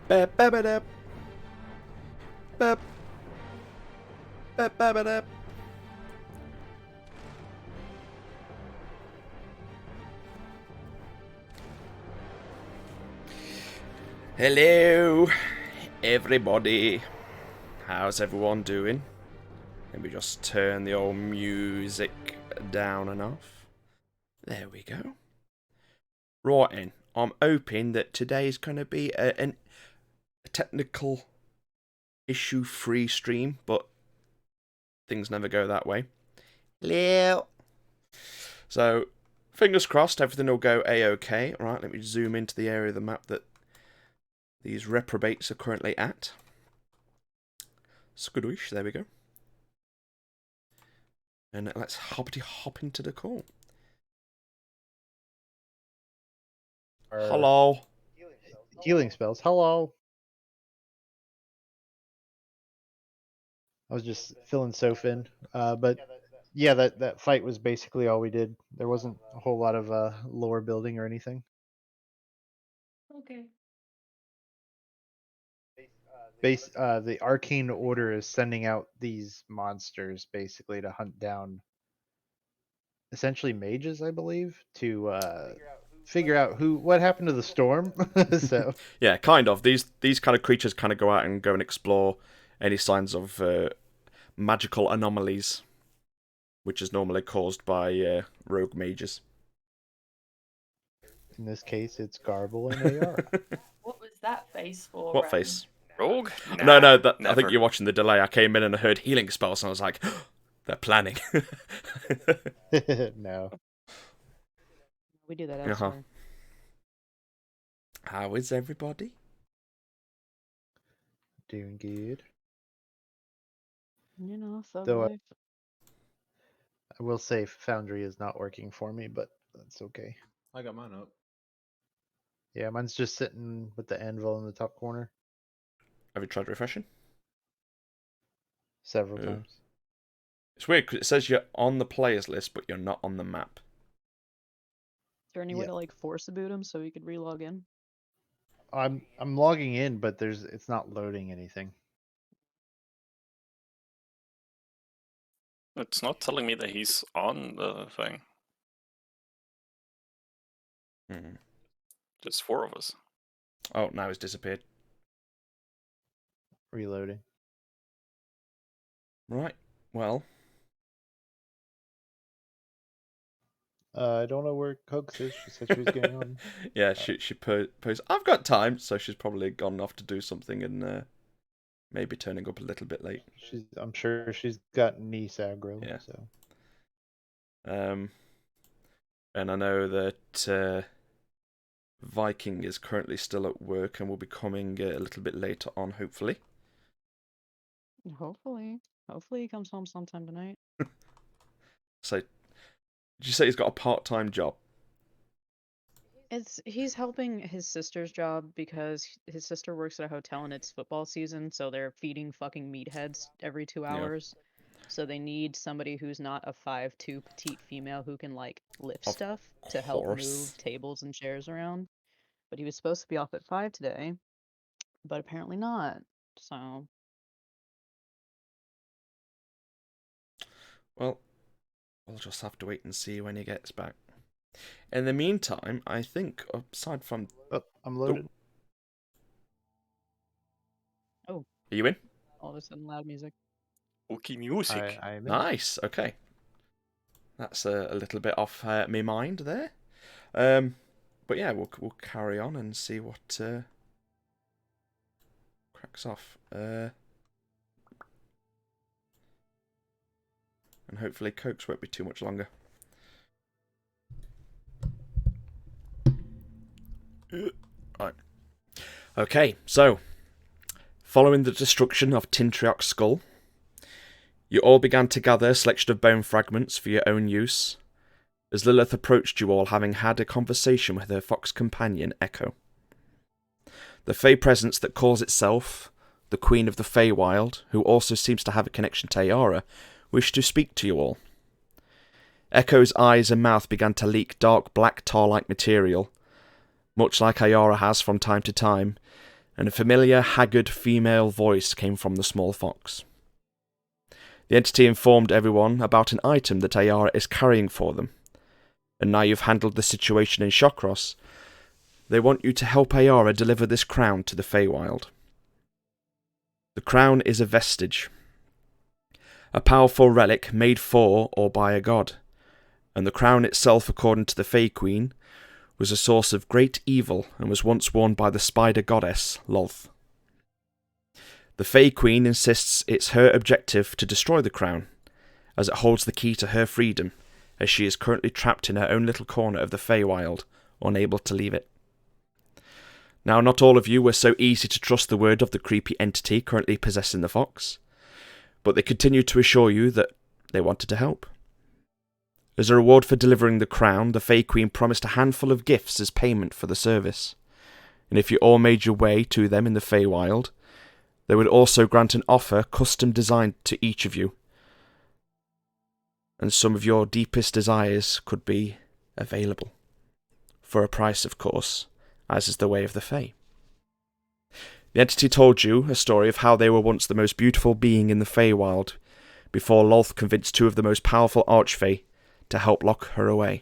Bep, bep, bep, bep, bep, bep, bep. Hello, everybody. How's everyone doing? Let me just turn the old music down enough. There we go. Right then, I'm hoping that today's going to be a technical issue-free stream, but things never go that way. Hello. So, fingers crossed, everything will go a-okay. Right, let me zoom into the area of the map that these reprobates are currently at. Skadoosh, there we go. And let's hoppity hop into the call. Hello. Healing spells. Hello. I was just filling Soph in. But yeah, that fight was basically all we did. There wasn't a whole lot of lore building or anything. Okay. The Arcane Order is sending out these monsters basically to hunt down essentially mages, I believe, to figure out what happened to the storm. So Yeah, kind of. These kind of creatures kind of go out and explore any signs of magical anomalies, which is normally caused by rogue mages. in this case, it's Garble and Ayara. What was that face for? What Ren? face? Rogue? No, Nah, I think never. you're watching the delay. I came in and I heard healing spells, and I was like, they're planning. No. We do that Uh-huh. elsewhere. How is everybody? Doing good. You know, thug Though life. I will say Foundry is not working for me, but that's okay. I got mine up. Yeah, mine's just sitting with the anvil in the top corner Have you tried refreshing? several Ooh. times. It's weird because it says you're on the players list, but you're not on the map. Is there any way Yeah. to like force a boot him so he could relog in? I'm logging in, but it's not loading anything. It's not telling me that he's on the thing. Hmm. Just 4 of us. Oh, now he's disappeared. Reloading. Right. Well, I don't know where Coax is. She said she was getting on. yeah, she posed. I've got time, so she's probably gone off to do something and maybe turning up a little bit late. I'm sure she's got niece aggro. Yeah. So And I know that Viking is currently still at work and will be coming a little bit later on, hopefully. Hopefully. Hopefully he comes home sometime tonight. So, did you say he's got a part-time job? He's helping his sister's job because his sister works at a hotel and it's football season, so they're feeding fucking meatheads every 2 Yeah. hours. So they need somebody who's not a 5'2" petite female who can like lift Of stuff to help course. move tables and chairs around. But he was supposed to be off at 5 today, but apparently not. So Well, we'll just have to wait and see when he gets back. In the meantime, I think, aside from... I'm loaded. Oh. Are you in? All of a sudden loud music. Spooky music. I'm in. Nice, okay. That's a little bit off my mind there. But yeah, we'll carry on and see what cracks off. And hopefully Cokes won't be too much longer. Right. Okay, so following the destruction of Tintrioc's skull, you all began to gather a selection of bone fragments for your own use, as Lilith approached you all having had a conversation with her fox companion, Echo. The Fey presence that calls itself the Queen of the Feywild, who also seems to have a connection to Ayara, wished to speak to you all. Echo's eyes and mouth began to leak dark black tar-like material, much like Ayara has from time to time, and a familiar, haggard female voice came from the small fox. The entity informed everyone about an item that Ayara is carrying for them, and now you've handled the situation in Shokros, they want you to help Ayara deliver this crown to the Feywild. The crown is a vestige, a powerful relic made for or by a god, and the crown itself, according to the Fey Queen, was a source of great evil and was once worn by the spider goddess Lolth. The Fey Queen insists it's her objective to destroy the crown, as it holds the key to her freedom, as she is currently trapped in her own little corner of the Feywild, unable to leave it. Now, not all of you were so easy to trust the word of the creepy entity currently possessing the fox, but they continued to assure you that they wanted to help. As a reward for delivering the crown, the Fey Queen promised a handful of gifts as payment for the service, and if you all made your way to them in the Feywild, they would also grant an offer custom designed to each of you, and some of your deepest desires could be available. For a price, of course, as is the way of the Fey. The entity told you a story of how they were once the most beautiful being in the Feywild, before Lolth convinced two of the most powerful Archfey to help lock her away.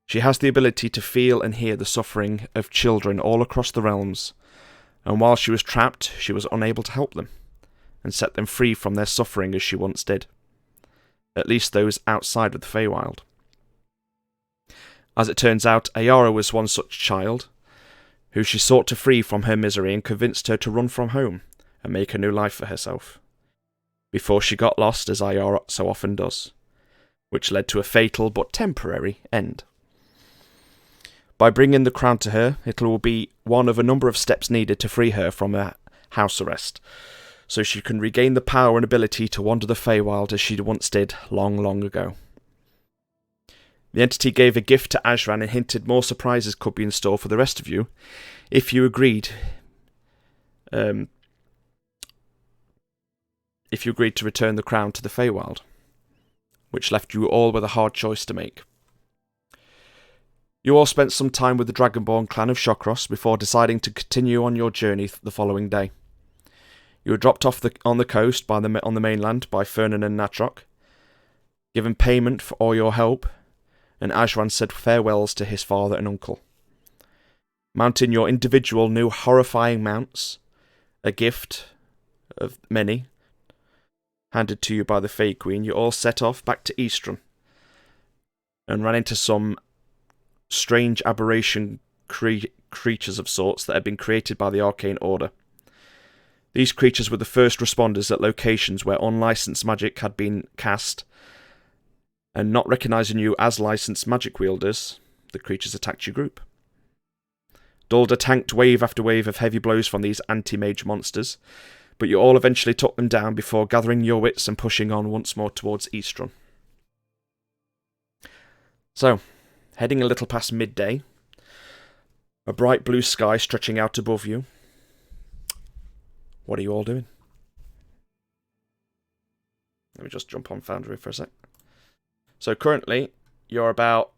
She has the ability to feel and hear the suffering of children all across the realms, and while she was trapped, she was unable to help them, and set them free from their suffering as she once did. At least those outside of the Feywild. As it turns out, Ayara was one such child, who she sought to free from her misery and convinced her to run from home and make a new life for herself, before she got lost, as Ayara so often does, which led to a fatal but temporary end. By bringing the crown to her, it will be one of a number of steps needed to free her from her house arrest, so she can regain the power and ability to wander the Feywild as she once did long, long ago. The entity gave a gift to Ashran and hinted more surprises could be in store for the rest of you if you agreed. If you agreed to return the crown to the Feywild, which left you all with a hard choice to make. You all spent some time with the Dragonborn clan of Shokros before deciding to continue on your journey the following day. You were dropped off on the coast on the mainland by Fernan and Natrok, given payment for all your help, and Ashran said farewells to his father and uncle. Mounting your individual new horrifying mounts, a gift of many, handed to you by the Fey Queen, you all set off back to Eastron, and ran into some strange aberration creatures of sorts that had been created by the Arcane Order. These creatures were the first responders at locations where unlicensed magic had been cast, and not recognizing you as licensed magic wielders, the creatures attacked your group. Dulder tanked wave after wave of heavy blows from these anti-mage monsters, but you all eventually took them down before gathering your wits and pushing on once more towards Eastron. So, heading a little past midday, a bright blue sky stretching out above you. What are you all doing? Let me just jump on Foundry for a sec. So currently, you're about...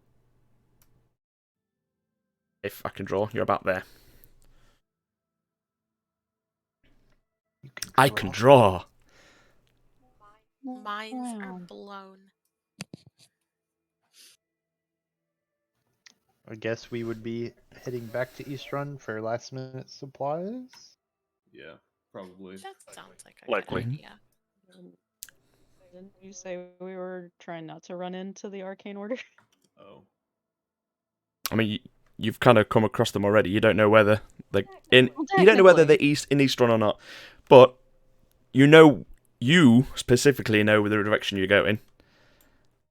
If I can draw, you're about there. I can draw! Minds are blown. I guess we would be heading back to East Run for last minute supplies. Yeah, probably. That sounds like a Likely. good idea. Didn't you say we were trying not to run into the Arcane Order? Oh. I mean, you've kind of come across them already. You don't know whether they're in. Well, You don't know whether they're technically. in Eastron or not, but you specifically know the direction you're going.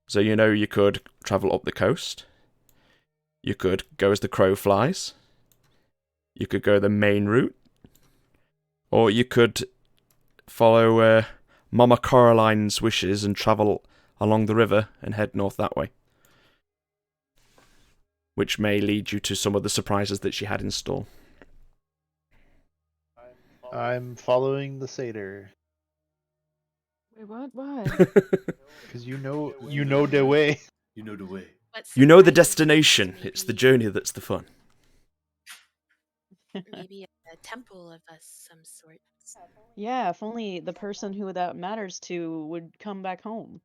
So you know you could travel up the coast. You could go as the crow flies. You could go the main route, or you could follow Mama Coraline's wishes and travel along the river and head north that way, which may lead you to some of the surprises that she had in store. I'm following the satyr Wait, what? Why? because you know the way. You know the way. What's You know the surprising destination. to It's the me journey that's the fun. Maybe a temple of some sort. Yeah, if only the person who that matters to would come back home.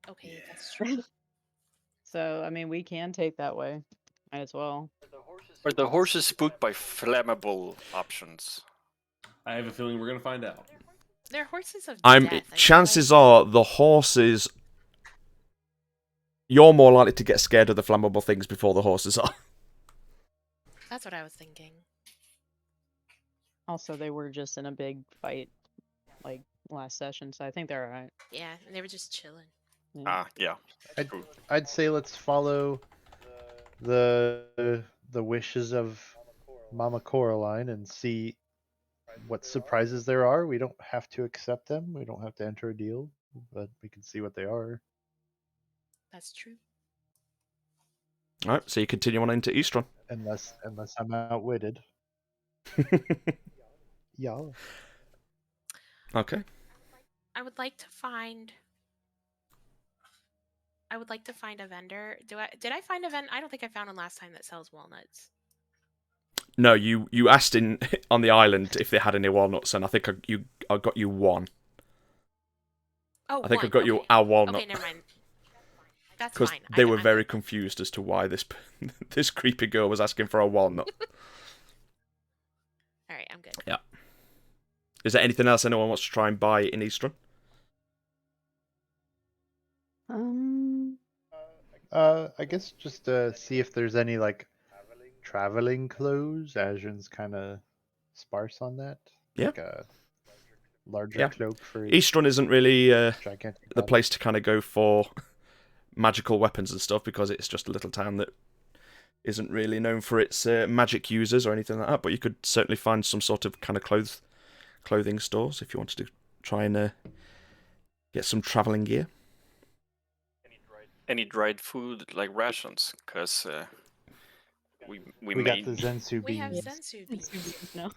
Okay, that's true. So, I mean, we can take that way. Might as well. Are the horses spooked by flammable options? I have a feeling we're gonna find out. They're horses of I'm. death. I feel Chances like. are the horses. You're more likely to get scared of the flammable things before the horses are. That's what I was thinking. Also, they were just in a big fight, like, last session, so I think they're alright. Yeah, and they were just chilling. Ah, yeah. I'd- True. I'd say let's follow the wishes of Mama Coraline and see what surprises there are. We don't have to accept them. We don't have to enter a deal, but we can see what they are. That's true. Alright, so you continue on into Eastron. Unless I'm outwitted. Yeah. Okay. I would like to find a vendor. Did I find a vendor? I don't think I found one last time that sells walnuts. No, you asked in on the island if they had any walnuts, and I think I got you one. Oh, I think I one, got you okay. a walnut. Okay, never mind. That's Because fine. they were very confused as to why this this creepy girl was asking for a walnut. All right, I'm good. Yeah. Is there anything else anyone wants to try and buy in Eastron? I guess just see if there's any like traveling clothes. Azrin's kind of sparse on that. Yeah. Like a larger Yeah. cloak for Eastron isn't really gigantic. the body. place to kind of go for magical weapons and stuff, because it's just a little town that isn't really known for its magic users or anything like that. But you could certainly find some sort of kind of clothing stores if you wanted to try and get some traveling gear. Any dried food like rations? Because we We made. got the Zensu We have beans. Zensu beans. No.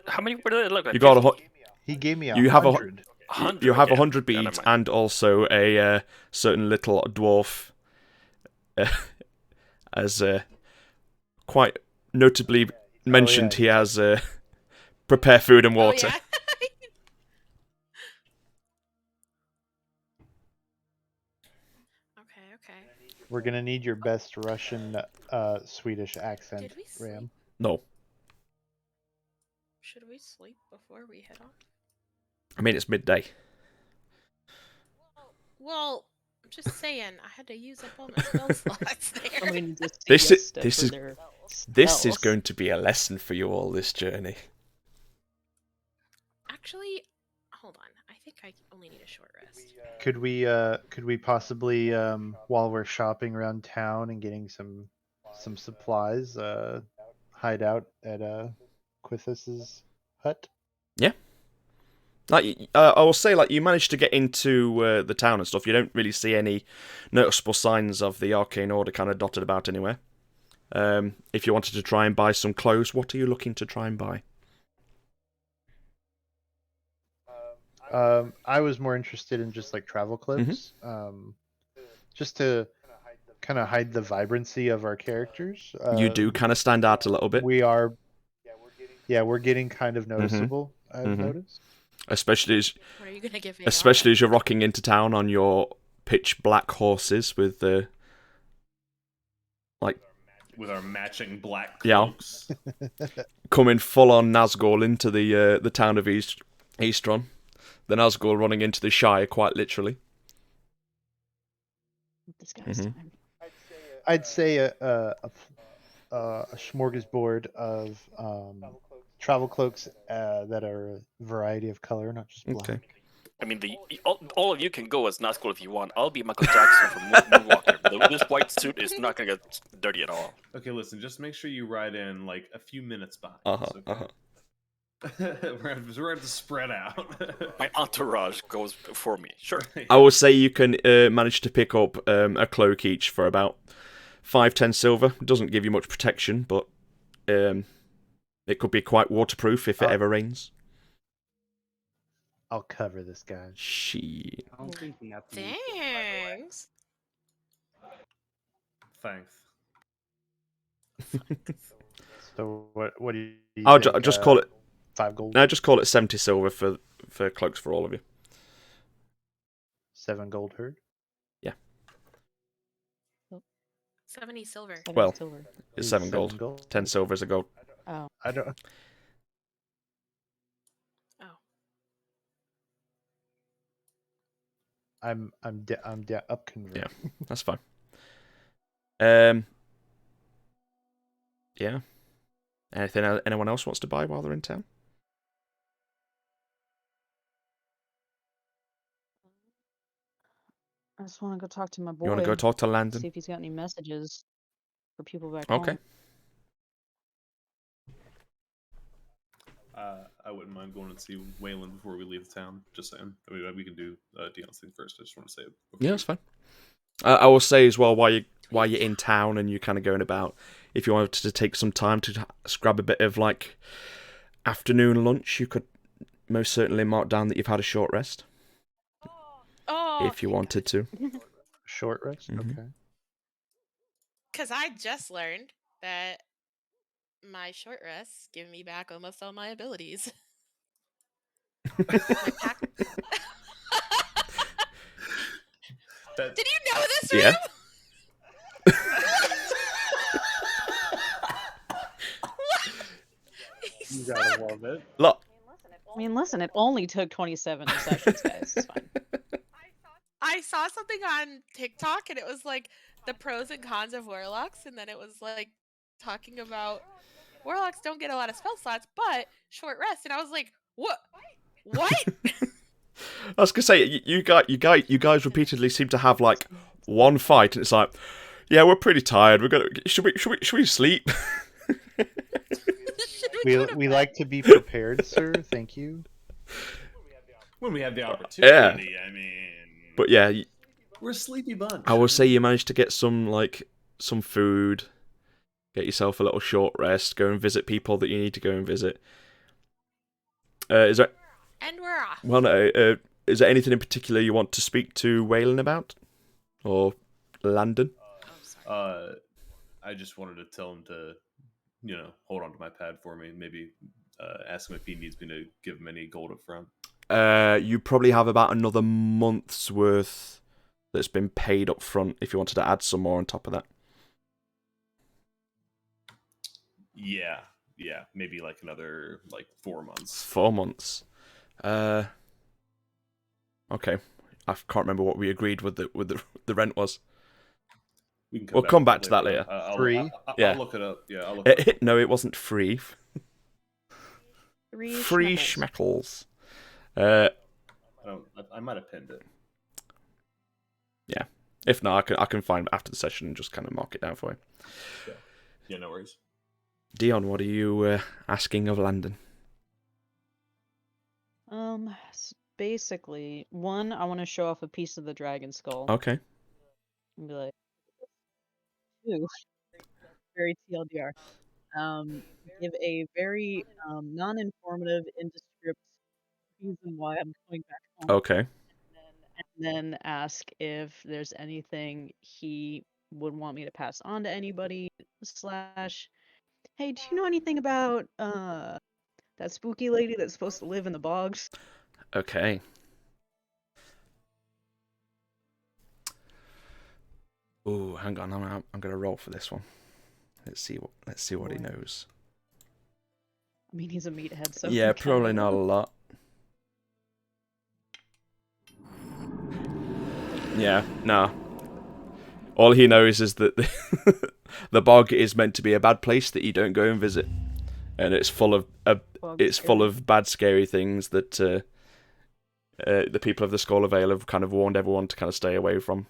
How many? What do they look like? You got a 50? He gave me You have a- 100. 100. You have okay. 100 Yeah, never beads mind. and also a certain little dwarf, as quite notably mentioned, yeah. he has prepare food and water. Oh, yeah? Okay. We're gonna need your best Russian, Swedish accent, Did we sleep? Ram. No, Should we sleep before we head off? I mean it's midday. Well, I'm just saying, I had to use up all my spell slots there. So we need to see This a is- step this for is- their This is spells. going to be a lesson for you all this journey. Actually, hold on. I think I only need a short rest. Could we possibly, while we're shopping around town and getting some supplies, hide out at Quithus's hut? Like I will say, like you managed to get into the town and stuff. You don't really see any noticeable signs of the Arcane Order kind of dotted about anywhere. If you wanted to try and buy some clothes, what are you looking to try and buy? I was more interested in just like travel cloaks, just to kind of hide the vibrancy of our characters. You do kind of stand out a little bit, We're getting kind of noticeable. I've Mhm. noticed. especially as What are you gonna give me? especially as you're rocking into town on your pitch black horses with the With our matching black Yeah. cloaks. coming full on Nazgul into the town of Eastron. The Nazgul running into the Shire, quite literally. This guy's Mhm. time. I'd say a smorgasbord of travel cloaks that are a variety of color, not just black. Okay. I mean, all of you can go as Nazgul if you want. I'll be Michael Jackson from Moonwalker. This white suit is not gonna get dirty at all. Okay, listen, just make sure you ride in like a few minutes behind. Uh-huh, us, okay? we're gonna have to spread out. My entourage goes before me. Sure. I will say you can manage to pick up a cloak each for about 5-10 silver. It doesn't give you much protection, but it could be quite waterproof if it ever rains. I'll cover this guy. Shit. I don't think we have to. Thanks. Thanks. So what do you I'll think, just call it. 5 gold, No, just call it 70 silver for cloaks for all of you. 7 gold herd? 70 silver. 70 Well, silver. It's Is 7 7 gold. gold? 10 silver is a gold. Oh, I don't. Oh. I'm up convert. Yeah. That's fine. Yeah. Anything anyone else wants to buy while they're in town? I just want to go talk to my boy. You want to go talk to See Landon? if he's got any messages for people back Okay. home. I wouldn't mind going and see Waylon before we leave the town. Just saying. I mean, we can do Dion's thing first. I just want to say it. Yeah, that's fine. I will say as well, while you're in town and you're kind of going about, if you wanted to take some time to grab a bit of like afternoon lunch, you could most certainly mark down that you've had a short rest Oh, if you wanted to. Short rest? Mhm. Okay. because I just learned that my short rests give me back almost all my abilities. My pack- That, Did you know this? Yeah. Rube? You gotta love it. Look, I mean, listen, it only took 27 sessions, guys. It's fine. I saw something on TikTok and it was like the pros and cons of warlocks, and then it was like talking about warlocks don't get a lot of spell slots, but short rest, and I was like, what? What? I was gonna say you guys repeatedly seem to have like one fight, and it's like, yeah, we're pretty tired. We're gonna should we sleep? We like to be prepared, sir. Thank you. when we have the opportunity, I mean. But yeah, We're a sleepy bunch. I will say you managed to get some food, get yourself a little short rest, go and visit people that you need to go and visit. Is there? And we're off. Well, no. Is there anything in particular you want to speak to Waylon about, or Landon? Oh, sorry. I just wanted to tell him to, hold on to my pad for me. Maybe ask him if he needs me to give him any gold up front. You probably have about another month's worth that's been paid up front if you wanted to add some more on top of that. Yeah, maybe like another 4 months. 4 months. Okay. I can't remember what we agreed with the rent was. We'll come back to that later. Free? Yeah. I'll look it up. Yeah, I'll look it up. No, it wasn't free. Free schmeckles. schmeckles. I might have pinned it. Yeah. If not, I can find after the session and just kind of mark it down for you. Yeah, no worries. Dion, what are you asking of Landon? Basically, one, I want to show off a piece of the dragon skull. Okay. And be like, two, very TLDR. Give a very non-informative, indescript reason why I'm going back home. Okay. And then ask if there's anything he would want me to pass on to anybody. / hey, do you know anything about that spooky lady that's supposed to live in the bogs? Okay. Ooh, hang on. I'm gonna roll for this one. Let's see what he knows. I mean, he's a meathead, so Yeah, who can probably he not a know? lot. Yeah, no. All he knows is that the bog is meant to be a bad place that you don't go and visit, and it's full of bad, scary things that the people of the Skull of Vale have kind of warned everyone to kind of stay away from.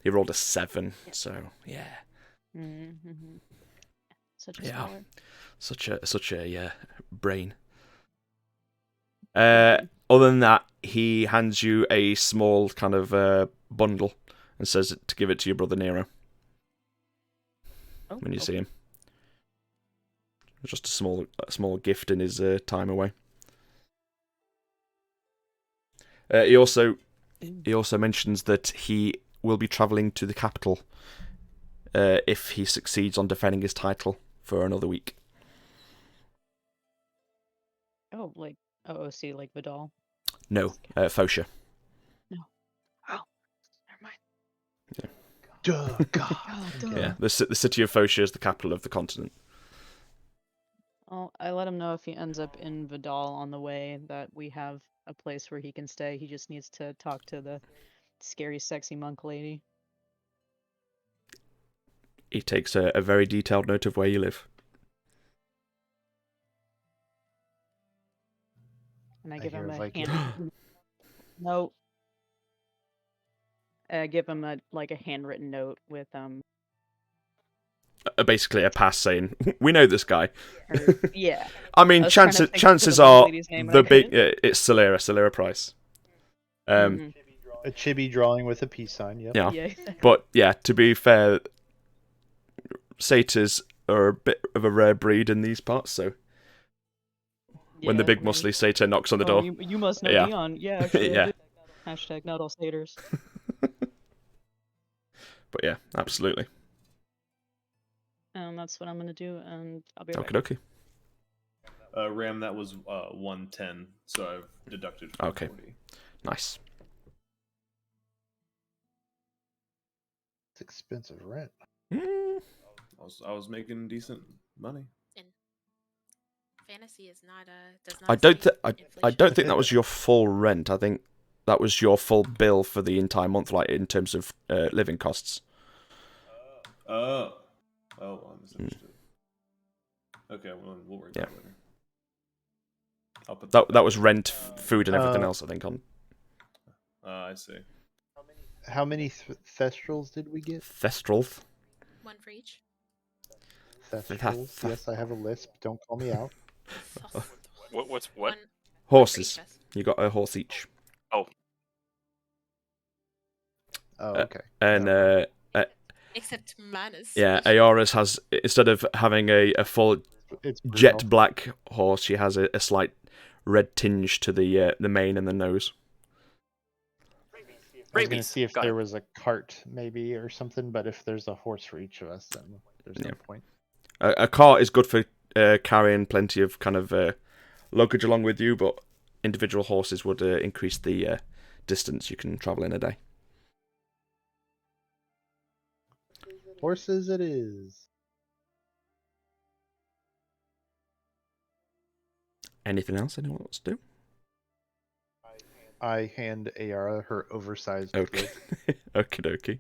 He rolled a 7, so yeah. Mm-hmm. Such a Yeah. scholar. Such a brain. Other than that, he hands you a small kind of bundle and says to give it to your brother Nero Oh, when you okay. see him. Just a small gift in his time away. He also mentions that he will be travelling to the capital if he succeeds on defending his title for another week. Oh, like OOC, like Vidal. No, Fosha. No. Oh, never mind. Duh, God. Oh, Okay. Yeah, the city of Fosha is the capital of the continent. Well, I let him know if he ends up in Vidal on the way that we have a place where he can stay. He just needs to talk to the scary, sexy monk lady. He takes a very detailed note of where you live. And I I give hear him a a Viking. hand. No. I give him a handwritten note with Basically, a pass saying, "We know this guy." yeah. I mean, I was trying to think of the chances monk are lady's name, and the I big couldn't. it's Solera Price. Mhm. A chibi drawing with a peace sign. Yep. Yeah, Yeah. Exactly. but yeah, to be fair, satyrs are a bit of a rare breed in these parts. So when the Yeah, big really. muscly satyr knocks on the Oh, door, you must know Yeah. Neon. Yeah, actually, Yeah. I do. Hashtag not all satyrs. but yeah, absolutely. That's what I'm gonna do, and I'll be right Okie back. dokie. Ram, that was 110, so I've deducted from Okay. 40. Nice. It's expensive rent. Mm, I was making decent money. Fantasy is not does I not. don't see I inflation. don't think that was your full rent. I think that was your full bill for the entire month, like in terms of living costs. Oh, I misunderstood. Okay, we'll worry about it later. I'll put That was rent, food, and everything Uh, else. I think on I see. How many thestrals did we get? Thestralth. One for each. Thestrals. Yes, I have a lisp. Don't call me out. What's what? One for each Horses. vest. You got a horse each. Oh, okay. And No. Except Manus. yeah, Aora's has, instead of having a full It's jet brutal. black horse, she has a slight red tinge to the mane and the nose. I was gonna Rabies. see if Got there it. was a cart maybe or something, but if there's a horse for each of us, then there's no point. A cart is good for carrying plenty of kind of luggage along with you, but individual horses would increase the distance you can travel in a day. Horses it is. Anything else anyone wants to do? I hand Ayara her oversized Okay. cloak. Okie dokie.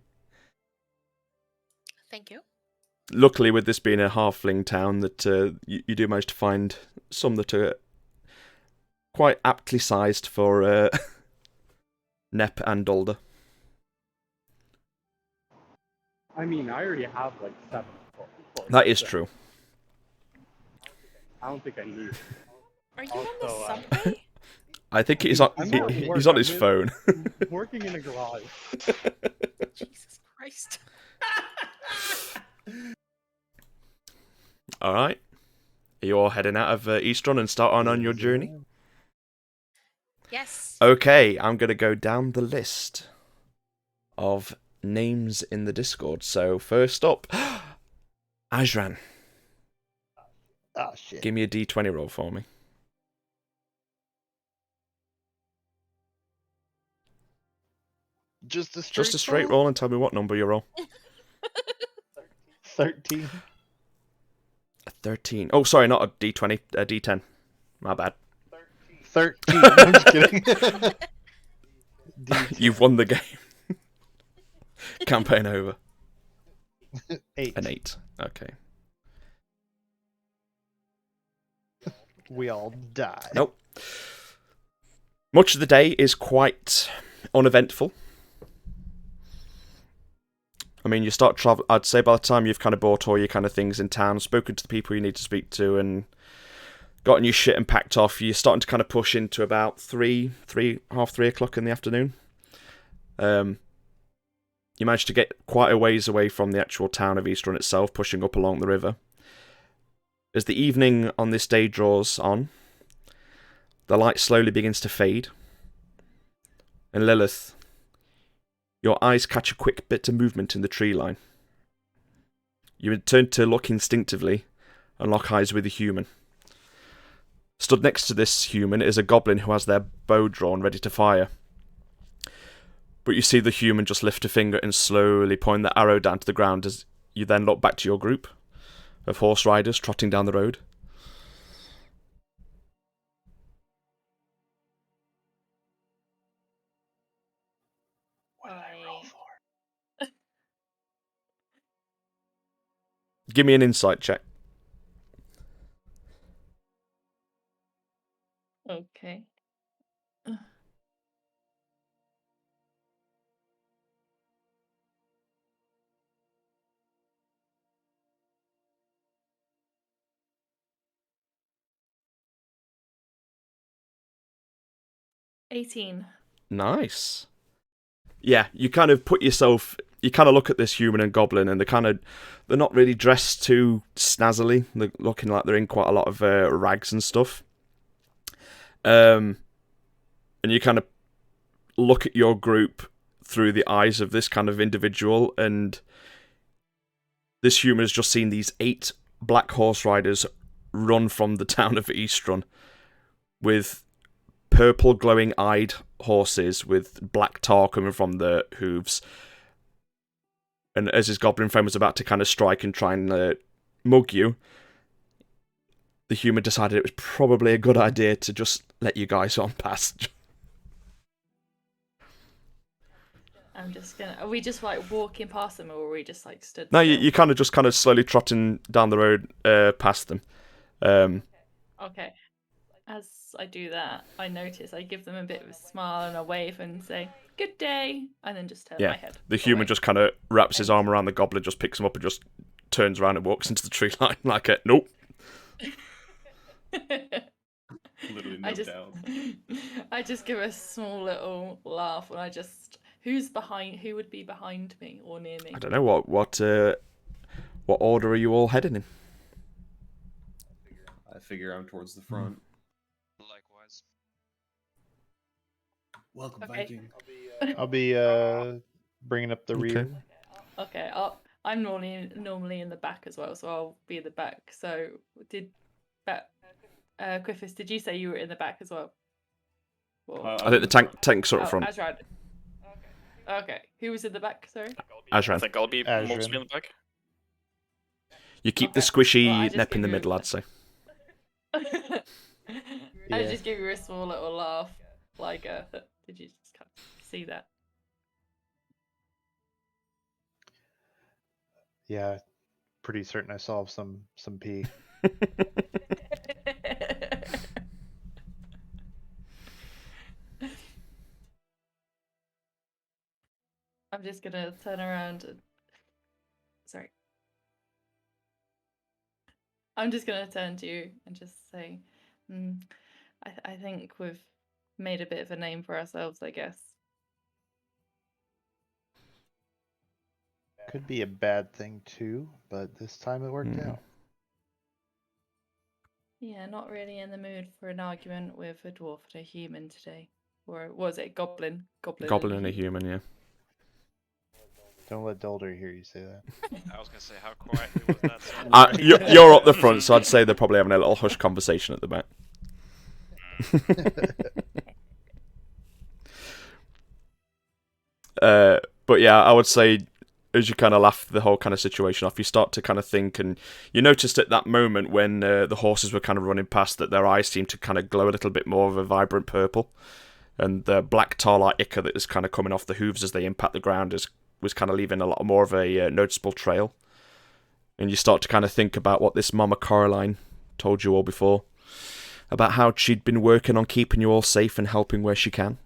Thank you. Luckily, with this being a halfling town, that you do manage to find some that are quite aptly sized for Nep and Dulder. I mean, I already have like 7. That is so true. I don't think I need. Are you on the Also, subway? I think he's on. I'm not at work, He's on I'm his in- phone. Working in a garage. Jesus Christ. All right. Are you all heading out of Eastron and start on your journey? Yes. Okay, I'm going to go down the list of names in the Discord. So, first up, Ajran. Ah, shit. Give me a d20 roll for me. Just a straight Just a straight roll and tell me what number you roll. 13. A 13. Oh, sorry, not a d20, a d10. My bad. 13. I'm just kidding. You've won the game. Campaign over. 8. An 8. Okay. We all die. Nope. Much of the day is quite uneventful. I mean, you start travel. I'd say by the time you've kind of bought all your kind of things in town, spoken to the people you need to speak to, and gotten your shit and packed off, you're starting to kind of push into about half 3 o'clock in the afternoon. You manage to get quite a ways away from the actual town of Eastrun itself, pushing up along the river. As the evening on this day draws on, the light slowly begins to fade. And Lilith, your eyes catch a quick bit of movement in the tree line. You return to look instinctively and lock eyes with a human. Stood next to this human is a goblin who has their bow drawn, ready to fire. But you see the human just lift a finger and slowly point the arrow down to the ground as you then look back to your group of horse riders trotting down the road. What did I roll for? Give me an insight check. Okay. 18. Nice. Yeah, you kind of put yourself... You kind of look at this human and goblin, and they're not really dressed too snazzily. They're looking like they're in quite a lot of rags and stuff. And you kind of look at your group through the eyes of this kind of individual, and this human has just seen these 8 black horse riders run from the town of Eastron with purple glowing-eyed horses with black tar coming from the hooves. And as his goblin friend was about to kind of strike and try and mug you, the human decided it was probably a good idea to just let you guys on past. I'm just gonna. Are we just like walking past them, or are we just like stood? No, still? you kind of slowly trotting down the road past them. Okay. As I do that, I notice I give them a bit of a smile and a wave and say, "Good day," and then just turn my head. The human away. just kind of wraps his arm around the goblin, just picks him up and just turns around and walks into the tree line like a nope. Literally no doubt. I just give a small little laugh, and I just who would be behind me or near me? I don't know what order are you all heading in? I figure I'm towards the front. Likewise. Welcome, Okay. Viking. I'll be bringing up the Okay. rear. Okay, I'm normally in the back as well, so I'll be in the back. So Griffiths, did you say you were in the back as well? Or- I think the tank's sort of front. Azran. Okay, who was in the back? Sorry. I Azran. think I'll be Azran. mostly in the back. You keep the Okay. squishy Well, I just nep in give the you- middle, I'd say. I Yeah. just give you a small little laugh, like, did you just kind of see that? Yeah, pretty certain I saw some pee. I'm just gonna turn around and... Sorry. I'm just gonna turn to you and just say, I think we've made a bit of a name for ourselves, I guess. Could be a bad thing too, but this time it worked Mm. out. Yeah, not really in the mood for an argument with a dwarf and a human today. Or was it goblin? Goblin and a human, yeah. Don't let Dolder hear you say that. I was gonna say, how quietly was that said? You're up the front, so I'd say they're probably having a little hush conversation at the back. But yeah, I would say as you kind of laugh the whole kind of situation off, you start to kind of think, and you noticed at that moment when the horses were kind of running past that their eyes seemed to kind of glow a little bit more of a vibrant purple, and the black tar-like ichor that is kind of coming off the hooves as they impact the ground was kind of leaving a lot more of a noticeable trail. And you start to kind of think about what this Mama Coraline told you all before, about how she'd been working on keeping you all safe and helping where she can.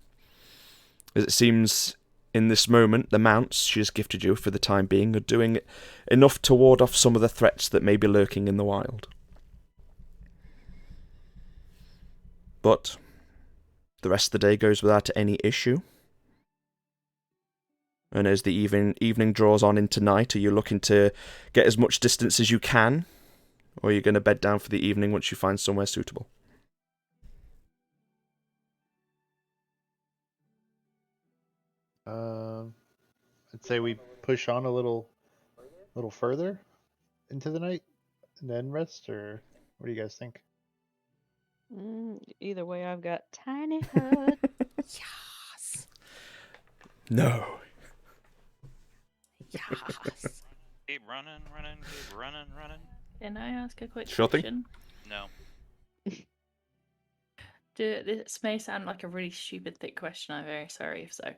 As it seems, in this moment, the mounts she has gifted you for the time being are doing enough to ward off some of the threats that may be lurking in the wild. But the rest of the day goes without any issue. And as the evening draws on into night, are you looking to get as much distance as you can? Or are you going to bed down for the evening once you find somewhere suitable? I'd say we push on a little further into the night and then rest, or what do you guys think? Either way, I've got tiny hut. Yes. No. Yes. Keep running, keep running. Can I ask a quick Sure thing. question? No. This may sound like a really stupid, thick question. I'm very sorry if so.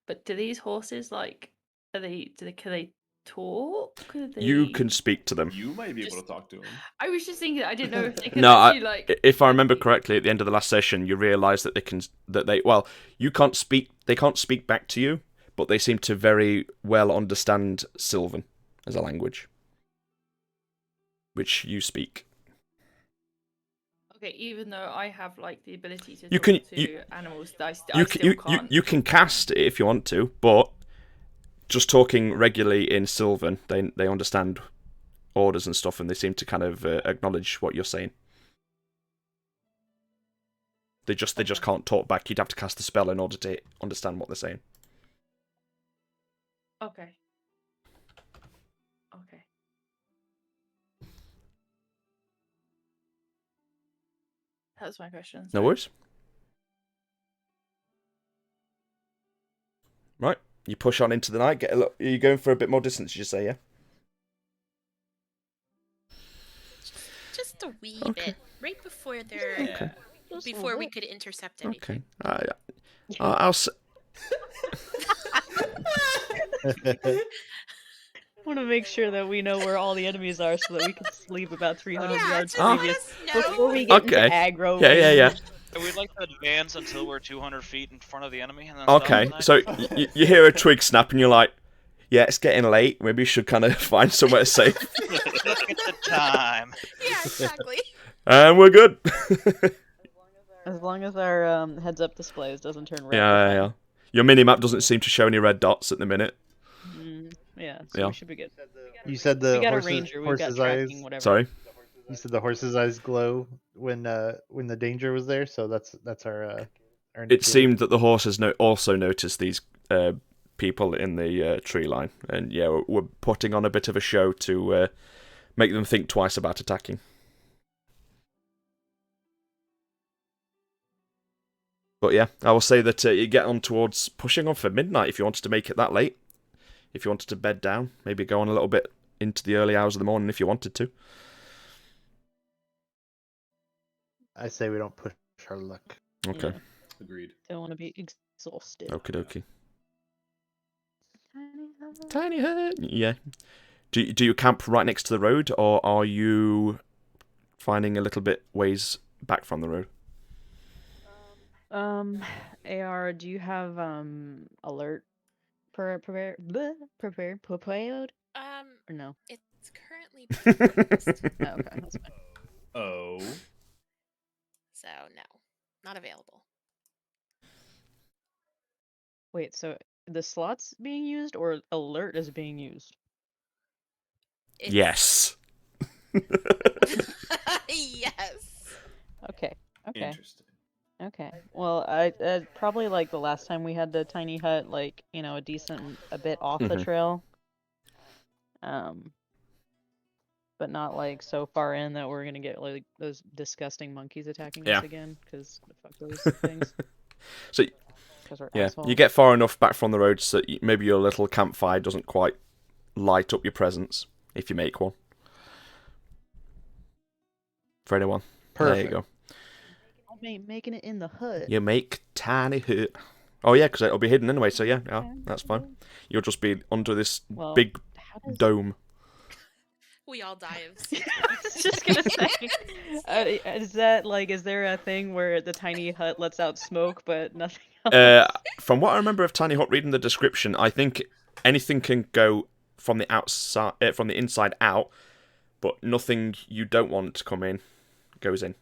But do these horses can they talk? You can speak to them. You might be able Just- to talk to him. I was just thinking. I didn't know if they could No, actually if I remember correctly, at the end of the last session, you realise that you can't speak. They can't speak back to you, but they seem to very well understand Sylvan as a language, which you speak. Okay, even though I have like the ability to You talk can- to you- animals, I You still can't. you can cast it if you want to, but just talking regularly in Sylvan, they understand orders and stuff, and they seem to kind of acknowledge what you're saying. They just can't talk back. You'd have to cast the spell in order to understand what they're saying. Okay. Okay. That was my question. No worries. Right, you push on into the night. Get a look. Are you going for a bit more distance? You say, yeah. Just a wee Okay. bit, right before they're Okay. before we could intercept anything. Okay. I'll. I want to make sure that we know where all the enemies are so that we can sleep about 300 Yeah, yards just let previous us know. before we get Okay. into aggro. Yeah. We'd like to advance until we're 200 feet in front of the enemy, and then stop Okay, the night. so you hear a twig snap, and you're like, "Yeah, it's getting late. Maybe you should kind of find somewhere safe." Look at the time. Yeah, exactly. And we're good. As long as our heads-up displays doesn't turn red. Yeah. Your mini-map doesn't seem to show any red dots at the minute. Yeah, so Yeah. we should be good. You said We the got a horse's, ranger, we've got horse's eyes. tracking, whatever. Sorry. You said the horse's eyes glow when the danger was there, so that's our. Our It indicator. seemed that the horses also noticed these people in the tree line, and yeah, we're putting on a bit of a show to make them think twice about attacking. But yeah, I will say that you get on towards pushing on for midnight if you wanted to make it that late. If you wanted to bed down, maybe go on a little bit into the early hours of the morning if you wanted to. I say we don't push our luck. Okay. Yeah. Agreed. Don't want to be exhausted. Okie dokie. Tiny hut. Tiny hut. Yeah. Do you camp right next to the road, or are you finding a little bit ways back from the road? AR, do you have alert prepared or no? It's currently closed, Oh, okay, that's fine. Oh. so no, not available. Wait, so the slot's being used or alert is being used? It's- Yes. Yes. Okay. Interesting. Okay. Well, I probably like the last time we had the tiny hut, like, a a bit off the Mhm. trail. But not like so far in that we're gonna get like those disgusting monkeys attacking Yeah. us again, because fuck those things. So 'Cause we're yeah, assholes. you get far enough back from the road so that maybe your little campfire doesn't quite light up your presence if you make one. For anyone. Perfect. There you go. Making it in the hut. You make tiny hut. Oh yeah, because it'll be hidden anyway. So yeah, that's fine. You'll just be under this Well, big how does dome. We all die of. I was just gonna say, is there a thing where the tiny hut lets out smoke but nothing else? From what I remember of Tiny Hut, reading the description, I think anything can go from the outside, from the inside out, but nothing you don't want to come in goes in.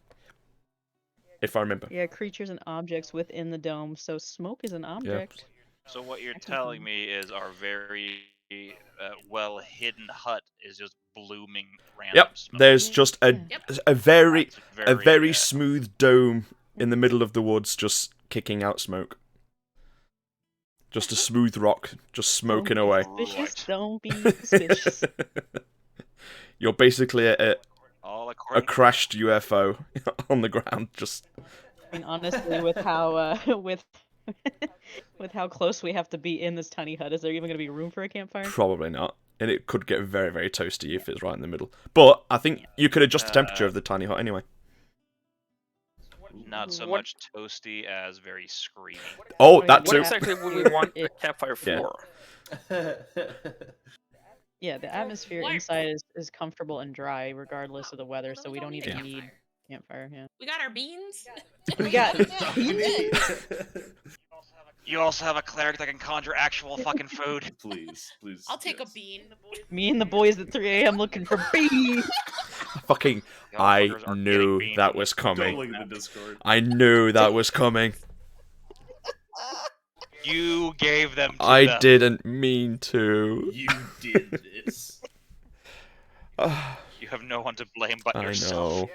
If I remember. Yeah, creatures and objects within the dome. So smoke is an object. So what you're That's telling awesome. me is our very well hidden hut is just blooming random Yep, smoke. there's just a very That's very smooth dome in the middle of the woods, just kicking out smoke. Just a smooth rock, just smoking Don't be away. Suspicious. Don't be suspicious. You're basically at all a crashed UFO on the ground. Just I mean, honestly, with how with how close we have to be in this tiny hut, is there even going to be room for a campfire? probably not. And it could get very, very toasty if it's right in the middle. But I think you could adjust the temperature of the tiny hut anyway. Not so much toasty as very screamy. Oh, that What too. exactly would we want a campfire Yeah. for? Yeah, the atmosphere Warmth. inside is comfortable and dry regardless of the weather, Well, so we don't need even a need campfire. Yeah. We got our beans. We got You also have a cleric that can conjure actual fucking food. Please, please. I'll take yes. a bean. me and the boys at 3 a.m. looking for beans. Fucking, Y'all I fuckers are knew getting beans that on was this. Don't coming. look at the Discord. I knew that was coming. You gave them to I them. didn't mean to. You did this. You have no one to blame but I yourself. know.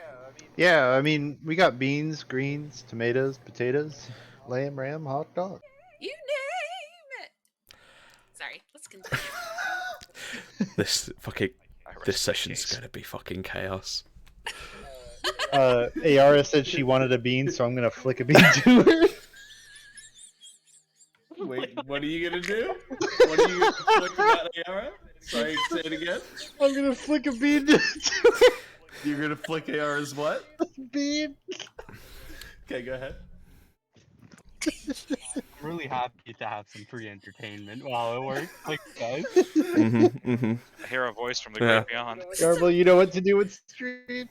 Yeah, I mean, we got beans, greens, tomatoes, potatoes, lamb, ram, hot dog. You name it. Sorry, let's continue. This fucking I rest this my session's case. gonna be fucking chaos. Ayara said she wanted a bean, so I'm gonna flick a bean to her. Wait, what are you gonna do? What are you gonna flick about Ayara? Sorry, say it again. I'm gonna flick a bean to her. You're gonna flick Ayara's what? Bean. Okay, go ahead. I'm really happy to have some free entertainment while it works. Like, guys. I hear a voice from the Yeah. great beyond. Garble, you know what to do with stream.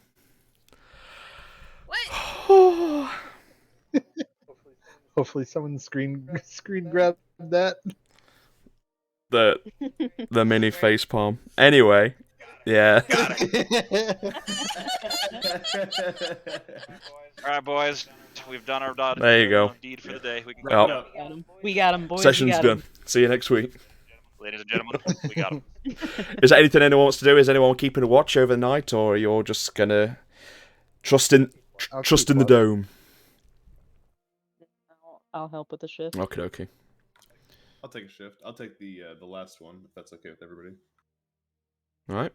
What? Hopefully someone screen grab that. The mini face palm. Anyway, yeah. Alright, boys. We've done our There you go. deed for the day. We can Well, go. We got him, boys. Session's we got done. 'em. See you next week. Ladies and gentlemen, we got him. Is there anything anyone wants to do? Is anyone keeping a watch overnight, or you're just gonna trust in I'll trust keep in the watch. dome? I'll help with the shift. Okay, okay. I'll take a shift. I'll take the last one if that's okay with everybody. All right.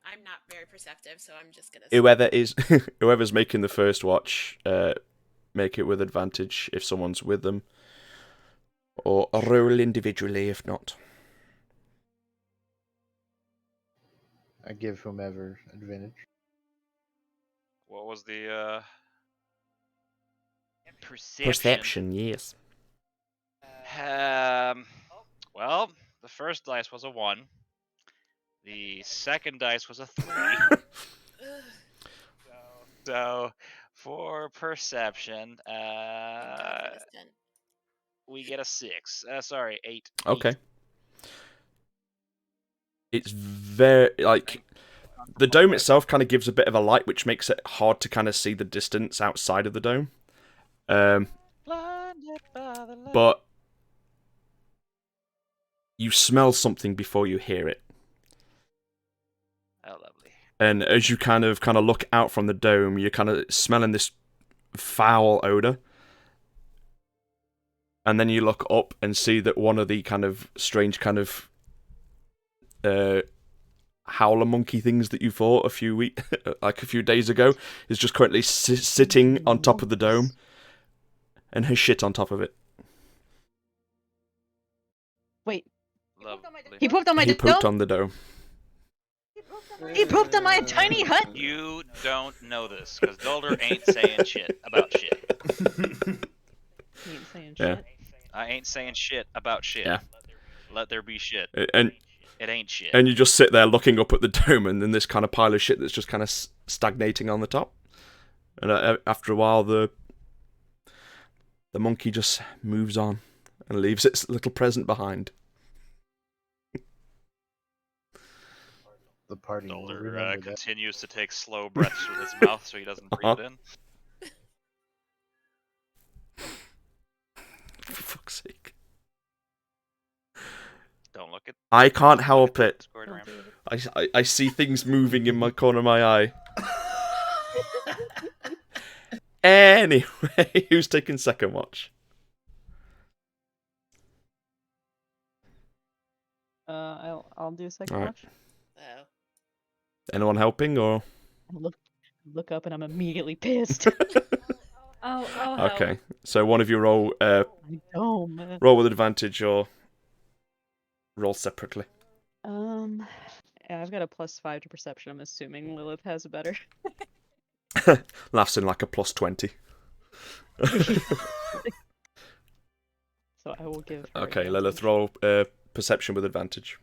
I'm not very perceptive, so I'm just gonna. Whoever's making the first watch, make it with advantage if someone's with them, or roll individually if not. I give whomever advantage. What was the Perception, yes. Well, the first dice was a 1. The second dice was a 3. So, for perception, we get a 6. Sorry, 8. Okay. It's very like the dome itself kind of gives a bit of a light, which makes it hard to kind of see the distance outside of the dome. But you smell something before you hear it. Oh, lovely. And as you kind of look out from the dome, you're kind of smelling this foul odor. And then you look up and see that one of the kind of strange kind of howler monkey things that you fought a few days ago is just currently sitting on top of the dome and has shit on top of it. Wait, Lovely. he pooped on my He pooped dome? on the dome. He pooped on my tiny hut? You don't know this, because Dolder ain't saying shit about shit. He ain't saying Yeah. shit. I ain't saying shit about shit. Yeah. Let there be shit. And It ain't shit. you just sit there looking up at the dome, and then this kind of pile of shit that's just kind of stagnating on the top. And after a while, the monkey just moves on and leaves its little present behind. The party will Dolder remember that. continues to take slow breaths with his mouth so he doesn't breathe it in. For fuck's sake. Don't look at. I can't help it. Discord, Ram. I see things moving in my corner of my eye. Anyway, who's taking second watch? I'll do a second Alright. watch. Oh. Anyone helping or? look up and I'm immediately pissed. Oh, help. Okay, so one of you roll My dome. roll with advantage or roll separately. Yeah, I've got a +5 to perception. I'm assuming Lilith has better. Laughs in like a +20. So I will give her Okay, advantage. Lilith, roll perception with advantage.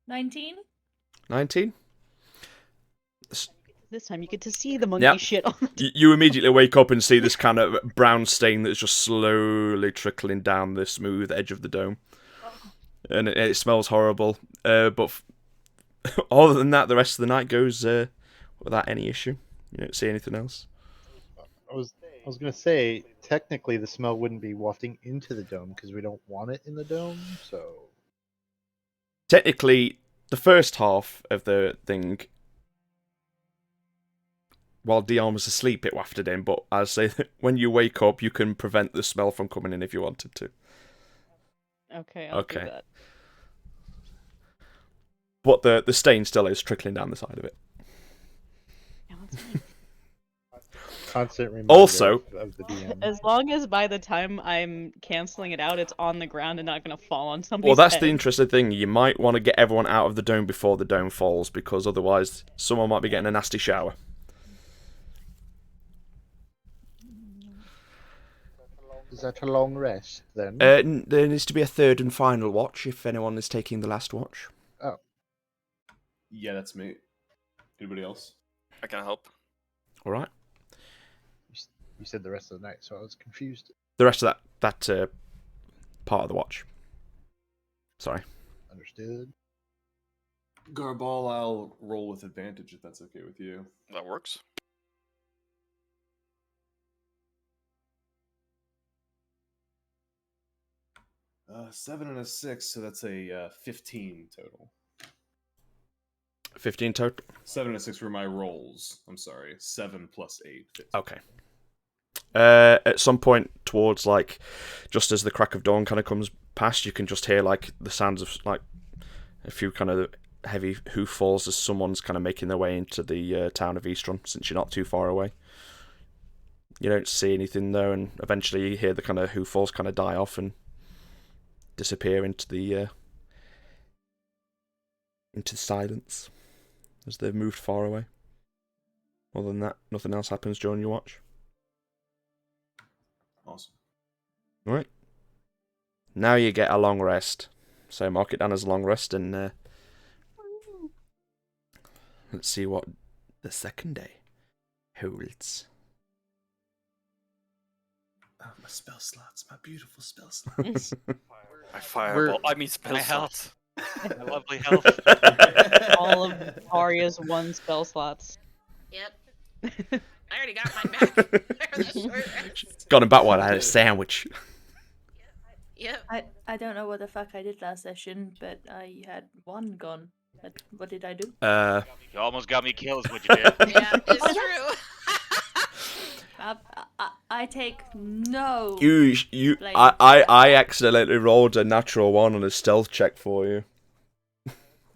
$19? 19. This time you get to see the monkey Yep. shit on the You immediately wake up and see this kind of brown stain that's just slowly trickling down the smooth edge of the dome. And it smells horrible. But other than that, the rest of the night goes without any issue. You don't see anything else. I was gonna say technically the smell wouldn't be wafting into the dome because we don't want it in the dome. So Technically, the first half of the thing, while Dion was asleep, it wafted in. But as I say, when you wake up, you can prevent the smell from coming in if you wanted to. Okay, I'll do Okay. that. But the stain still is trickling down the side of it. Yeah, that's fine. constant reminder Also- of the DM. As long as by the time I'm canceling it out, it's on the ground and not gonna fall on somebody's Well, that's head. the interesting thing. You might want to get everyone out of the dome before the dome falls, because otherwise someone might be getting a nasty shower. Is that a long rest then? There needs to be a third and final watch if anyone is taking the last watch. Yeah, that's me. Anybody else? I can help. All right. You said the rest of the night, so I was confused. The rest of that part of the watch. Sorry. Understood. Garball, I'll roll with advantage if that's okay with you. That works. Uh, 7 and a 6, so that's a 15 total. 15 total. 7 and a 6 for my rolls. I'm sorry. 7 plus 8. 15. Okay. At some point towards just as the crack of dawn kind of comes past, you can just hear the sounds of a few kind of heavy hoof falls as someone's kind of making their way into the town of Eastron, since you're not too far away. You don't see anything though, and eventually you hear the kind of hoof falls kind of die off and disappear into the silence as they've moved far away. Other than that, nothing else happens during your watch. Awesome. Right. Now you get a long rest. So mark it down as a long rest, and let's see what the second day holds. Oh, my spell slots. My beautiful spell slots. My fireball. I mean, spell My slots. health. My lovely health. All of Arya's 1 spell slots. Yep. I already got mine back. For that short rest. Got him back while I had a sandwich. Yep. I don't know what the fuck I did last session, but I had 1 gone. What did I do? You almost got me killed, is what you did. Yeah, it's true. I take no. Blame. I accidentally rolled a natural 1 on a stealth check for you.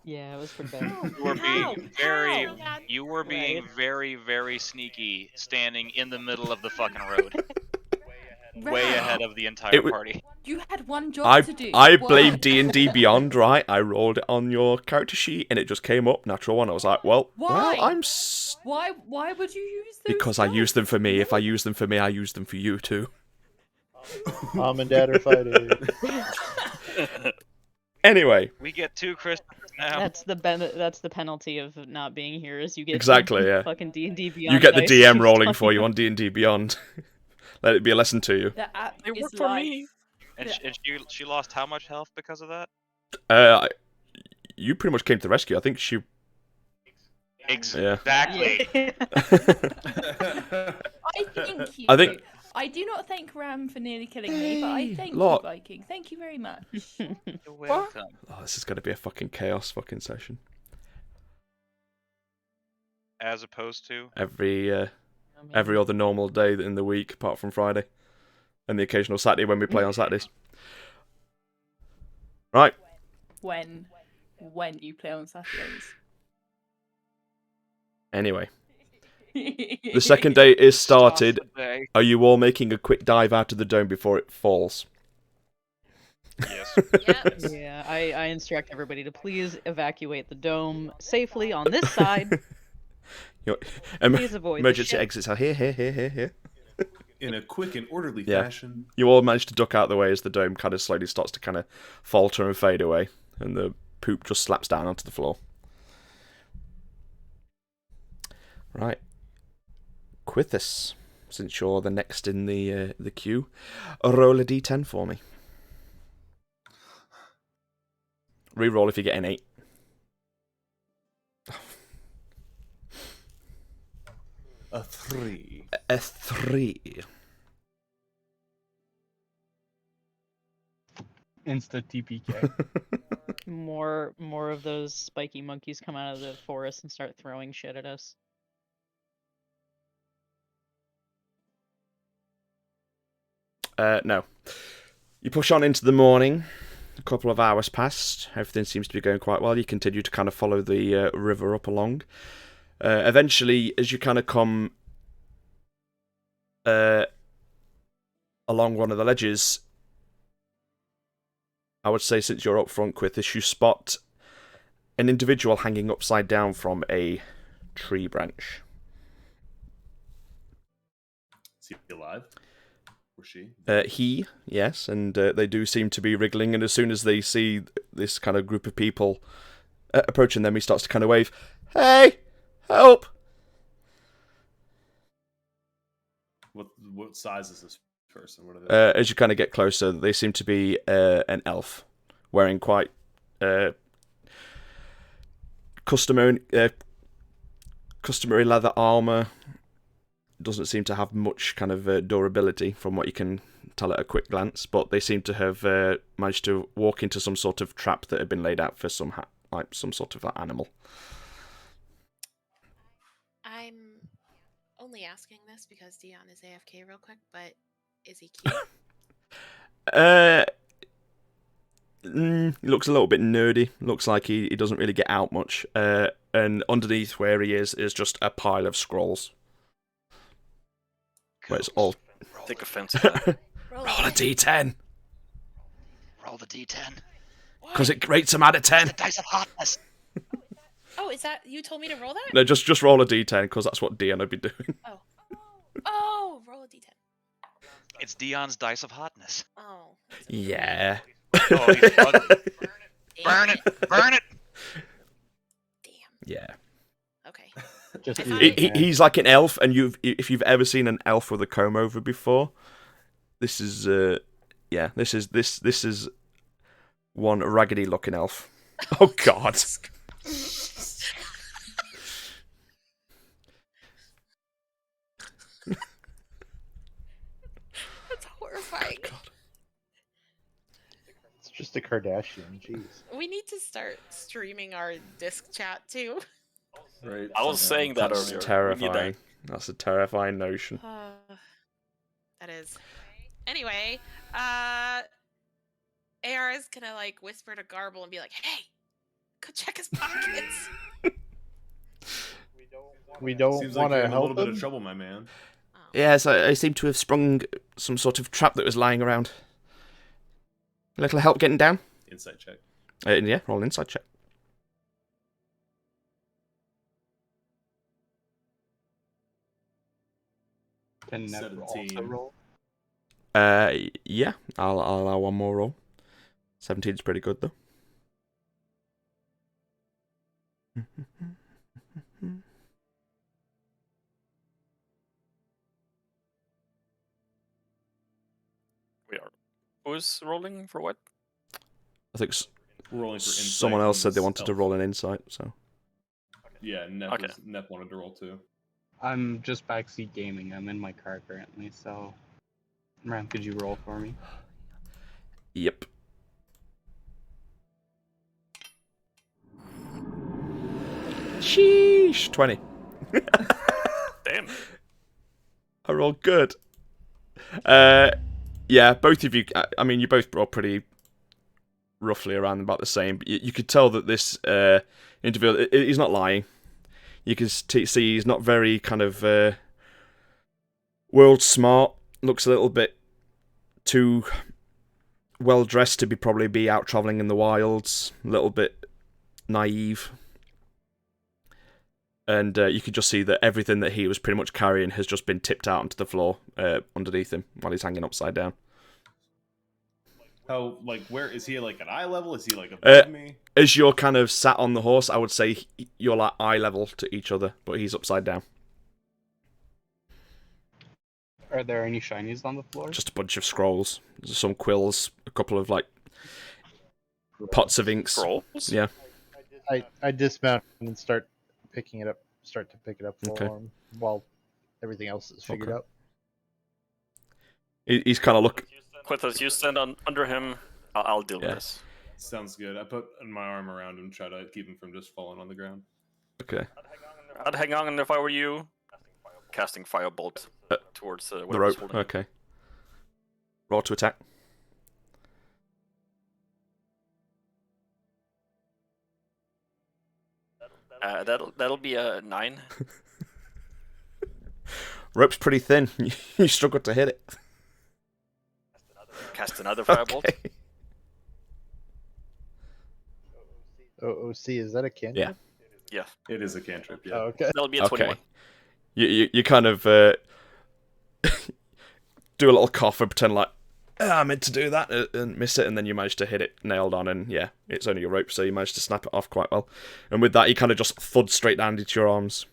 Yeah, it was pretty bad. You were being very, How? you were being Right. very, very sneaky, standing in the middle of the fucking road, way Right. ahead of the entire It wa- party. You had 1 job I to do. blame Why? D&D Beyond, right? I rolled it on your character sheet and it just came up natural 1. I was like, well, Why? I'm Why would you use those? because I use them for me. If I spells? use them for me, I use them for you too. Mom and Dad are fighting. Anyway, We get 2 Christmases now. That's the penalty of not being here is you get Exactly, yeah. fucking D&D Beyond. you get the dice DM used rolling on for you you. on D&D Beyond. Let it be a lesson to you. The app They is work for life. me. And, she lost how much health because of that? You pretty much came to the rescue. I think she. Exactly. Yeah. I thank you. I think- I do not thank Ram for nearly killing me, but I thank Lot. you, Viking. Thank you very much. You're welcome. Oh, this is going to be a fucking chaos fucking session. As opposed to, Every every other normal day in the week, apart from Friday. And the occasional Saturday when we play on Saturdays. Right. When you play on Saturdays. Anyway. The second day is started. Are you all making a quick dive out of the dome before it falls? Yes. Yep. Yeah, I instruct everybody to please evacuate the dome safely on this side. Please avoid the Emergency ship. exits are here. In a quick and orderly Yeah. fashion. You all manage to duck out of the way as the dome kind of slowly starts to kind of falter and fade away, and the poop just slaps down onto the floor. Right. Quithus, since you're the next in the queue, roll a d10 for me. Reroll if you get an 8. A 3. A 3. Insta TPK. More of those spiky monkeys come out of the forest and start throwing shit at us. No. You push on into the morning. A couple of hours passed. Everything seems to be going quite well. You continue to kind of follow the river up along. Eventually, as you kind of come along one of the ledges, I would say since you're up front, Quithus, you spot an individual hanging upside down from a tree branch. Is he alive? Or she? He, yes, and they do seem to be wriggling, and as soon as they see this kind of group of people approaching them, he starts to kind of wave, "Hey! Help!" What size is this person? What are they? As you kind of get closer, they seem to be an elf, wearing quite customary leather armor. Doesn't seem to have much kind of durability from what you can tell at a quick glance, but they seem to have managed to walk into some sort of trap that had been laid out for some sort of animal. I'm only asking this because Dion is AFK real quick, but is he cute? He looks a little bit nerdy. Looks like he doesn't really get out much. And underneath where he is just a pile of scrolls. Where it's all... Take offense to that. Roll a d10. Roll the d10. Because it rates him out of 10. The dice of hotness. Oh, is that you told me to roll that? No, just roll a d10, because that's what Dion would be doing. Oh, roll a d10. It's Dion's dice of hotness. Oh. Yeah. Oh, he's ugly. Burn it! Burn it! Yeah. Okay. Just He's like an elf, and if you've ever seen an elf with a comb over before, this is this is one raggedy looking elf. Oh God. That's horrifying. It's just a Kardashian. Jeez. We need to start streaming our disc chat too. Right. I was saying that That's earlier. We need terrifying. That's a terrifying notion. That is. Anyway, AR is gonna like whisper to Garble and be like, "Hey, go check his pockets." We don't Seems like want you're to in a little help bit of him. trouble, my man. Yes, I seem to have sprung some sort of trap that was lying around. A little help getting down? Insight check. Yeah, roll an inside check. Can Nev also 17. roll? Yeah, I'll allow one more roll. 17's pretty good though. We are. Who's rolling for what? I think We're rolling for insight someone else on said they this wanted to elf. roll an insight, so. Yeah, Okay. Nep wanted to roll too. I'm just backseat gaming. I'm in my car currently, so. Ram, could you roll for me? Yep. Sheesh, 20. Damn. I rolled good. Yeah, both of you. I mean, you both rolled pretty roughly around about the same. But you could tell that this individual, he's not lying. You can see he's not very kind of world smart. Looks a little bit too well dressed to probably be out traveling in the wilds. A little bit naive. And you could just see that everything that he was pretty much carrying has just been tipped out onto the floor underneath him while he's hanging upside down. How, like, where is he? Like at eye level? Is he like above me? As you're kind of sat on the horse, I would say you're like eye level to each other, but he's upside down. Are there any shinies on the floor? Just a bunch of scrolls, some quills, a couple of like pots of inks. Scrolls? Yeah. I dismount and start to pick it up for Okay. him while everything else is figured Okay. out. He's kind of looking. Quintus, you stand under him. I'll deal Yeah. with this. Sounds good. I put my arm around him, try to keep him from just falling on the ground. Okay. I'd hang on if I were you. Casting firebolt towards The whatever's rope. holding. Okay. Roll to attack. That'll be a 9. Rope's pretty thin. You struggle to hit it. Cast another firebolt. Okay. OOC, is that a cantrip? Yeah. Yeah, It is a cantrip, yeah. Oh, okay. that'll be a Okay. 21. You kind of do a little cough and pretend like, I meant to do that and miss it, and then you manage to hit it nailed on, and yeah, it's only a rope, so you managed to snap it off quite well. And with that, he kind of just thuds straight down into your arms.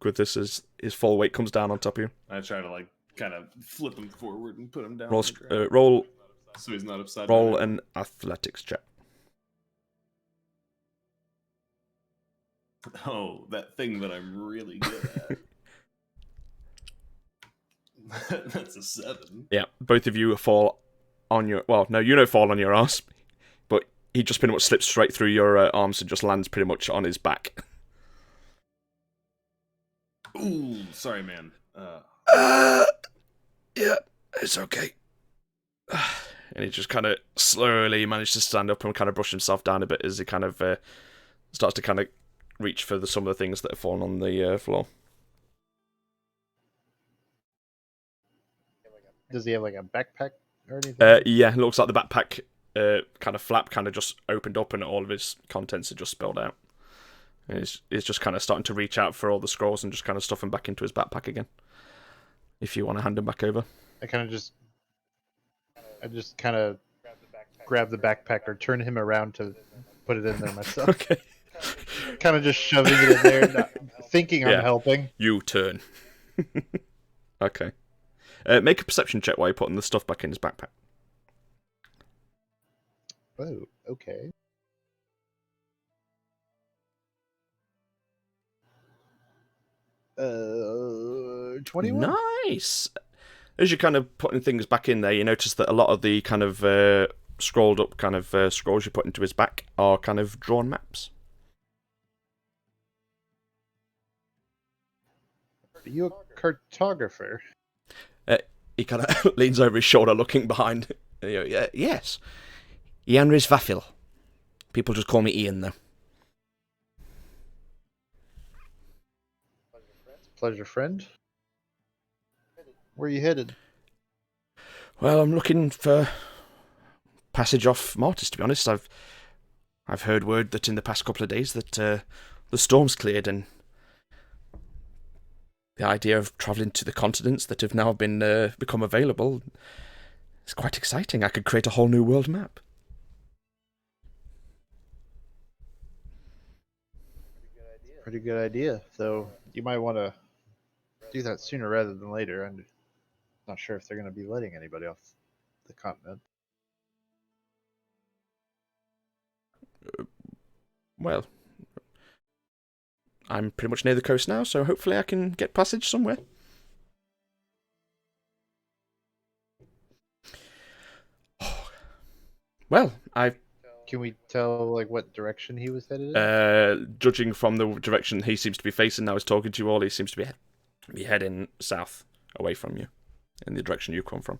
With this, as his full weight comes down on top of you. I try to like kind of flip him forward and put him down. Roll, on the ground roll, so he's not upside roll down. an athletics check. Oh, that thing that I'm really good at. That's a 7. Yeah, both of you fall on your. Well, no, you don't fall on your arse, but he just pretty much slips straight through your arms and just lands pretty much on his back. Ooh, sorry, man. Yeah, it's okay. And he just kind of slowly managed to stand up and kind of brush himself down a bit as he kind of starts to kind of reach for some of the things that have fallen on the floor. Does he have like a backpack or anything? Yeah, it looks like the backpack kind of flap kind of just opened up and all of his contents had just spilled out. And he's just kind of starting to reach out for all the scrolls and just kind of stuff them back into his backpack again. If you want to hand them back over. I just kind of grab the backpack or turn him around to put it in there myself. Okay. Kind of just shoving it in there, not thinking I'm Yeah. helping. You turn. Okay. Make a perception check while you're putting the stuff back in his backpack. Oh, okay. Uh, 21. Nice. As you're kind of putting things back in there, you notice that a lot of the kind of scrolled up kind of scrolls you put into his back are kind of drawn maps. Are you a cartographer? He kind of leans over his shoulder, looking behind. And you go, yeah, yes, Ian Rizvafil. People just call me Ian, though. Pleasure, friend. Where are you headed? Well, I'm looking for passage off Mortis. To be honest, I've heard word that in the past couple of days that the storm's cleared, and the idea of travelling to the continents that have now been become available is quite exciting. I could create a whole new world map. Pretty good idea, though. You might want to do that sooner rather than later. I'm not sure if they're going to be letting anybody off the continent. Well, I'm pretty much near the coast now, so hopefully I can get passage somewhere. Well, Can we tell like what direction he was headed in? judging from the direction he seems to be facing now, he's talking to you all. He seems to be heading south, away from you, in the direction you come from.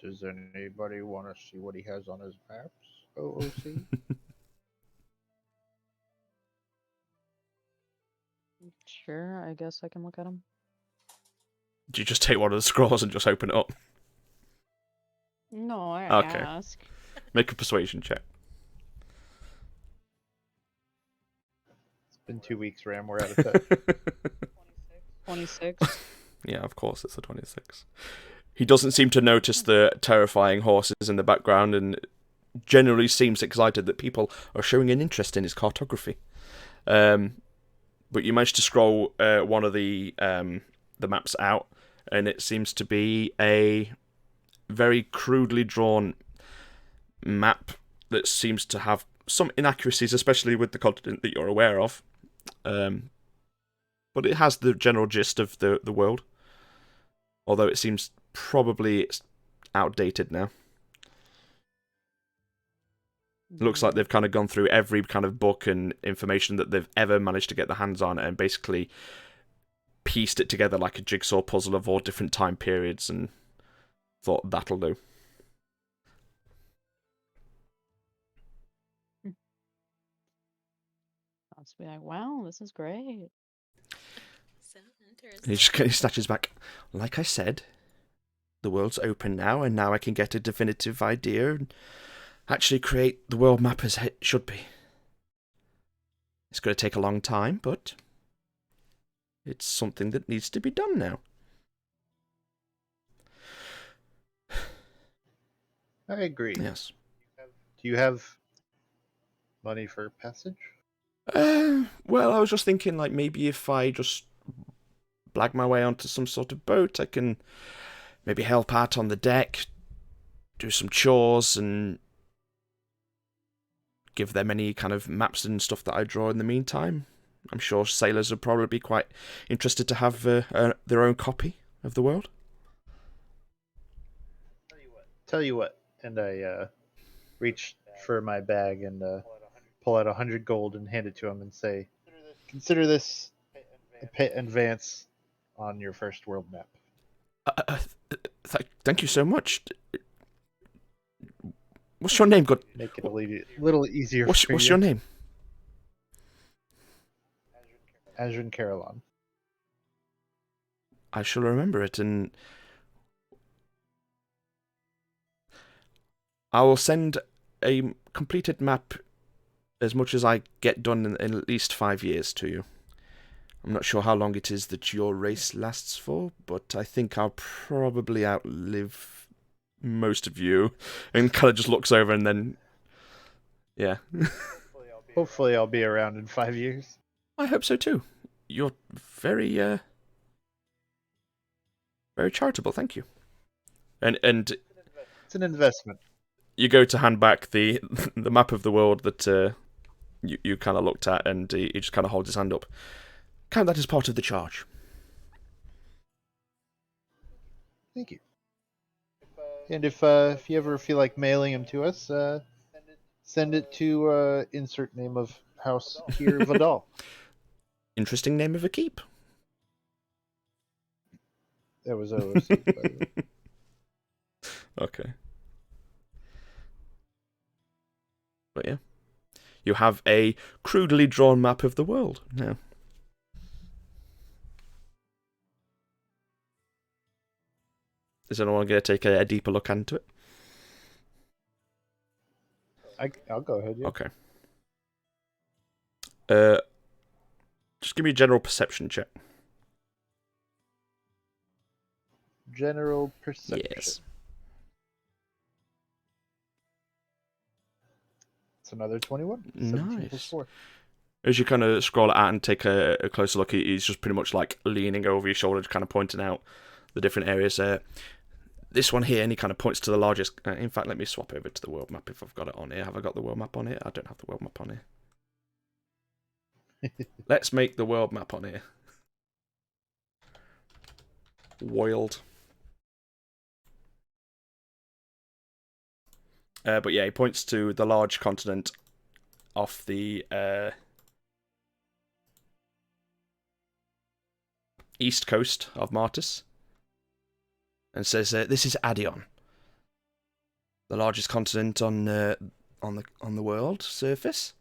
Does anybody want to see what he has on his maps? OOC? Sure, I guess I can look at them. Do you just take one of the scrolls and just open it up? No, I Okay. ask. Make a persuasion check. It's been 2 weeks, Ram. We're out of touch. 26. Yeah, of course, it's a 26. He doesn't seem to notice the terrifying horses in the background and generally seems excited that people are showing an interest in his cartography. But you managed to scroll one of the maps out, and it seems to be a very crudely drawn map that seems to have some inaccuracies, especially with the continent that you're aware of. But it has the general gist of the world, although it seems probably outdated now. It looks like they've kind of gone through every kind of book and information that they've ever managed to get their hands on and basically pieced it together like a jigsaw puzzle of all different time periods and thought that'll do. I'll just be like, wow, this is great. So interesting. He snatches back. Like I said, the world's open now, and now I can get a definitive idea and actually create the world map as it should be. It's going to take a long time, but it's something that needs to be done now. I agree. Yes. Do you have money for passage? Well, I was just thinking, like, maybe if I just blag my way onto some sort of boat, I can maybe help out on the deck, do some chores, and give them any kind of maps and stuff that I draw in the meantime. I'm sure sailors would probably be quite interested to have their own copy of the world. Tell you what, and I reach for my bag and pull out 100 gold and hand it to him and say, "Consider this a pay advance on your first world map." Thank you so much. What's your name? God, Make it a little easier what's for you. your name? Azrin Carolon. I shall remember it, and I will send a completed map as much as I get done in at least 5 years to you. I'm not sure how long it is that your race lasts for, but I think I'll probably outlive most of you. And kind of just looks over and then, yeah. Hopefully I'll be around in 5 years. I hope so too. You're very, very charitable. Thank you. And It's an investment. you go to hand back the map of the world that you kind of looked at, and he just kind of holds his hand up. Count that as part of the charge. Thank you. And if you ever feel like mailing them to us, send it to insert name of house here, Vidal. Interesting name of a keep. That was OOC, by the way. Okay. But yeah. You have a crudely drawn map of the world now. Is anyone going to take a deeper look into it? I'll go ahead. Yeah. Okay. Just give me a general perception check. General perception. Yes. It's another 21. 17 plus Nice. 4. As you kind of scroll it out and take a closer look, he's just pretty much like leaning over your shoulder, kind of pointing out the different areas. This one here, and he kind of points to the largest. In fact, let me swap over to the world map if I've got it on here. Have I got the world map on here? I don't have the world map on here. Let's make the world map on here. Wild. But yeah, he points to the large continent off the east coast of Martis, and says, "This is Adion, the largest continent on the world surface.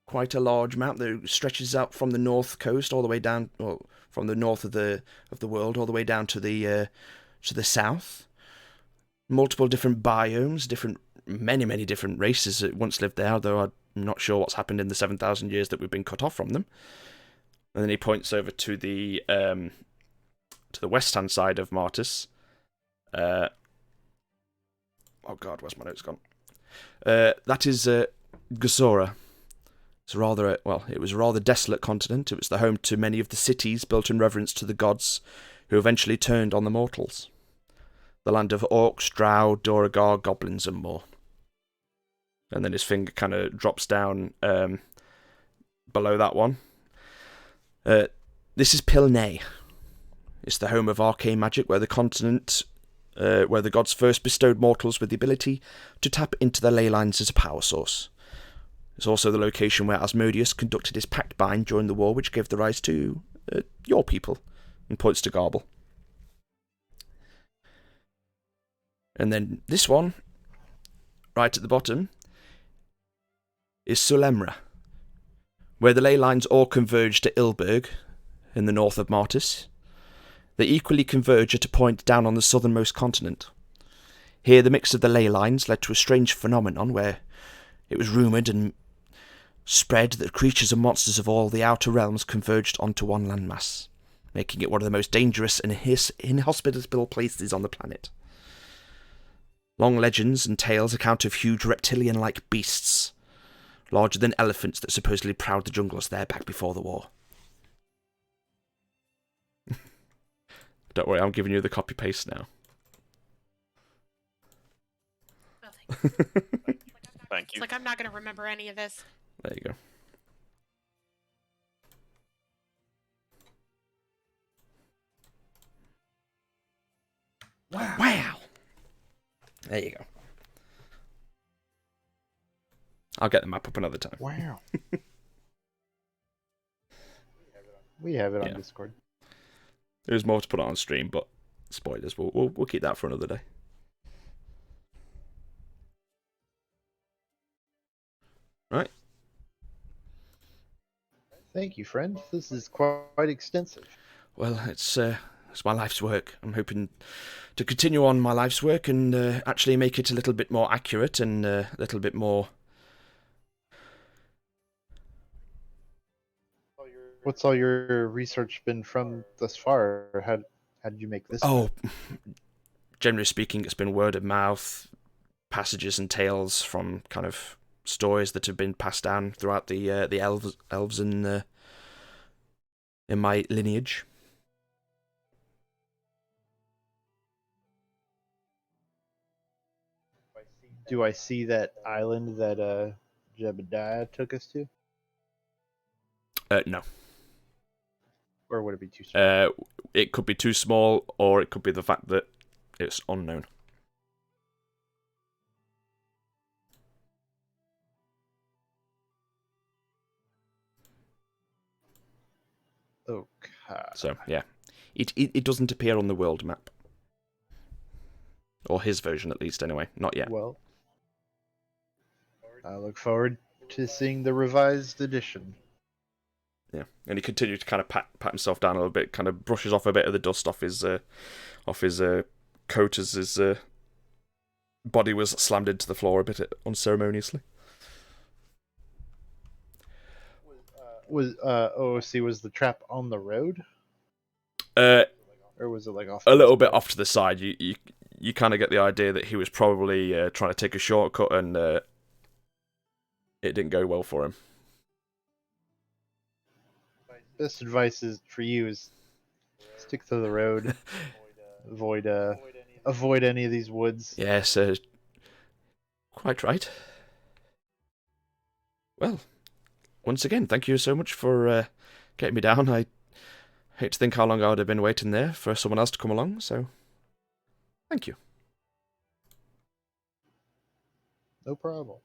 Quite a large map that stretches out from the north coast all the way down, well, from the north of the world all the way down to the south. Multiple different biomes, many different races that once lived there, though I'm not sure what's happened in the 7,000 years that we've been cut off from them." And then he points over to the west-hand side of Martis. Oh God, where's my notes gone? That is Gusora. It was a rather desolate continent. It was the home to many of the cities built in reverence to the gods, who eventually turned on the mortals. The land of orcs, drow, Duragar, goblins, and more. And then his finger kind of drops down below that one. This is Pilnay. It's the home of arcane magic, where the continent, where the gods first bestowed mortals with the ability to tap into their ley lines as a power source. It's also the location where Asmodeus conducted his pact bind during the war, which gave the rise to your people, and points to Garble. And then this one, right at the bottom, is Sulemra, where the ley lines all converge to Ilberg, in the north of Martis. They equally converge at a point down on the southernmost continent. Here the mix of the ley lines led to a strange phenomenon where it was rumoured and spread that creatures and monsters of all the outer realms converged onto one landmass, making it one of the most dangerous and inhospitable places on the planet. Long legends and tales account of huge reptilian-like beasts, larger than elephants, that supposedly prowled the jungles there back before the war. Don't worry, I'm giving you the copy-paste now. Oh, thank you. Thank It's you. like I'm not gonna remember any of this. There you go. Wow! There you go. I'll get the map up another time. Wow. We have it on Yeah. Discord. There's more to put on stream, but spoilers. We'll keep that for another day. Right. Thank you, friend. This is quite extensive. Well, it's my life's work. I'm hoping to continue on my life's work and actually make it a little bit more accurate and a little bit more. What's all your research been from thus far? Or how did you make this? Oh, generally speaking, it's been word of mouth, passages and tales from kind of stories that have been passed down throughout the elves in my lineage. Do I see that island that Jebediah took us to? No. Or would it be too small? It could be too small, or it could be the fact that it's unknown. Okay. So yeah, it doesn't appear on the world map, or his version at least. Anyway, not yet. Well, I look forward to seeing the revised edition. Yeah, and he continued to kind of pat himself down a little bit, kind of brushes off a bit of the dust off his coat as his body was slammed into the floor a bit unceremoniously. Was OOC, was the trap on the road, Or was it like off? a little bit off to the side. You kind of get the idea that he was probably trying to take a shortcut, and it didn't go well for him. Best advice is for you is stick to the road, avoid any of these woods. Yes, quite right. Well, once again, thank you so much for getting me down. I hate to think how long I would have been waiting there for someone else to come along, so thank you. No problem.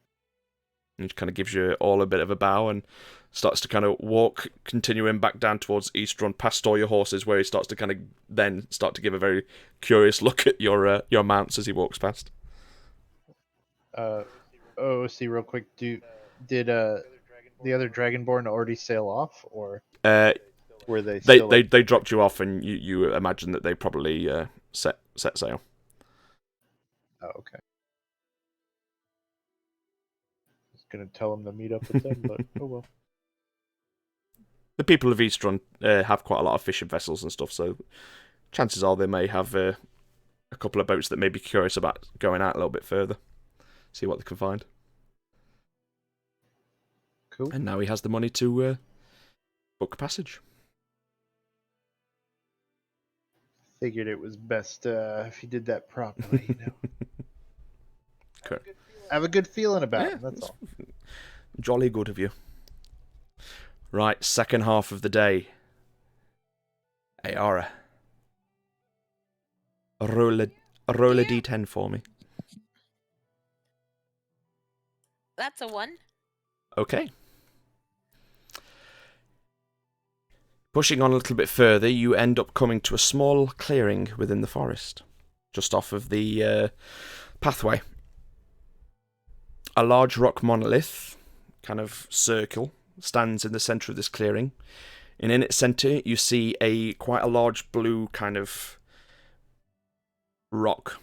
And he kind of gives you all a bit of a bow and starts to kind of walk, continuing back down towards East Run, past all your horses, where he starts to kind of then start to give a very curious look at your mounts as he walks past. OOC, real quick, did the other Dragonborn already sail off, or were they They still? they dropped you off, and you imagine that they probably set sail. Oh, okay. I was gonna tell them to meet up with them, but oh well. The people of Eastrun have quite a lot of fishing vessels and stuff, so chances are they may have a couple of boats that may be curious about going out a little bit further, see what they can find. Cool. And now he has the money to book passage. Figured it was best if he did that properly, you know. Correct. I have a good feeling about him, that's all. Jolly good of you. Right, second half of the day. Ayara. Roll a d10 for me. That's a 1. Okay. Pushing on a little bit further, you end up coming to a small clearing within the forest, just off of the pathway. A large rock monolith, kind of circle, stands in the centre of this clearing. And in its centre, you see quite a large blue kind of rock.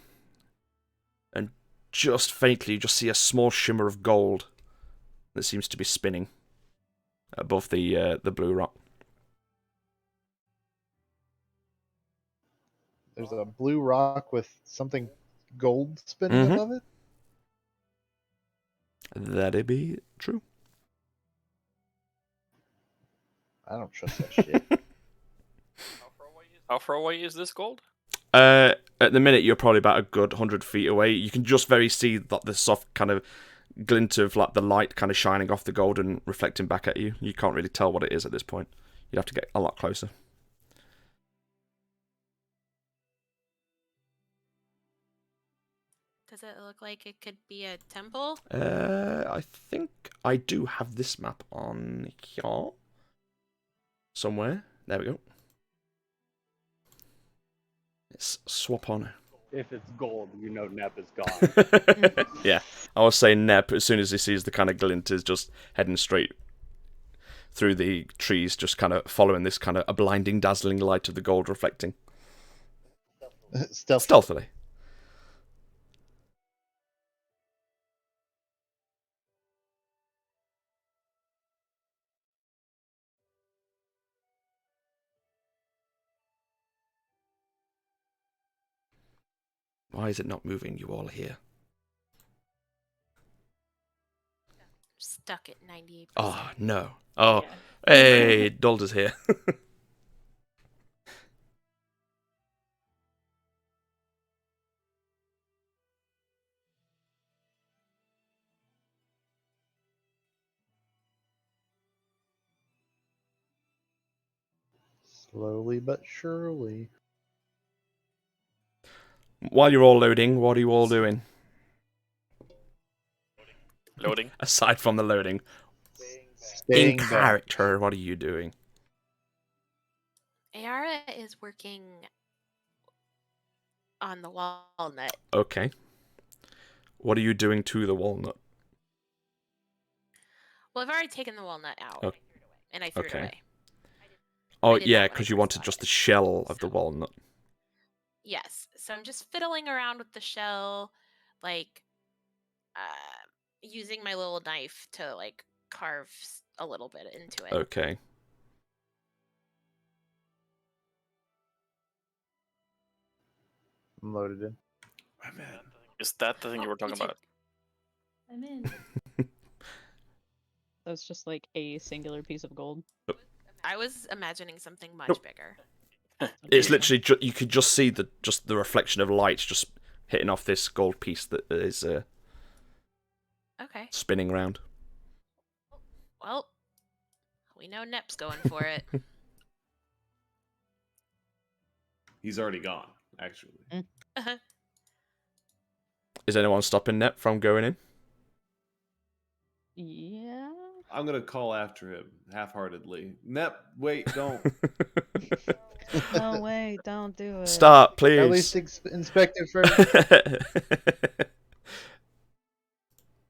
And just faintly, you just see a small shimmer of gold that seems to be spinning above the blue rock. There's a blue rock with something gold spinning above it? That'd be true. I don't trust that shit. How far away is this gold? At the minute, you're probably about a good 100 feet away. You can just very see that the soft kind of glint of like the light kind of shining off the gold and reflecting back at you. You can't really tell what it is at this point. You'd have to get a lot closer. Does it look like it could be a temple? I think I do have this map on here somewhere. There we go. Let's swap on. If it's gold, you know Nep is gone. Yeah, I was saying Nep, as soon as he sees the kind of glint, is just heading straight through the trees, just kind of following this kind of a blinding, dazzling light of the gold reflecting. Stealthily. Why is it not moving? You all here? Stuck at 98%. Oh, no. Oh, Yeah. hey, Dulder's here. Slowly but surely. While you're all loading, what are you all doing? Loading. Aside from the loading. Staying In back. character, what are you doing? Ayara is working on the walnut. Okay. What are you doing to the walnut? Well, I've already taken the walnut out, Oh, and I threw it okay. away. Oh, I did that yeah, when I because you first wanted bought just it. the shell of the walnut. Yes, so I'm just fiddling around with the shell, like using my little knife to like carve a little bit into it. Okay. I'm loaded in. Is that the thing you were talking about? I'm in. That's just like a singular piece of gold. I was imagining something much Nope. bigger. It's literally, you could just see the reflection of light just hitting off this gold piece that is Okay. spinning around. Well, we know Nep's going for it. He's already gone, actually. Is anyone stopping Net from going in? Yeah. I'm gonna call after him half-heartedly. Nep, wait, don't. No, wait, don't do it. Start, At please. least inspect it first.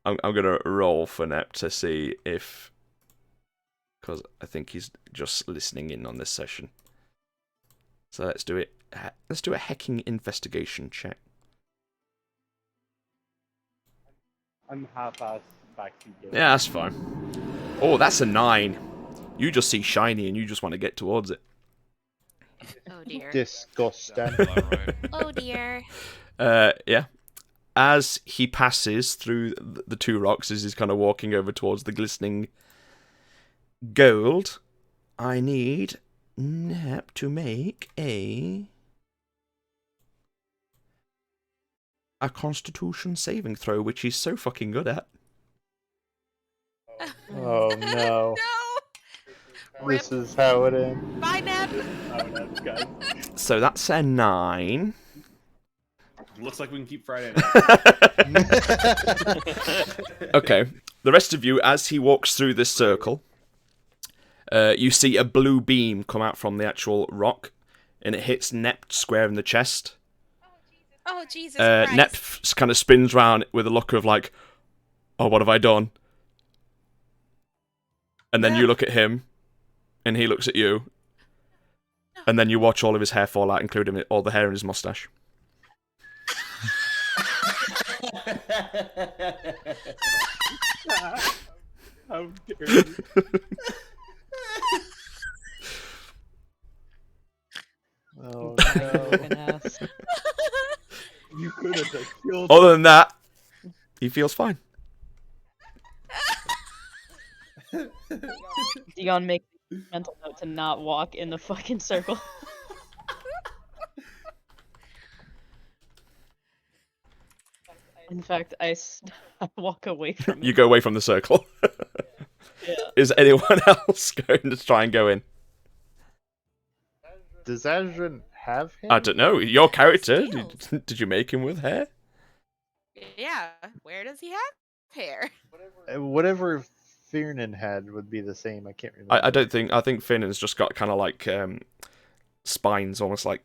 I'm gonna roll for Nep to see if, because I think he's just listening in on this session. So let's do it. Let's do a hacking investigation check. I'm half-assed backseat gaming. Yeah, that's fine. Oh, that's a 9. You just see shiny and you just want to get towards it. Oh dear. Disgusting. Oh dear. Yeah. As he passes through the 2 rocks, as he's kind of walking over towards the glistening gold, I need Nep to make a Constitution saving throw, which he's so fucking good at. Oh no. No. This is how it ends. Bye, Neb. So that's a 9. Looks like we can keep Friday Okay. The rest of you, as he walks through this circle, you see a blue beam come out from the actual rock, and it hits Nep square in the chest. Oh Jesus Christ. Nep kind of spins round with a look of like, oh, what have I done? And then you look at him, and he looks at you, and then you watch all of his hair fall out, including all the hair in his mustache. How dare you? Oh Fucking no. ass. You could have just killed Other than that, he feels fine. Dion make mental note to not walk in the fucking circle. In fact, I walk away from it. You go away from the circle. Yeah. Is anyone else going to try and go in? Does Azrin have him? I don't know. Your character, Skills. did you make him with hair? Yeah. Where does he have hair? Whatever Fiernan had would be the same. I can't remember. I don't think. I think Finnan's just got kind of like spines, almost like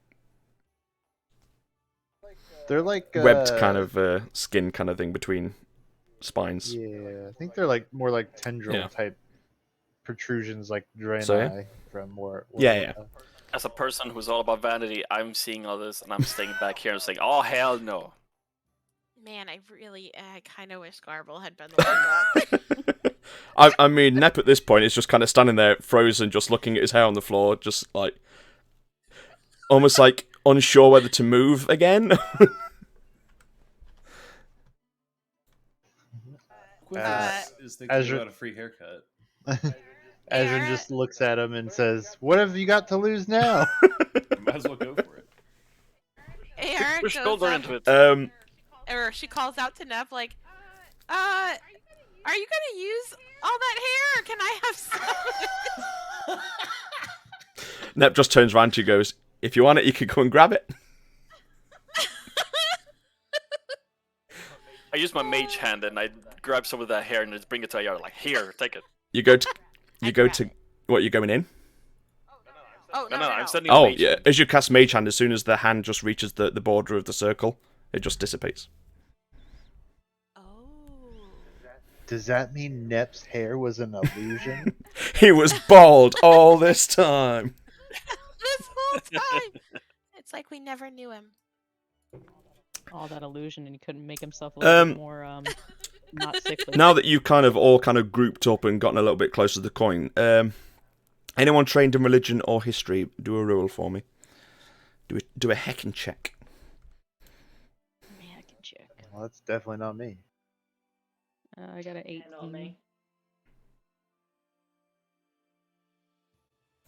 They're like webbed kind of skin kind of thing between spines. Yeah, I think they're like more like tendril Yeah. type protrusions, like Draenei So, yeah? from more. Yeah. As a person who's all about vanity, I'm seeing all this and I'm staying back here and saying, "Oh hell no!" Man, I kind of wish Garble had been the one. I mean, Nep at this point is just kind of standing there, frozen, just looking at his hair on the floor, just like almost like unsure whether to move again. is thinking Azure- about a free haircut. Azrin just looks at him and says, "What have you got to lose now?" Might as well go for it. Aaron Push goes shoulder up, into it. or she calls out to Neb like, are you gonna use all that hair, or can I have some?" Nep just turns around to you, goes, "If you want it, you can go and grab it." I use my mage hand and I grab some of that hair and just bring it to Ayara. Like, here, take it. You go to what? You going in? Oh No, no, I'm sending a Oh mage yeah. hand. As you cast Mage Hand, as soon as the hand just reaches the border of the circle, it just dissipates. Oh. Does that mean Nep's hair was an illusion? He was bald all this time. This whole time. It's like we never knew him. All that illusion, and he couldn't make himself look more not sickly. Now that you've kind of all kind of grouped up and gotten a little bit closer to the coin, anyone trained in religion or history, do a roll for me. Do a heckin' check. Yeah, I can check. Well, that's definitely not me. I got an 18.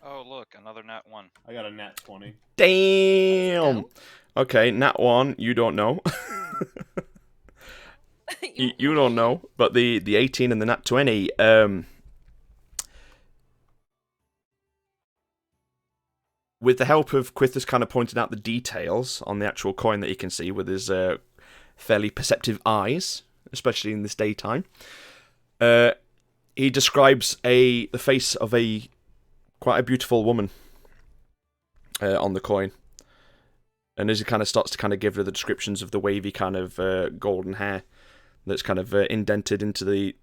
Oh, look, another nat 1. I got a nat 20. Damn. Okay, nat 1, you don't know. you don't know, but the 18 and the nat 20, with the help of Quithus kind of pointing out the details on the actual coin that he can see with his fairly perceptive eyes, especially in this daytime, he describes the face of quite a beautiful woman on the coin. And as he kind of starts to kind of give her the descriptions of the wavy kind of golden hair that's kind of indented into the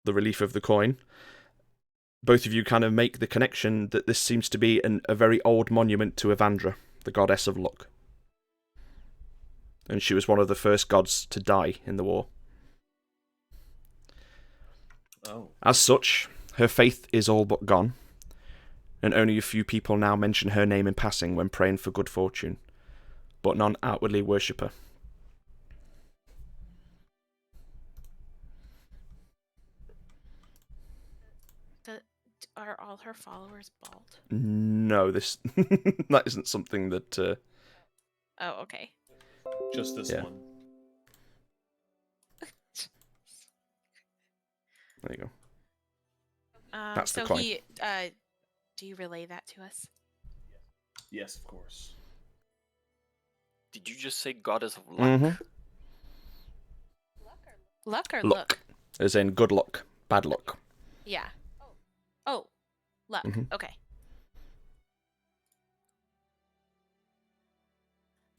relief of the coin, both of you kind of make the connection that this seems to be a very old monument to Evandra, the goddess of luck. And she was one of the first gods to die in the war. Oh. As such, her faith is all but gone, and only a few people now mention her name in passing when praying for good fortune, but none outwardly worship her. Are all her followers bald? No, this that isn't something that. Oh, okay. Just this Yeah. one. There you go. That's the so coin. he, do you relay that to us? Yes, of course. Did you just say goddess of luck? Mhm. Luck or Luck. look? As in good luck, bad luck. Yeah. Oh, luck. Mhm. Okay.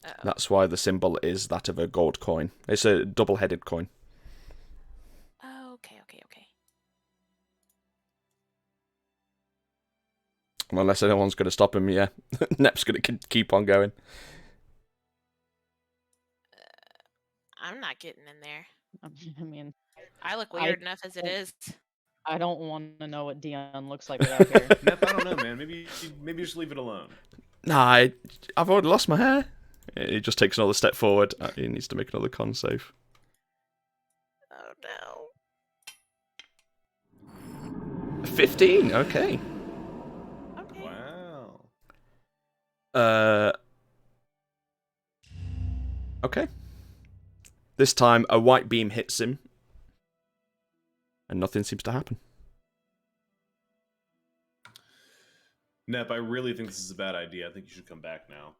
Uh-oh. That's why the symbol is that of a gold coin. It's a double-headed coin. Oh, okay. Unless anyone's going to stop him, yeah. Nep's going to keep on going. I'm not getting in there. I mean, I look weird enough as it is. I don't want to know what Dion looks like without hair. Nep, I don't know, man. Maybe just leave it alone. Nah, I've already lost my hair. He just takes another step forward. He needs to make another con save. Oh no. 15, okay. Okay. Wow. Okay. This time, a white beam hits him, and nothing seems to happen. Nep, I really think this is a bad idea. I think you should come back now.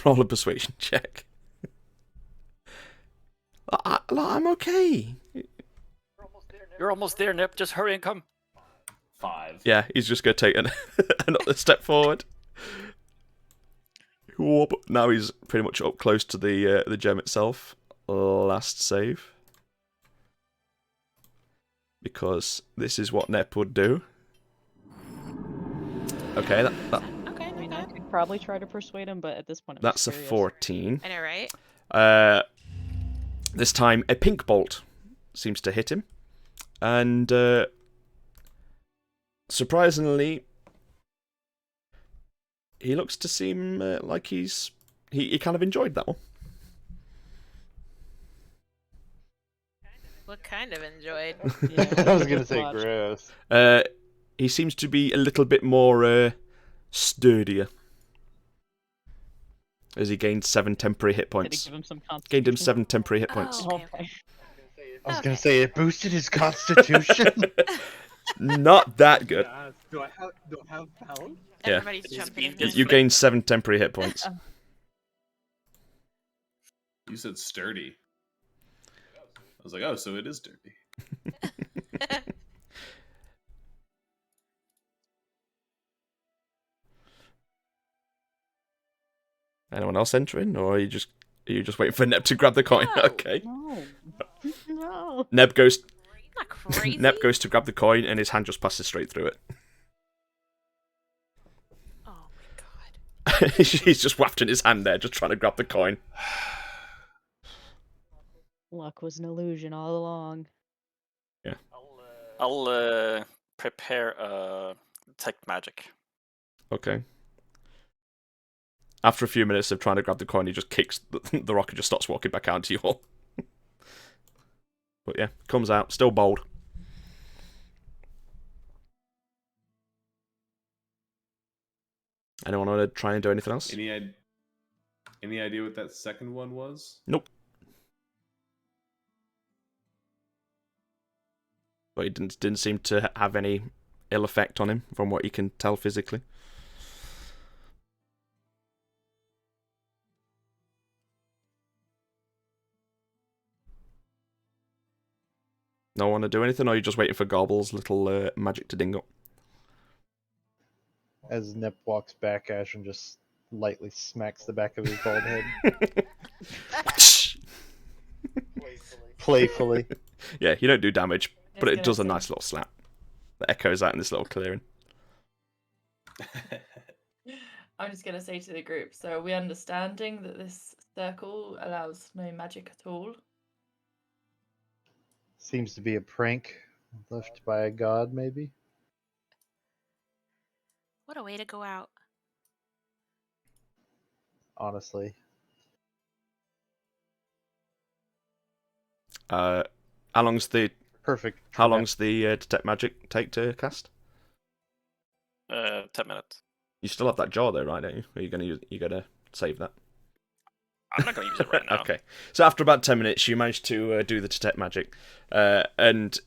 Roll a persuasion check. I'm okay. You're almost there, Nip. Just hurry and come. 5. Yeah, he's just going to take another step forward. Whoop. Now he's pretty much up close to the gem itself. Last save. Because this is what Nep would do. Okay, that Okay, I mean, I not bad. could probably try to persuade him, but at this point, I'm that's a curious. 14. I know, right? This time, a pink bolt seems to hit him. And surprisingly, he looks to seem like he kind of enjoyed that one. What kind of enjoyed? Yeah, I was gonna say watch. gross. He seems to be a little bit more sturdier. As he gained 7 temporary hit Did points. he give him some Gained him constitution? 7 temporary hit points. Oh, okay. I was gonna Okay. say it boosted his constitution. Not that good. Do I have pound? Yeah. Everybody's jumping in. being there. You gained 7 temporary hit points. You said sturdy. I was like, oh, so it is dirty. Anyone else entering, or are you just waiting for Neb to grab the coin? No. Okay. No. No. Neb goes Not crazy. Neb goes to grab the coin, and his hand just passes straight through it. Oh my god. He's just wafting his hand there, just trying to grab the coin. Luck was an illusion all along. I'll prepare detect magic. Okay. After a few minutes of trying to grab the coin, he just kicks the rock and just starts walking back out to you all. But yeah, comes out, still bold. Anyone want to try and do anything else? Any idea what that second one was? Nope. But he didn't seem to have any ill effect on him, from what you can tell physically. No one to do anything, or are you just waiting for Gorble's little magic to ding up? As Nip walks back, Ashen just lightly smacks the back of his bald head. Playfully. Yeah, you don't do damage, but I was it does a gonna nice little slap that echoes out in this little clearing. I'm just gonna say to the group, so are we understanding that this circle allows no magic at all? Seems to be a prank left by a god, maybe? What a way to go out. Honestly. How long's the Perfect. how long's the detect magic take to cast? 10 minutes. You still have that jaw though, right? Don't you? Are you gonna save that? I'm not going to use it right now. Okay. So after about 10 minutes, you manage to do the detect magic, and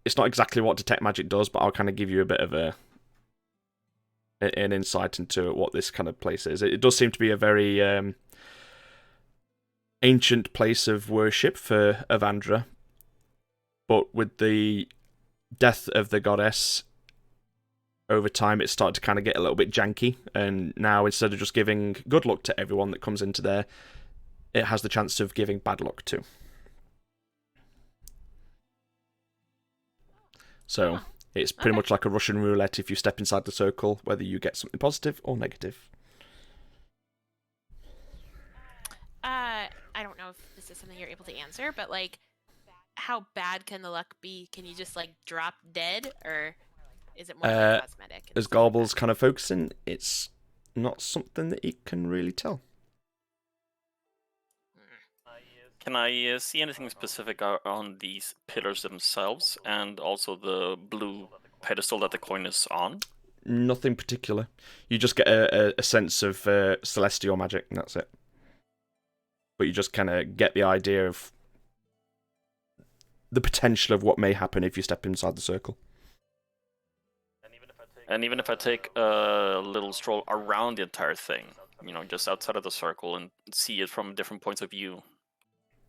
it's not exactly what detect magic does, but I'll kind of give you a bit of an insight into what this kind of place is. It does seem to be a very ancient place of worship for Avandra, but with the death of the goddess, over time it started to kind of get a little bit janky, and now instead of just giving good luck to everyone that comes into there, it has the chance of giving bad luck too. So it's pretty much like a Russian roulette. If you step inside the circle, whether you get something positive or negative. I don't know if this is something you're able to answer, but like, how bad can the luck be? Can you just like drop dead, or is it more like cosmetic? and As stuff like Gorble's that? kind of focusing, it's not something that you can really tell. Can I see anything specific on these pillars themselves, and also the blue pedestal that the coin is on? Nothing particular. You just get a sense of celestial magic, and that's it. But you just kind of get the idea of the potential of what may happen if you step inside the circle. And even if I take a little stroll around the entire thing, just outside of the circle and see it from different points of view.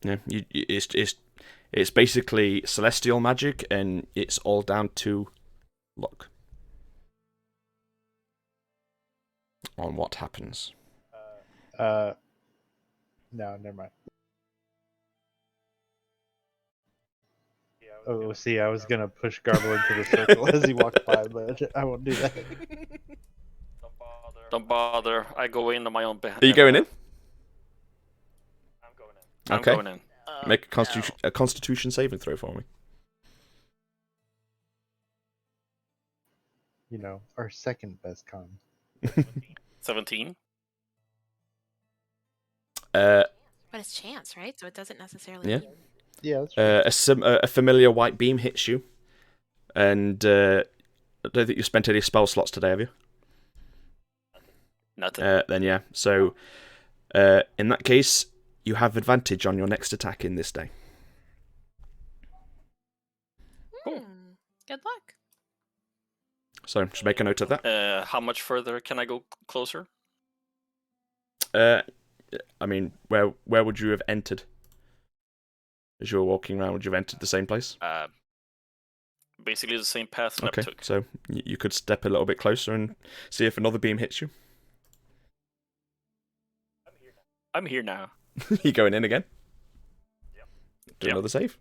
Yeah, it's basically celestial magic, and it's all down to luck on what happens. No, never mind. Oh, see, I was gonna push Garble into the circle as he walked by, but I won't do that. Don't bother. I go in on my own behalf. Are you going in? I'm Okay. going in. Make a Constitution saving throw for me. You know, our second best con. 17. But it's chance, right? So it doesn't necessarily. Yeah. mean- Yeah, that's true. A familiar white beam hits you, and I don't think you spent any spell slots today, have you? Nothing. Then yeah. So in that case, you have advantage on your next attack in this day. Hmm. Good luck. So just make a note of that. How much further can I go closer? I mean, where would you have entered? As you were walking around, would you have entered the same place? Basically the same path Neb Okay, took. so you could step a little bit closer and see if another beam hits you. I'm here now. You going in again? Do Yep. another save.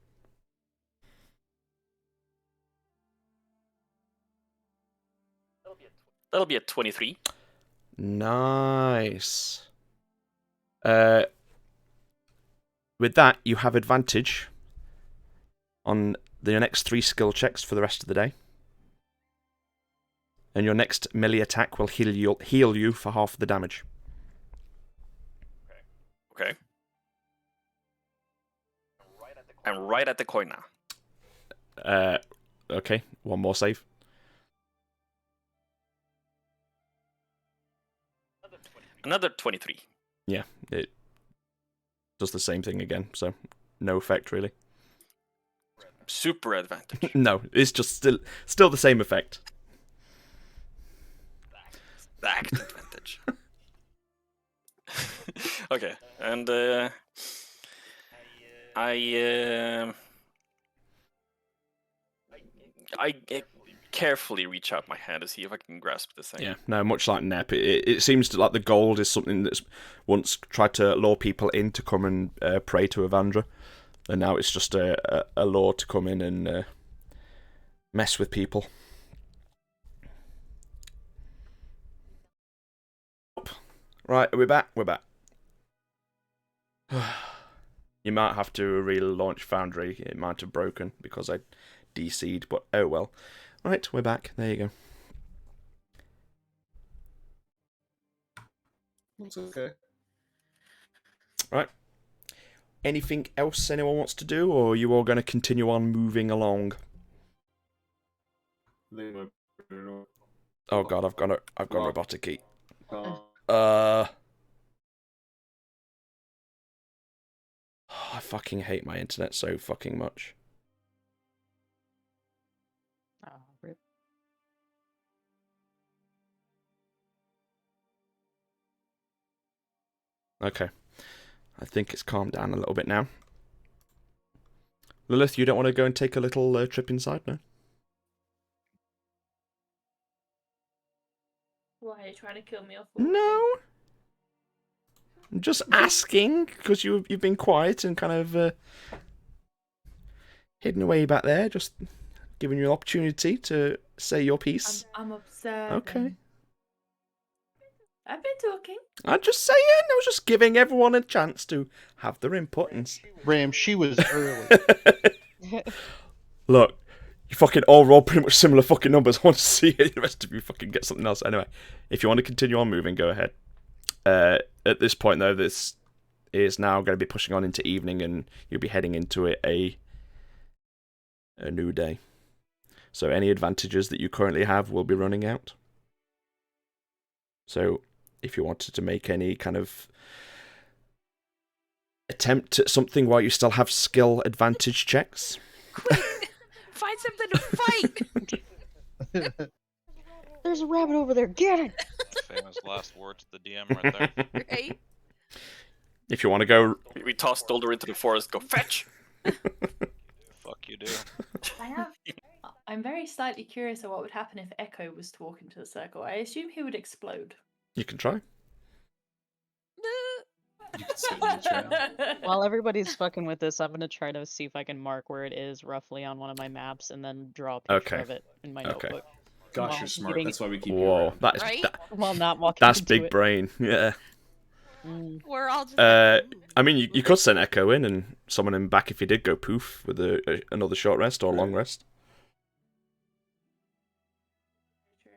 That'll be a 23. Nice. With that, you have advantage on the next 3 skill checks for the rest of the day. And your next melee attack will heal you for half the damage. Okay. I'm right at the coin now. Okay, one more save. Another 23. Yeah, it does the same thing again, so no effect really. Super advantage. No, it's just still the same effect. Stacked advantage. I carefully reach out my hand to see if I can grasp this thing. Yeah, no, much like Nep, it seems like the gold is something that's once tried to lure people in to come and pray to Evandra, and now it's just a lure to come in and mess with people. Right, are we back? We're back. You might have to relaunch Foundry. It might have broken because I DC'd, but oh well. Right, we're back. There you go. That's okay. Right. Anything else anyone wants to do, or are you all going to continue on moving along? Oh god, I've got robotic key. I fucking hate my internet so fucking much. Rip. Okay. I think it's calmed down a little bit now. Lilith, you don't want to go and take a little trip inside, no? Why are you trying to kill me off? No. I'm just asking, because you've been quiet and kind of hidden away back there, just giving you an opportunity to say your piece. I'm observing. Okay. I've been talking. I'm just saying, I was just giving everyone a chance to have their input. And... Ram, she was early. Look, you fucking all roll pretty much similar fucking numbers. I want to see the rest of you fucking get something else. Anyway, if you want to continue on moving, go ahead. At this point, though, this is now going to be pushing on into evening, and you'll be heading into a new day. So any advantages that you currently have will be running out. So if you wanted to make any kind of attempt at something while you still have skill advantage checks. Quick! Find something to fight! There's a rabbit over there. Get it! Famous last words to the DM right there. Right? If you want to go... We toss Dolder into the forest, go fetch! Fuck you do. I'm very slightly curious of what would happen if Echo was to walk into the circle. I assume he would explode. You can try. You can certainly try. While everybody's fucking with this, I'm gonna try to see if I can mark where it is roughly on one of my maps, and then draw a picture Okay. of it in my Okay. notebook. Gosh, Well, you're smart. getting- That's why we keep you Whoa, around. that is Right? While not walking that's into big it. brain. Yeah. Mm. We're all just. I mean, you could send Echo in and summon him back if he did go poof with another short rest or long rest. True.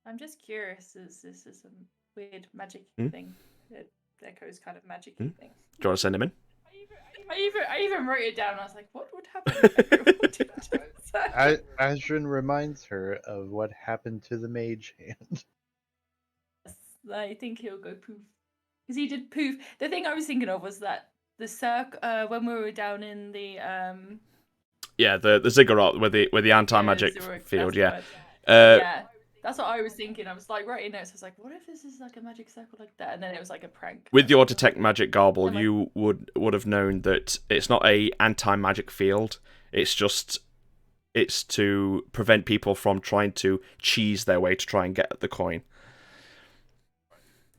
I'm just curious. This is a weird magic Hmm? thing. Echo's kind of magic Hmm? thing. Do you want to send him in? I even wrote it down. I was like, what would happen if Echo walked into the circle? Asrin reminds her of what happened to the mage hand. I think he'll go poof. Because he did poof. The thing I was thinking of was that the circle, when we were down in the Yeah, the ziggurat with the anti-magic Zurich, field. that's Yeah. the word. Yeah, that's what I was thinking. I was like writing notes. I was like, what if this is like a magic circle like that? And then it was like a prank. With your detect magic garble, Am I- you would have known that it's not a anti-magic field. It's to prevent people from trying to cheese their way to try and get the coin.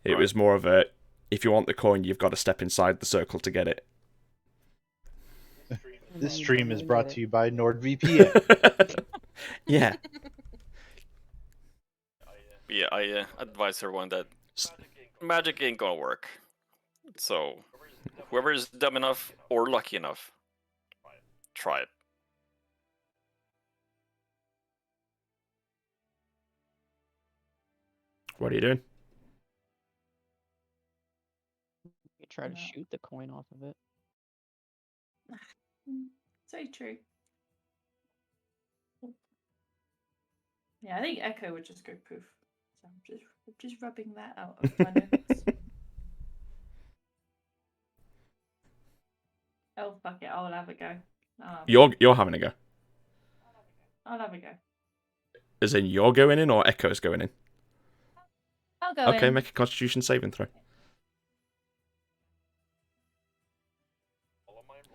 It was more of a, if you want the coin, you've got to step inside the circle to get it. This stream is brought to you by NordVPN. Yeah. Yeah, I advise everyone that magic ain't gonna work. So, whoever is dumb enough or lucky enough, try it. What are you doing? You try to No. shoot the coin off of it. So true. Yeah, I think Echo would just go poof. So I'm just rubbing that out of my notes. Oh fuck it, I'll have a go. You're having a go. I'll have a go. As in, you're going in or Echo's going in? I'll go Okay, in. make a Constitution saving throw.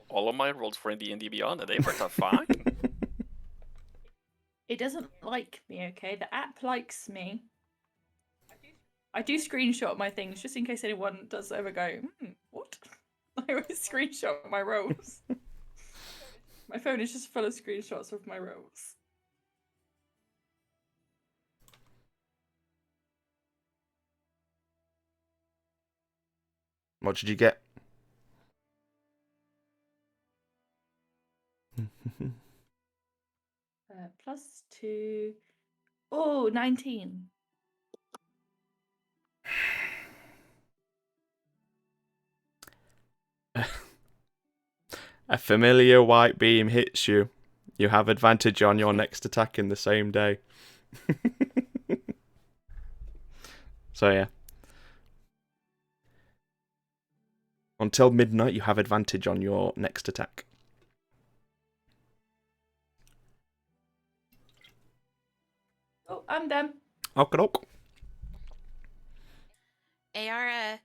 all of my rolls for D&D Beyond, and they worked out fine. It doesn't like me, okay? The app likes me. I do screenshot my things just in case anyone does ever go, what? I always screenshot my rolls. My phone is just full of screenshots of my rolls. What did you get? +2. Oh, 19. A familiar white beam hits you. You have advantage on your next attack in the same day. So yeah. Until midnight, you have advantage on your next attack. Oh, I'm done. Okay. Ayara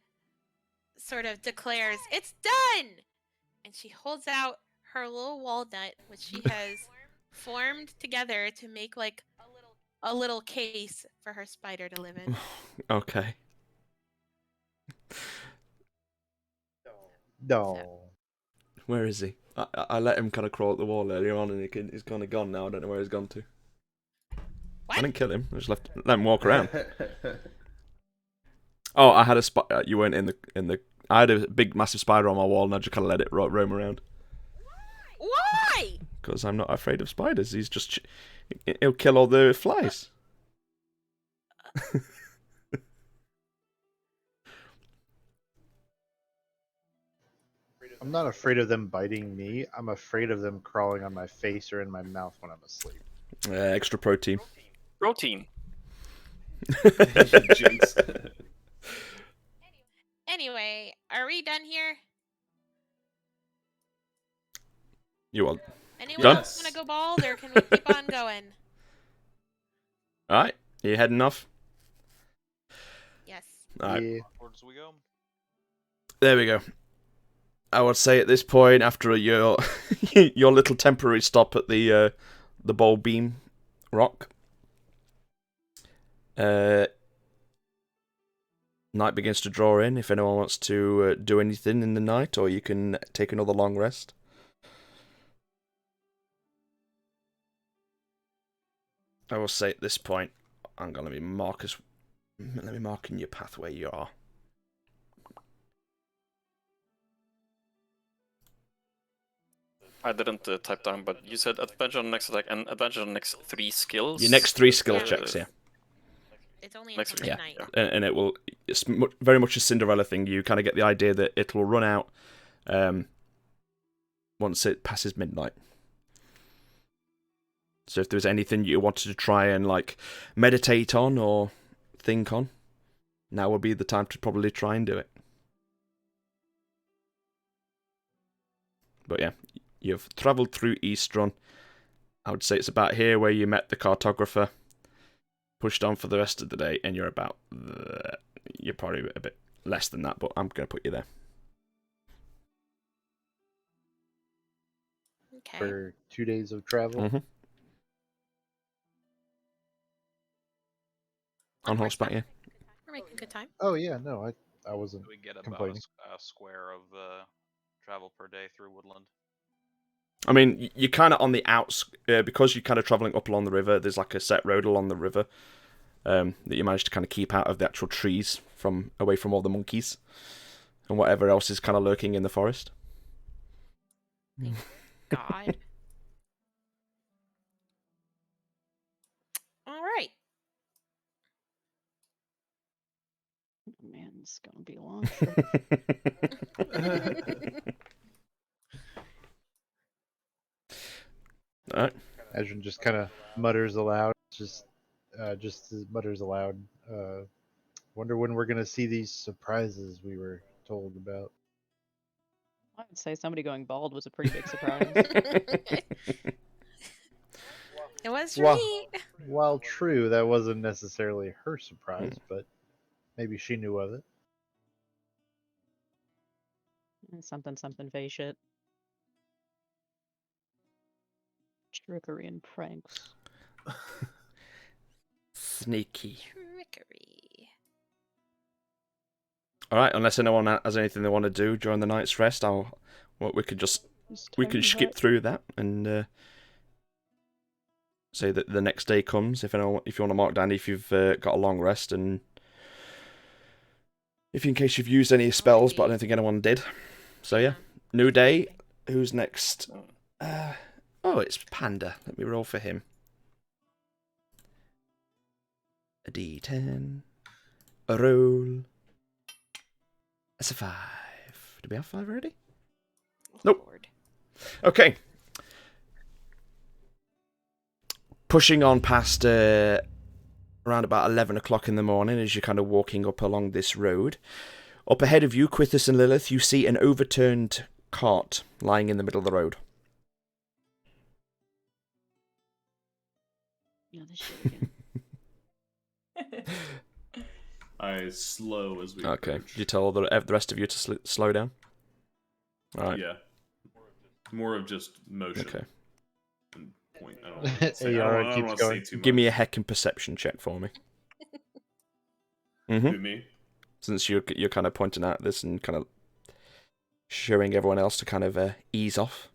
sort of declares, "It's done!" And she holds out her little walnut, which she has formed together to make like a little case for her spider to live in. Okay. No. Where is he? I let him kind of crawl up the wall earlier on, and he's kind of gone now. I don't know where he's gone to. What? I didn't kill him. I just let him walk around. Oh, I had a spider. You weren't in the. I had a big, massive spider on my wall, and I just kind of let it roam around. Why? Because I'm not afraid of spiders. He'll kill all the flies. I'm not afraid of them biting me. I'm afraid of them crawling on my face or in my mouth when I'm asleep. Extra protein. Protein. Jinx. Anyway, are we done here? You are. Anyone Done? else want to go bald, or can we keep on going? Alright. You heading off? Yes. Alright. Yeah. Towards we go. There we go. I would say at this point, after your your little temporary stop at the Bowl Beam Rock, night begins to draw in. If anyone wants to do anything in the night, or you can take another long rest. I will say at this point, I'm gonna be let me mark in your path where you are. I didn't type down, but you said advantage on next attack and advantage on next 3 skills. Your next 3 skill Yeah. checks, yeah. It's only Next until week. midnight. And it will. It's very much a Cinderella thing. You kind of get the idea that it will run out once it passes midnight. So if there's anything you wanted to try and like meditate on or think on, now would be the time to probably try and do it. But yeah, you've travelled through Eastron. I would say it's about here where you met the cartographer. Pushed on for the rest of the day, and you're about you're probably a bit less than that, but I'm going to put you there. Okay. For 2 days of travel. Mm-hmm. On horseback, yeah. We're making good time. Oh yeah, no, I wasn't. We get about Complaining. a square of travel per day through woodland. I mean, you're kind of on the outs because you're kind of travelling up along the river. There's like a set road along the river that you manage to kind of keep out of the actual trees, away from all the monkeys and whatever else is kind of lurking in the forest. God. All right. Oh, man, it's gonna be a long trip. All right. Ezrin just kind of mutters aloud. Just mutters aloud. Wonder when we're gonna see these surprises we were told about. I would say somebody going bald was a pretty big surprise. It was for Well, me. while true, that wasn't necessarily her surprise, but maybe she knew of it. Something face shit. Trickery and pranks. Sneaky. Trickery. All right, unless anyone has anything they want to do during the night's rest, we could just skip through that and say that the next day comes. If you want to mark down if you've got a long rest and if in case you've used any spells, but I don't think anyone did. So yeah, new day. Who's next? Oh, it's Panda. Let me roll for him. A D10. A roll. That's a 5. Do we have 5 already? Nope. Lord. Okay. Pushing on past around about 11 o'clock in the morning as you're kind of walking up along this road. Up ahead of you, Quithus and Lilith, you see an overturned cart lying in the middle of the road. Yeah, this shit again. I slow as we Okay. approach. Did you tell the rest of you to slow down? All right. Yeah. More of just motion. Okay. And point. I don't want to say, Yara I don't keeps want to say going. too much. Give me a heckin' perception check for me. Who, me? Since you're kind of pointing out this and kind of showing everyone else to kind of ease off.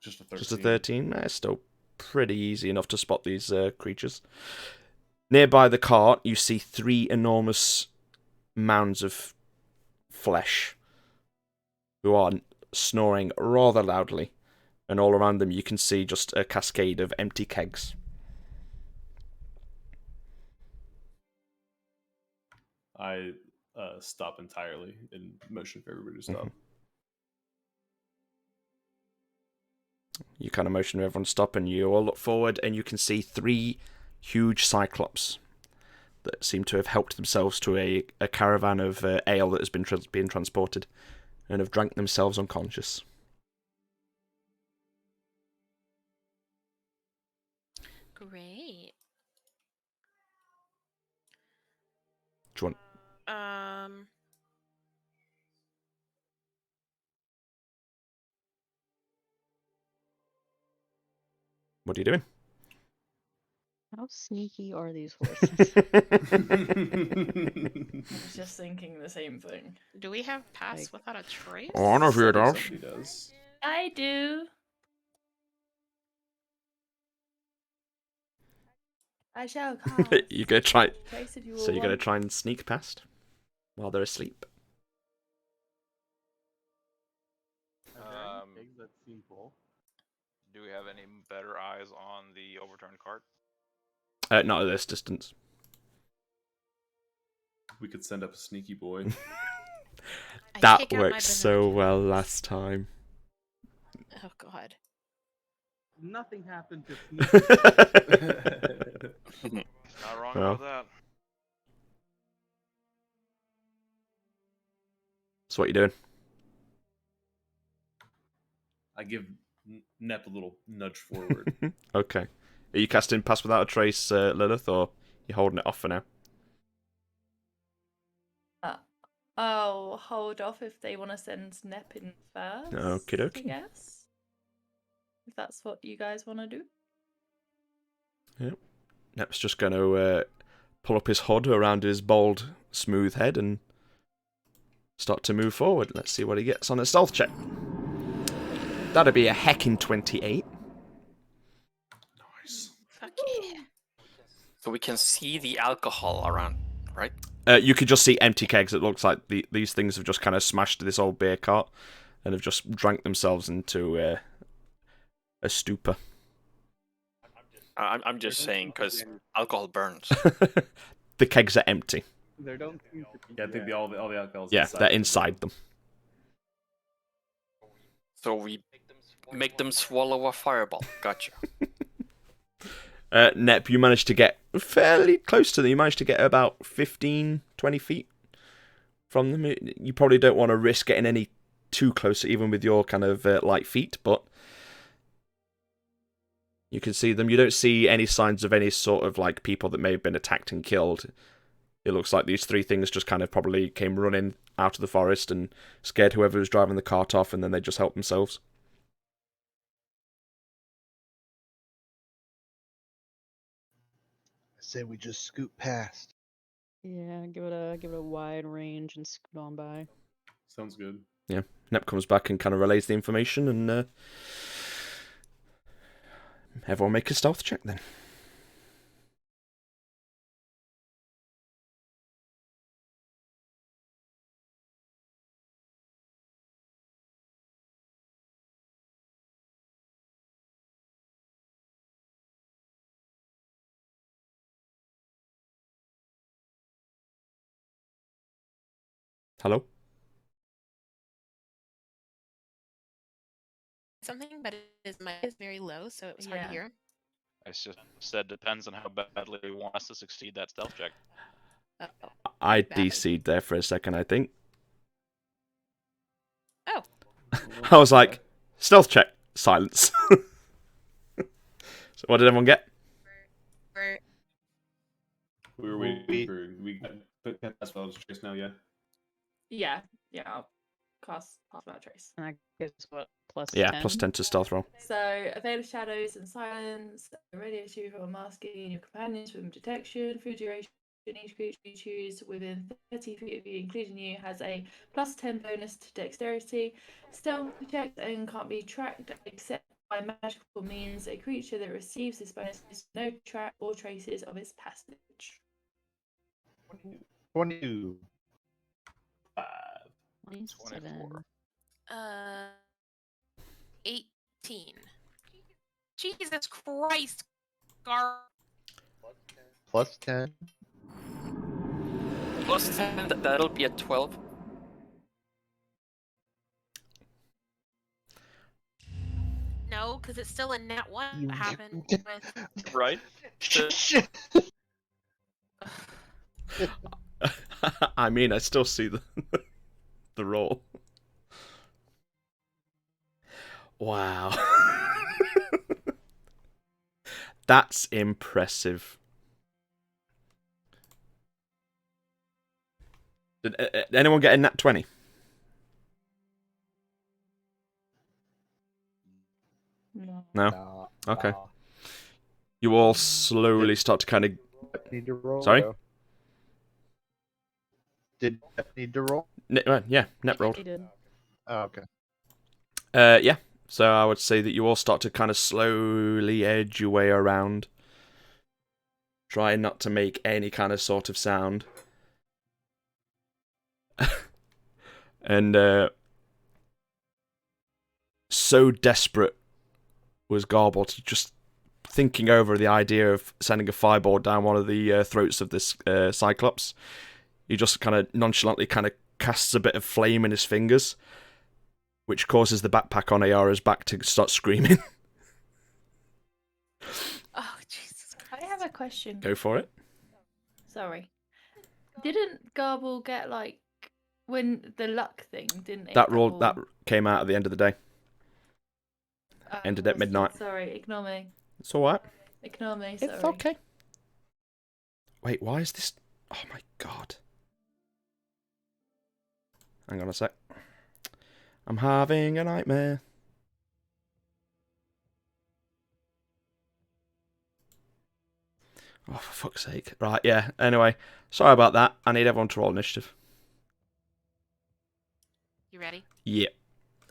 Just a 13. Just a 13? It's still pretty easy enough to spot these creatures. Nearby the cart, you see 3 enormous mounds of flesh who are snoring rather loudly. And all around them you can see just a cascade of empty kegs. I stop entirely and motion for everybody to stop. You kind of motion everyone to stop, and you all look forward, and you can see 3 huge cyclops that seem to have helped themselves to a caravan of ale that has been being transported, and have drank themselves unconscious. Great. Do you want? What are you doing? How sneaky are these horses? I was just thinking the same thing. Do we have pass Like- without a trace? Oh, I know who it is. Somebody does. I do. I shall cast. You're gonna try. Trace if you So you're gonna want. try and sneak past while they're asleep. Eggs that seem full. Do we have any better eyes on the overturned cart? Not at this distance. We could send up a sneaky boy. I That take out my worked so binoculars. well last time. Oh god. Nothing happened to sneak. Not wrong Well. about that. So what you doing? I give Nep a little nudge forward. Okay. Are you casting Pass Without a Trace, Lilith, or you holding it off for now? I'll hold off if they want to send Nep in first. Okie dokie. I guess. If that's what you guys want to do. Nep's just going to pull up his hood around his bald, smooth head and start to move forward. Let's see what he gets on a stealth check. That'd be a heckin' 28. Nice. Fuck yeah. So we can see the alcohol around, right? You could just see empty kegs. It looks like these things have just kind of smashed this old beer cart and have just drank themselves into a stupor. I'm just saying because alcohol burns. The kegs are empty. There don't seem to be. Yeah, I think all the alcohol's Yeah, inside they're of it. inside them. So we make them swallow a fireball. Gotcha. Nep, you managed to get fairly close to them. You managed to get about 15, 20 feet from them. You probably don't want to risk getting any too close, even with your kind of light feet, but you can see them. You don't see any signs of any sort of like people that may have been attacked and killed. It looks like these 3 things just kind of probably came running out of the forest and scared whoever was driving the cart off, and then they just helped themselves. Say we just scoot past. Yeah, give it a wide range and scoot on by. Sounds good. Yeah. Nep comes back and kind of relays the information, and everyone make a stealth check then. Hello? Something, but his mic is very low, so it was hard to Yeah. hear. I just said depends on how badly we want us to succeed that stealth check. Uh-oh. I Badly. DC'd there for a second, I think. Oh. I was like, stealth check, silence. So what did everyone get? We're- We were waiting for we got that spell trace now. Yeah. Yeah, I'll cast Without Trace. And I guess what, plus Yeah, 10? plus 10 to stealth roll. So, Veil of Shadows and Silence, radio to from masking your companions from detection, through duration. Each creature you choose within 30 feet of you, including you, has a plus 10 bonus to dexterity. Stealth checks and can't be tracked except by magical means. A creature that receives this bonus has no track or traces of its passage. 22. 27. 18. Jesus Christ, Gar. Plus 10. Plus 10, that'll be a 12. No, because it's still a nat 1 You- happened with. Right? I mean, I still see the the roll. Wow. That's impressive. Did anyone get a nat 20? No. No? Nah, Okay. nah. You all slowly start to kind of... Need to roll. Sorry? though. Did I need to roll? Yeah, net rolled. He did. Oh, okay. Yeah. So I would say that you all start to kind of slowly edge your way around. Try not to make any kind of sort of sound. And so desperate was Garble to just thinking over the idea of sending a fireball down one of the throats of this Cyclops. He just kind of nonchalantly kind of casts a bit of flame in his fingers, which causes the backpack on Ayara's back to start screaming. Oh, Jesus Christ. I have a question. Go for it. Sorry. Didn't Garble get, like, when the luck thing, didn't it? That roll all- that came out at the end of the day. Oh, ended at was- midnight. Sorry, ignore me. It's all right. Ignore me, sorry. It's okay. Wait, why is this? Oh my god. Hang on a sec. I'm having a nightmare. Oh, for fuck's sake. Right, yeah. Anyway, sorry about that. I need everyone to roll initiative. You ready? Yeah.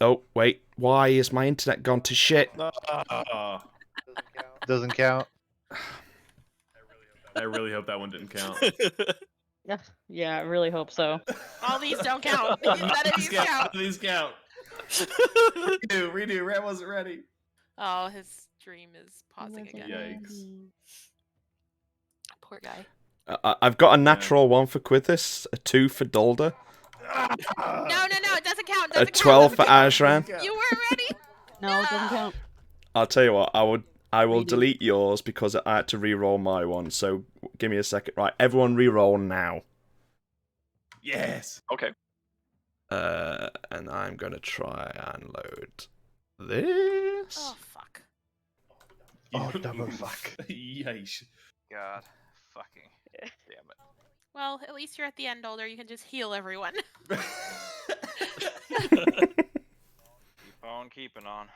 Oh, wait. Why is my internet gone to shit? Doesn't count. I really hope that one didn't count. Yeah, I really hope so. All these don't count. None of these count. These count. Redo. Rat wasn't ready. Oh, his stream is pausing again. Yikes. Poor guy. I've got a natural 1 for Quithis, a 2 for Dolda, No, it doesn't count. a Doesn't 12 for count. Ashran. You weren't ready. No, it doesn't count. I'll tell you what, I will Redo. delete yours because I had to re-roll my one, so give me a second. Right, everyone re-roll now. Yes. Okay. And I'm gonna try and load this. Oh fuck. Oh, double fuck. Yeesh. God, fucking damn it. Well, at least you're at the end, Older. You can just heal everyone. Keep on keeping on.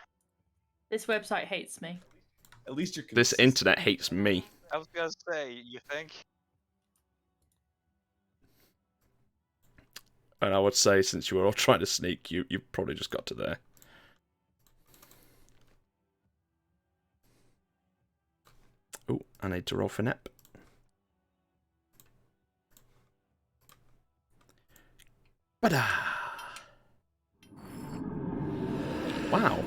This website hates me. At least you're This consistent. internet hates me. I was gonna say, you think? And I would say, since you were all trying to sneak, you probably just got to there. Oh, I need to roll for Nep. Ba-da! Wow.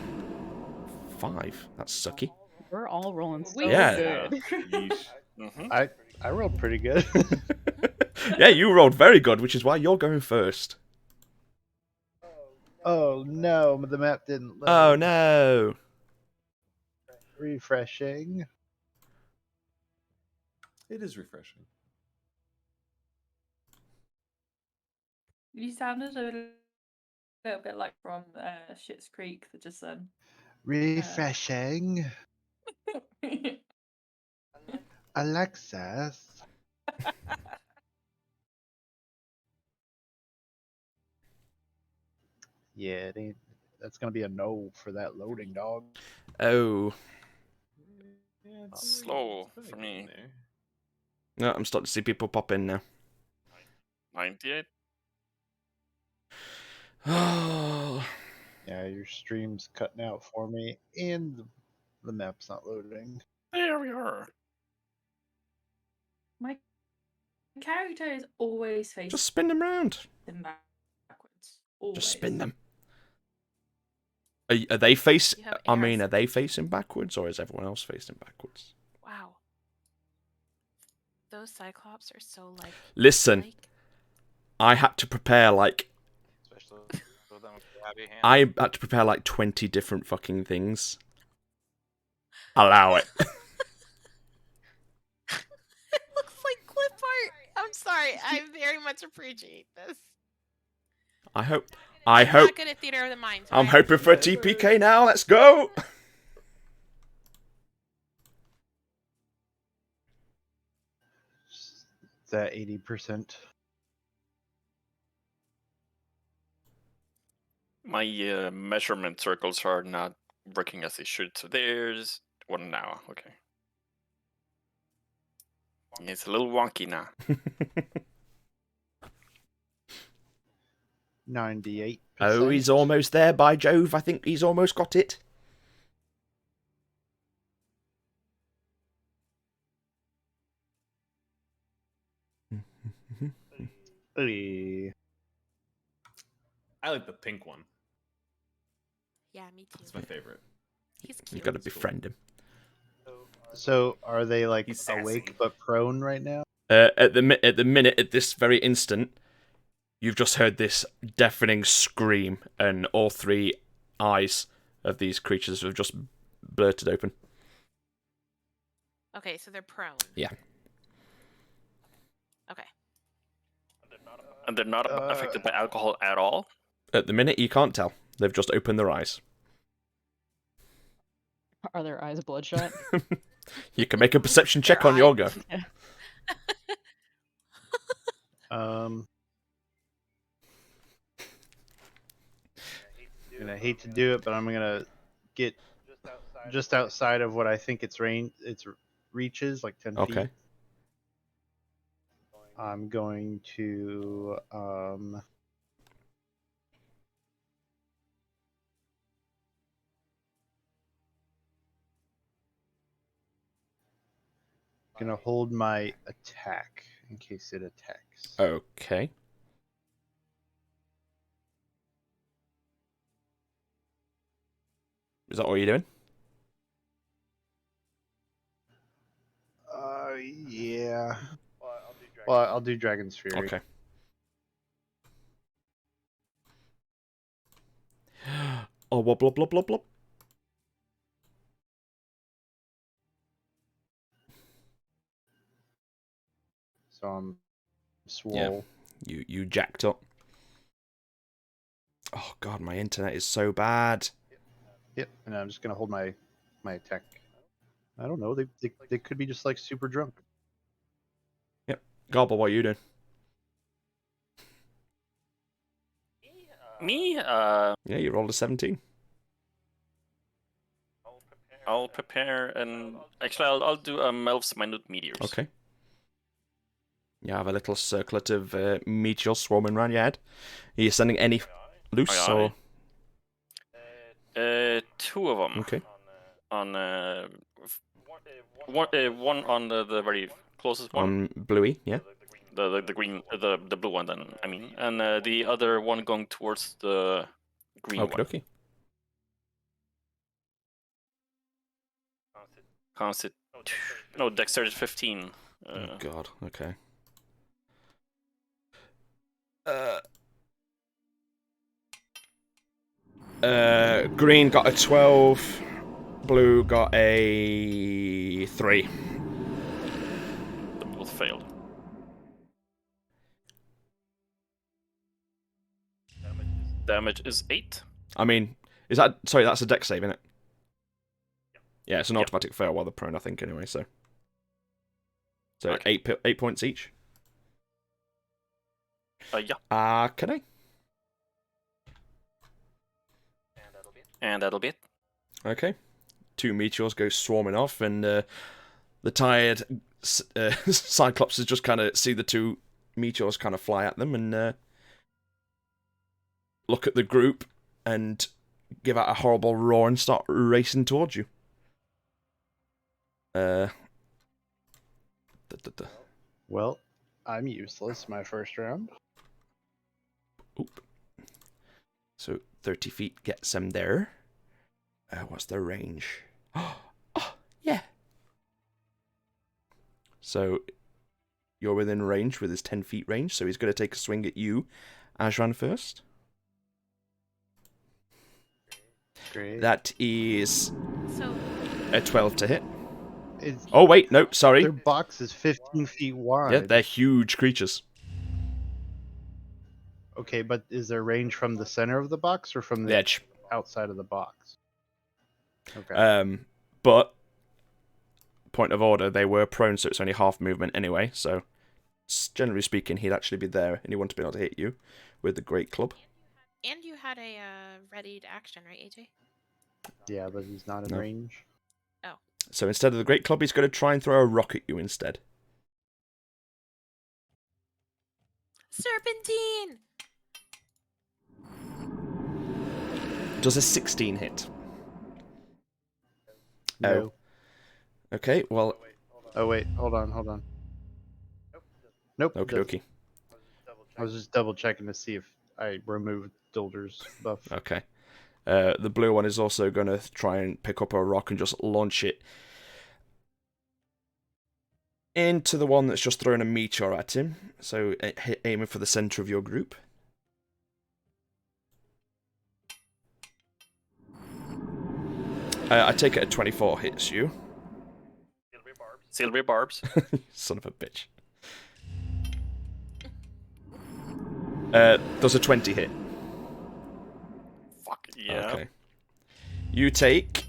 5. That's sucky. We're all rolling so Yeah. good. Yeesh. Mm-hmm. I rolled pretty good. Yeah, you rolled very good, which is why you're going first. Oh no, the map didn't load. Oh no! Refreshing. It is refreshing. You sounded a little bit like from Schitt's Creek just then. Refreshing. Alexis. Yeah, it ain't. That's gonna be a no for that loading, dog. Oh. Yeah, Slow it's for kinda me. getting there. No, I'm starting to see people pop in now. 98. Oh. Yeah, your stream's cutting out for me, and the map's not loading. There we are. My character is always facing Just spin them round. backwards. Always. Just spin them. Are they facing? You have I mean, arrows. are they facing backwards, or is everyone else facing backwards? Wow. Those Cyclops are so like. Listen, I had to prepare like Especially with them grabby hands. I had to prepare like 20 different fucking things. Allow it. It looks like clip art. I'm sorry. I very much appreciate this. I I'm hope. not good at theater of the mind. so I'm I hoping for a appreciate it. TPK now. Let's go. It's at 80%. My measurement circles are not working as they should, so there's one now. Okay. It's a little wonky now. 98%. Oh, he's almost there. By Jove, I think he's almost got it. Hey. I like the pink one. Yeah, me too. It's my favorite. He's You cute. got to befriend him. So, are they like He's sassy. awake but prone right now? At the minute, at this very instant, you've just heard this deafening scream, and all 3 eyes of these creatures have just blurted open. Okay, so they're prone. Yeah. Okay. And they're not affected by alcohol at all. At the minute, you can't tell. They've just opened their eyes. Are their eyes bloodshot? You can make a perception check on your go. And I hate to do it, but I'm gonna get just outside of what I think its range, its reaches, like 10 Okay. feet. I'm going to gonna hold my attack in case it attacks. Okay. Is that all you're doing? Yeah. Well, I'll do Dragon's Fury. Okay. Oh, blah, blah, blah, blah, blah. So I'm swole. You jacked up. Oh god, my internet is so bad. Yep. And I'm just gonna hold my attack. I don't know. They could be just like super drunk. Yep. Gobble, what are you doing? Me? Yeah, you rolled a 17. I'll prepare and actually I'll do Melf's minute meteors. Okay. You have a little circlet of meteors swarming around your head. Are you sending any loose Aye, or? aye. 2 of them. Okay. On one on the very closest one. On Bluey, yeah. The green, the blue one. Then I mean, and the other one going towards the green Okay, one. okay. No, dexterity 15. Oh God. Okay. Green got a 12. Blue got a 3. They both failed. Damage is 8. I mean, is that... Sorry, that's a dex save, isn't it? Yeah, it's an Yep. automatic fail while they're prone, I think, anyway, so... So, Okay. 8 points each. Yeah. Can I? And that'll be it. Okay. 2 meteors go swarming off, and the tired Cyclopses just kind of see the 2 meteors kind of fly at them and look at the group and give out a horrible roar and start racing towards you. Well, I'm useless my first round. Oop. So 30 feet gets them there. What's their range? Oh, yeah. So you're within range with his 10 feet range, so he's going to take a swing at you, Ajran, first. Great. That is So a 12 to hit. It's, Oh, wait, no, sorry. their box is 15 feet wide. Yeah, they're huge creatures. Okay, but is there range from the center of the box or from The the edge. outside of the box? Okay. But, point of order, they were prone, so it's only half movement anyway, so generally speaking, he'd actually be there, and he wouldn't be able to hit you with the Great Club. and you had a ready to action, right, AJ? Yeah, but he's not in No. range. So instead of the Great Club, he's going to try and throw a rock at you instead. Serpentine. Does a 16 hit? No. Okay, well, Oh wait, hold on. Nope. it okie doesn't. dokie. I was just double checking to see if I removed Dilder's buff. Okay. The blue one is also going to try and pick up a rock and just launch it into the one that's just thrown a meteor at him. So aiming for the center of your group. I take it a 24 hits you. Silvery barbs. Son of a bitch. Does a 20 hit? Fuck yeah. Okay. You take...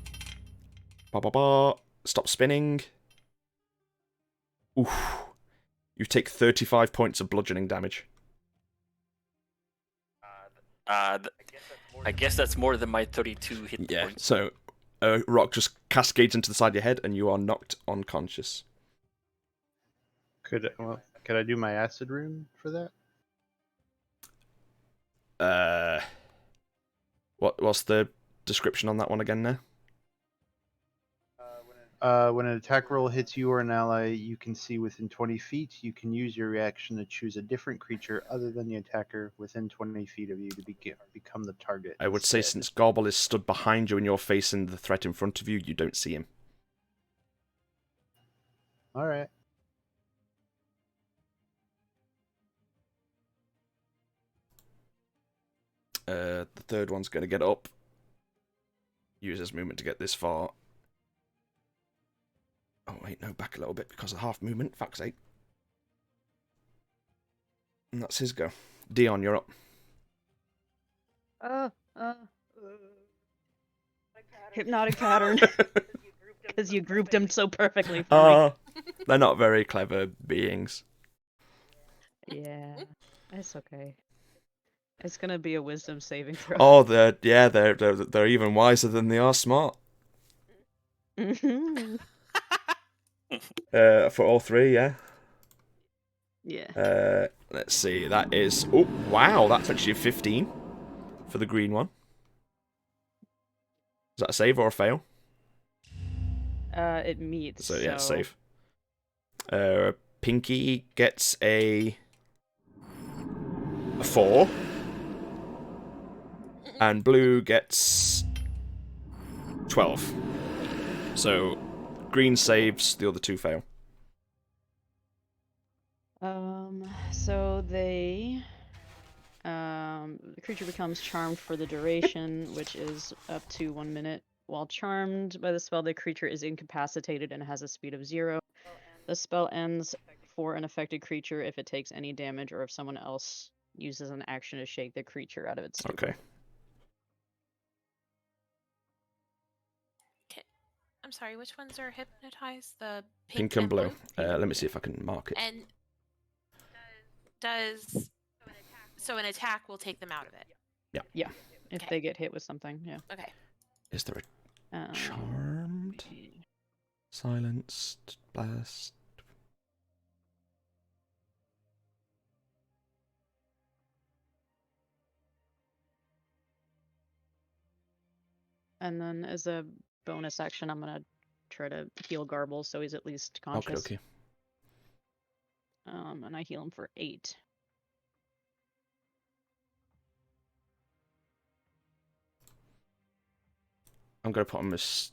Stop spinning. Oof. You take 35 points of bludgeoning damage. I guess that's more than my 32 hit Yeah, points. so a rock just cascades into the side of your head and you are knocked unconscious. Could I do my acid rune for that? What's the description on that one again now? When an attack roll hits you or an ally you can see within 20 feet, you can use your reaction to choose a different creature other than the attacker within 20 feet of you to become the target. I would say instead. since Garble is stood behind you and you're facing the threat in front of you, you don't see him. Alright. The third one's going to get up. Use his movement to get this far. Oh, wait, no, back a little bit because of half movement. Fuck's sake. And that's his go. Dion, you're up. Hypnotic pattern. Because you grouped them so perfectly for They're not very clever beings. me. Yeah, it's okay. It's gonna be a wisdom saving throw. Oh, they're even wiser than they are smart. Mhm. For all three, yeah. Yeah. Let's see. That is. Oh, wow. That's actually a 15 for the green one. Is that a save or a fail? It meets. So yeah, save. Pinky gets a 4, and blue gets 12. So green saves, the other two fail. So the creature becomes charmed for the duration, which is up to 1 minute. While charmed by the spell, the creature is incapacitated and has a speed of 0. The spell ends for an affected creature if it takes any damage or if someone else uses an action to shake the creature out of its stupor. Okay. I'm sorry, which ones are hypnotized? The Pink and blue. Let me see if I can mark it. And so an attack will take them out of it. Yeah, if they get hit with something, yeah. Okay. Is there a charmed? Silenced? Blast? And then as a bonus action, I'm gonna try to heal Garble so he's at least conscious. Okay. And I heal him for 8. I'm gonna put him as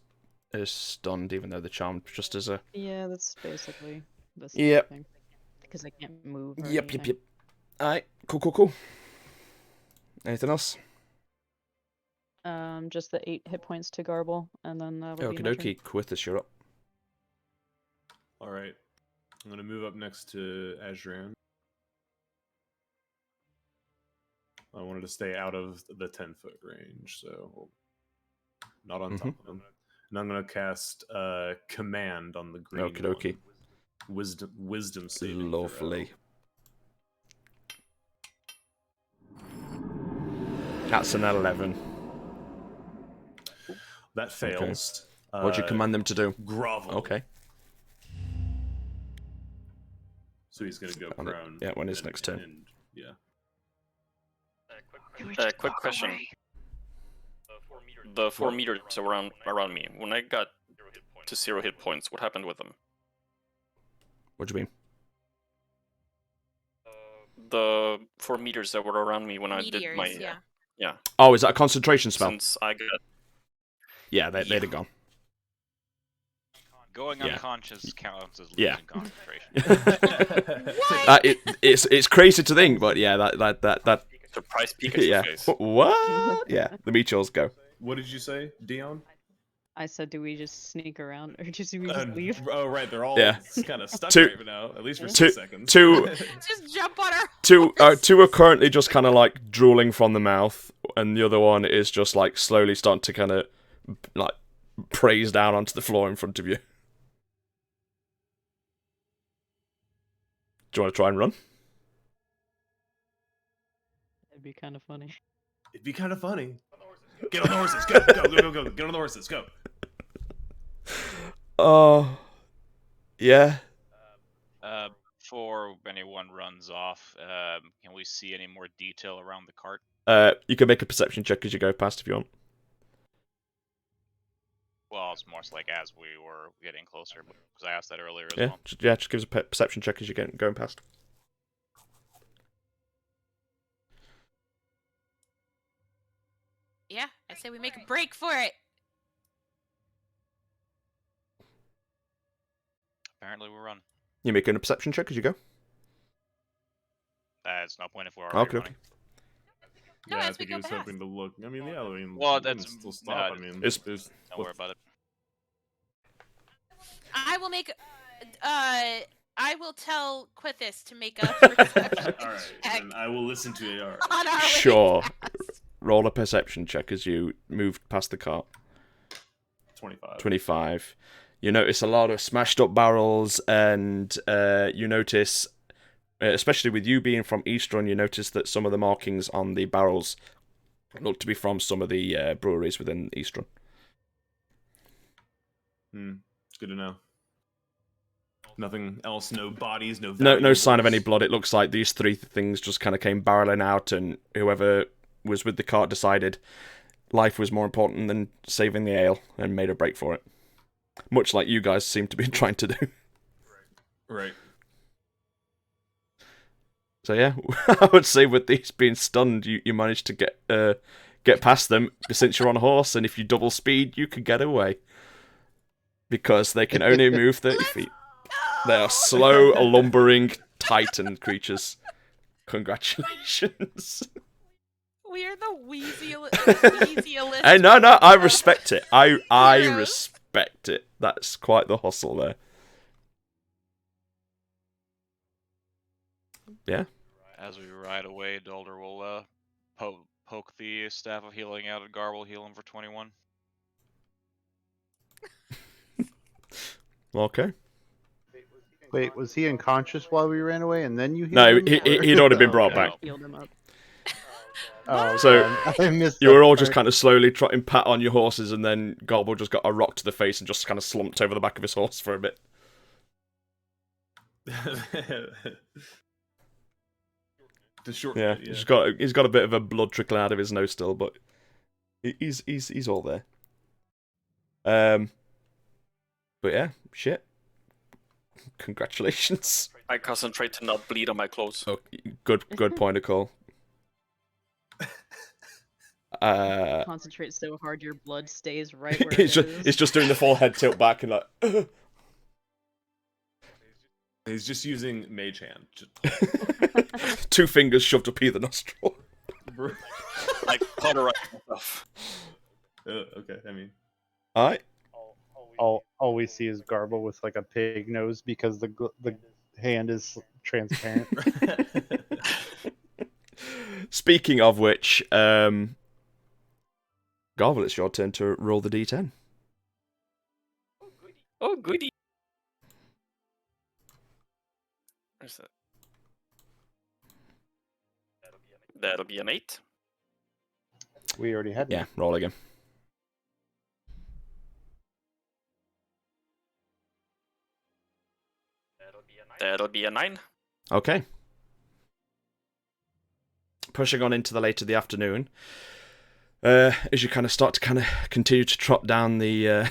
stunned, even though they're charmed, just as a. Yeah, that's basically the same Yep. thing. Because I can't move. Or Yep. anything. Alright, cool. Anything else? Just the 8 hit points to Garble, and then that would be my turn. Okie dokie, Quithus, you're up. All right. I'm gonna move up next to Azran. I wanted to stay out of the 10-foot range, so not on top of him. And I'm gonna cast Command on the green Okie dokie. one. Wisdom saving. Lovely. That's an 11. That fails. What do you command them to do? Grovel. Okay. So he's gonna go On it. prone. Yeah, when his next turn. And, yeah. Quick question. The 4 meters around me, when I got to 0 hit points, what happened with them? What do you mean? The 4 meters that were around me when I did my Meteors, yeah. Oh, is that a concentration spell? Since I got Yeah, they'd have gone. Going Yeah. unconscious counts as Yeah. losing concentration. It's crazy to think, but yeah, that surprise Pikachu yeah. face. What? Yeah, the meteors go. What did you say, Dion? I said, do we just sneak around, or do we just leave? Oh, right, they're all Yeah. kind of stuck Two- right now, at least for two- 6 seconds. two- Just jump on her. Two are currently just kind of like drooling from the mouth, and the other one is just like slowly starting to kind of like praise down onto the floor in front of you. Do you want to try and run? It'd be kind of funny. It'd be kind of funny. Get on the horses, go. Get on the horses, go. Oh, yeah. Before anyone runs off, can we see any more detail around the cart? You can make a perception check as you go past if you want. Well, it's more so like as we were getting closer, because I asked that earlier as Yeah, well. just give us a perception check as you're going past. Yeah, I say we make a break for it. Apparently we run. You're making a perception check as you go. There's no point if we're already Okay. running. No, Yeah, I as we think go he was past. hoping to look. I mean, yeah, Well, we can that's- still stop. no, I mean, it's- there's Don't worry about it. I will make. I will tell Quithis to make a perception all right. check Then I will listen to AR. on our way Sure. past. Roll a perception check as you move past the cart. 25. 25. You notice a lot of smashed up barrels, and you notice, especially with you being from Eastern, you notice that some of the markings on the barrels look to be from some of the breweries within Eastern. It's good to know. Nothing else, no bodies, no No sign of any valuables. blood. It looks like these three things just kind of came barreling out, and whoever was with the cart decided life was more important than saving the ale and made a break for it. Much like you guys seem to be trying to do. Right. So yeah, I would say with these being stunned, you managed to get past them since you're on a horse, and if you double speed, you could get away. Because they can only move 30 feet. They are slow, lumbering titan creatures. Congratulations. We are the wheeziest. Hey, no, I respect it. I Heroes. respect it. That's quite the hustle there. Yeah. As we ride away, Dalder will poke the staff of healing out at Garble, heal him for 21. Okay. Wait, was he unconscious while we ran away, and then you? No, healed him, or- he'd already been brought Okay. back. Healed him up. Oh, So, I missed You were that all just part. kind of slowly trotting pat on your horses, and then Garble just got a rock to the face and just kind of slumped over the back of his horse for a bit. The short. Yeah, he's got a bit of a blood trickling out of his nose still, but he's all there. But yeah, shit. Congratulations. I concentrate to not bleed on my clothes. Oh, good point of call. Concentrate so hard your blood stays right where it's it is. just doing the full head tilt back and like. He's just using mage hand. 2 fingers shoved up either nostril. I cauterize myself. Okay, I mean. Alright. All we see is Garble with like a pig nose because the hand is transparent. Speaking of which, Garble, it's your turn to roll the d10. Oh, goody. Where's that? That'll be an 8. We already had. Yeah, roll again. That'll be a 9. Okay. Pushing on into the later the afternoon, as you kind of start to kind of continue to trot down the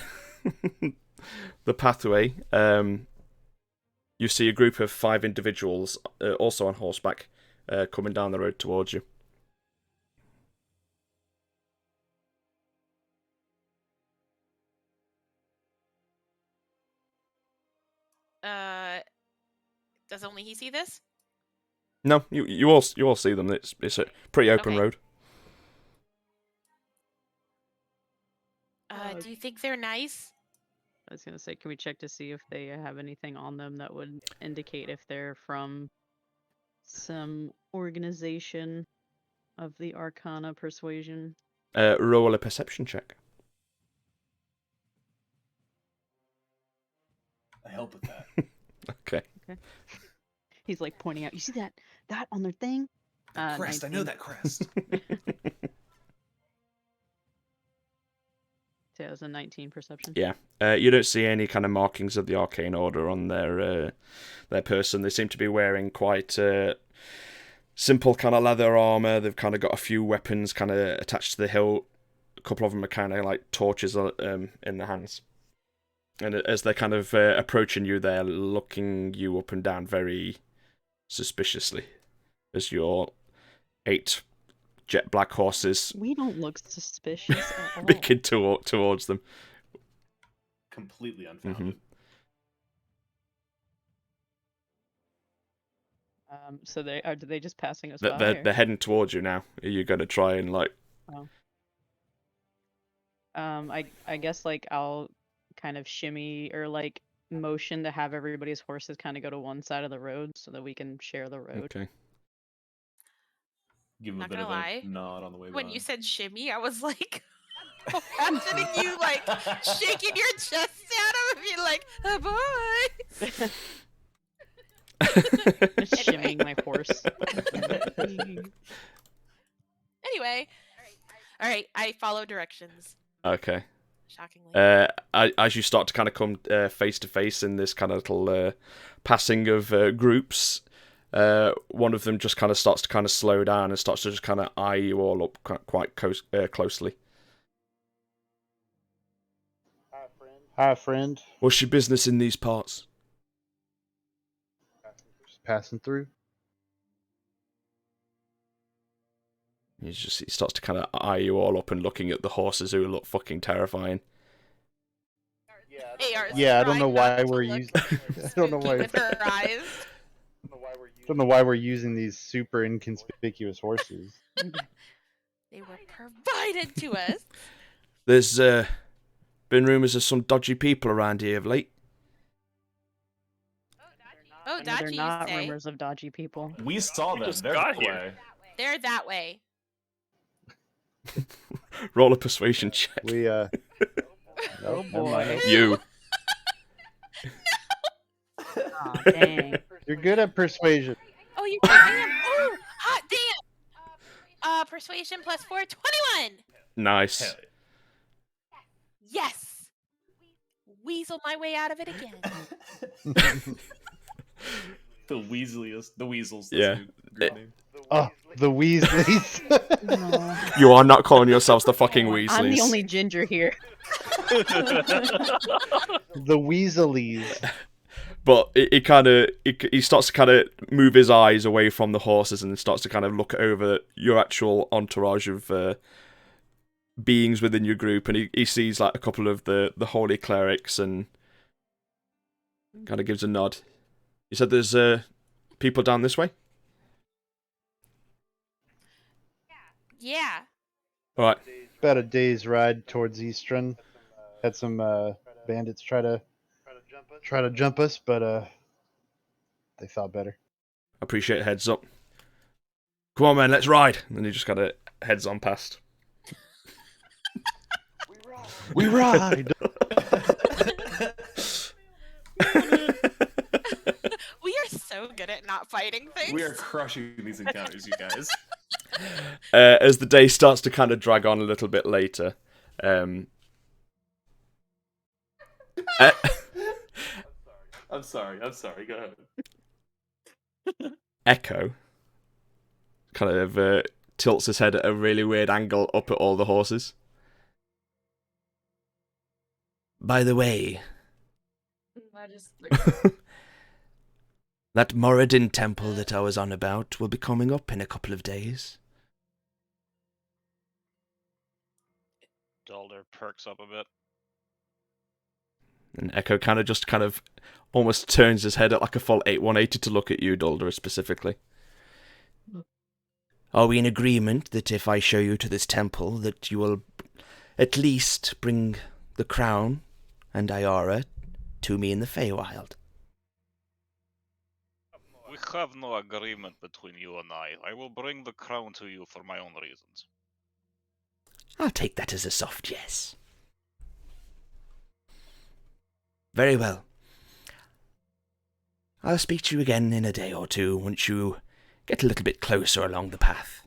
the pathway, you see a group of 5 individuals, also on horseback, coming down the road towards you. Does only he see this? No, you all see them. It's a pretty open Okay. road. Do you think they're nice? I was gonna say, can we check to see if they have anything on them that would indicate if they're from some organization of the Arcana Persuasion? Roll a perception check. I help with that. Okay. He's like pointing out. You see that on their thing? Crest, I know 19. that crest. 2019 perception. Yeah. You don't see any kind of markings of the Arcane Order on their person. They seem to be wearing quite simple kind of leather armor. They've kind of got a few weapons kind of attached to the hilt. A couple of them are kind of like torches in their hands. And as they're kind of approaching you, they're looking you up and down very suspiciously as your 8 jet black horses We don't look suspicious at all. begin to walk towards them. Completely unfounded. So are they just passing us They're, by? they're, or- they're heading towards you now. Are you going to try and like... I guess like I'll kind of shimmy or like motion to have everybody's horses kind of go to one side of the road so that we can share the road. Okay. Give him Not a bit gonna of lie, a nod on the way When by. you said shimmy, I was like imagining you like shaking your chest out of me like, oh boy. Just shimmying my horse. Anyway, all right, I follow directions. Okay. shockingly. As you start to kind of come face to face in this kind of little passing of groups, one of them just kind of starts to kind of slow down and starts to just kind of eye you all up quite closely. Hi, friend. What's your business in these parts? Just passing through. He starts to kind of eye you all up and looking at the horses who look fucking terrifying. Yeah, I don't know trying not why to we're look using. I don't know spooky why. with her eyes. Don't know why we're using these super inconspicuous horses. They were provided to us. There's been rumours of some dodgy people around here of late. Oh, No, they're dodgy, you not say? rumors of dodgy people. We saw them. just They're got that here. way. They're that way. Roll a persuasion check. We Oh nope, never boy. mind. You. Aw, dang. You're good at persuasion. Oh, you damn! Oh, hot damn! Persuasion plus 4, 21. Nice. Hell Yes. Weasel my way out of it again. The Weasleys. The Weasels. Yeah. Group name. Oh, the Weasleys. No. You are not calling yourselves the fucking Weasleys. I'm the only ginger here. The Weasleys. But he starts to kind of move his eyes away from the horses and starts to kind of look over your actual entourage of beings within your group, and he sees like a couple of the holy clerics and kind of gives a nod. You said there's people down this way? Yeah. All right. About a day's ride towards Eastern. Had some bandits try to jump us, but they thought better. Appreciate a heads up. Come on, man, let's ride. And then he just kind of heads on past. We ride. We are so good at not fighting things. We are crushing these encounters, you guys. As the day starts to kind of drag on a little bit later, I'm sorry. Go ahead. Echo kind of tilts his head at a really weird angle up at all the horses. By the way, I just that Moradin temple that I was on about will be coming up in a couple of days. Dalder perks up a bit. And Echo kind of almost turns his head at like a full 180 to look at you, Dalder, specifically. Are we in agreement that if I show you to this temple, that you will at least bring the crown and Ayara to me in the Feywild? We have no agreement between you and I. I will bring the crown to you for my own reasons. I'll take that as a soft yes. Very well. I'll speak to you again in a day or two once you get a little bit closer along the path.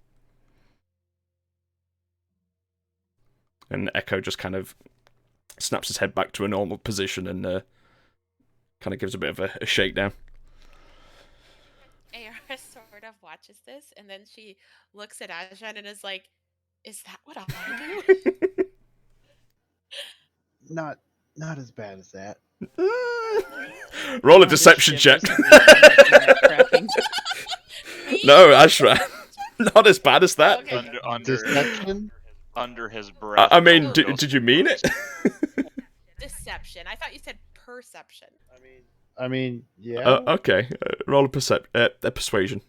And Echo just kind of snaps his head back to a normal position and kind of gives a bit of a shakedown. Ayara sort of watches this, and then she looks at Ajan and is like, "Is that what I do?" Not as bad as that. Roll a Just deception check. shivers and cracking. No, Ashra. Not as bad as that. Okay. Deception? Under his breath. I mean, Dalder did you mean it? Deception. I thought you said perception. I mean, yeah. Okay. Roll a persuasion.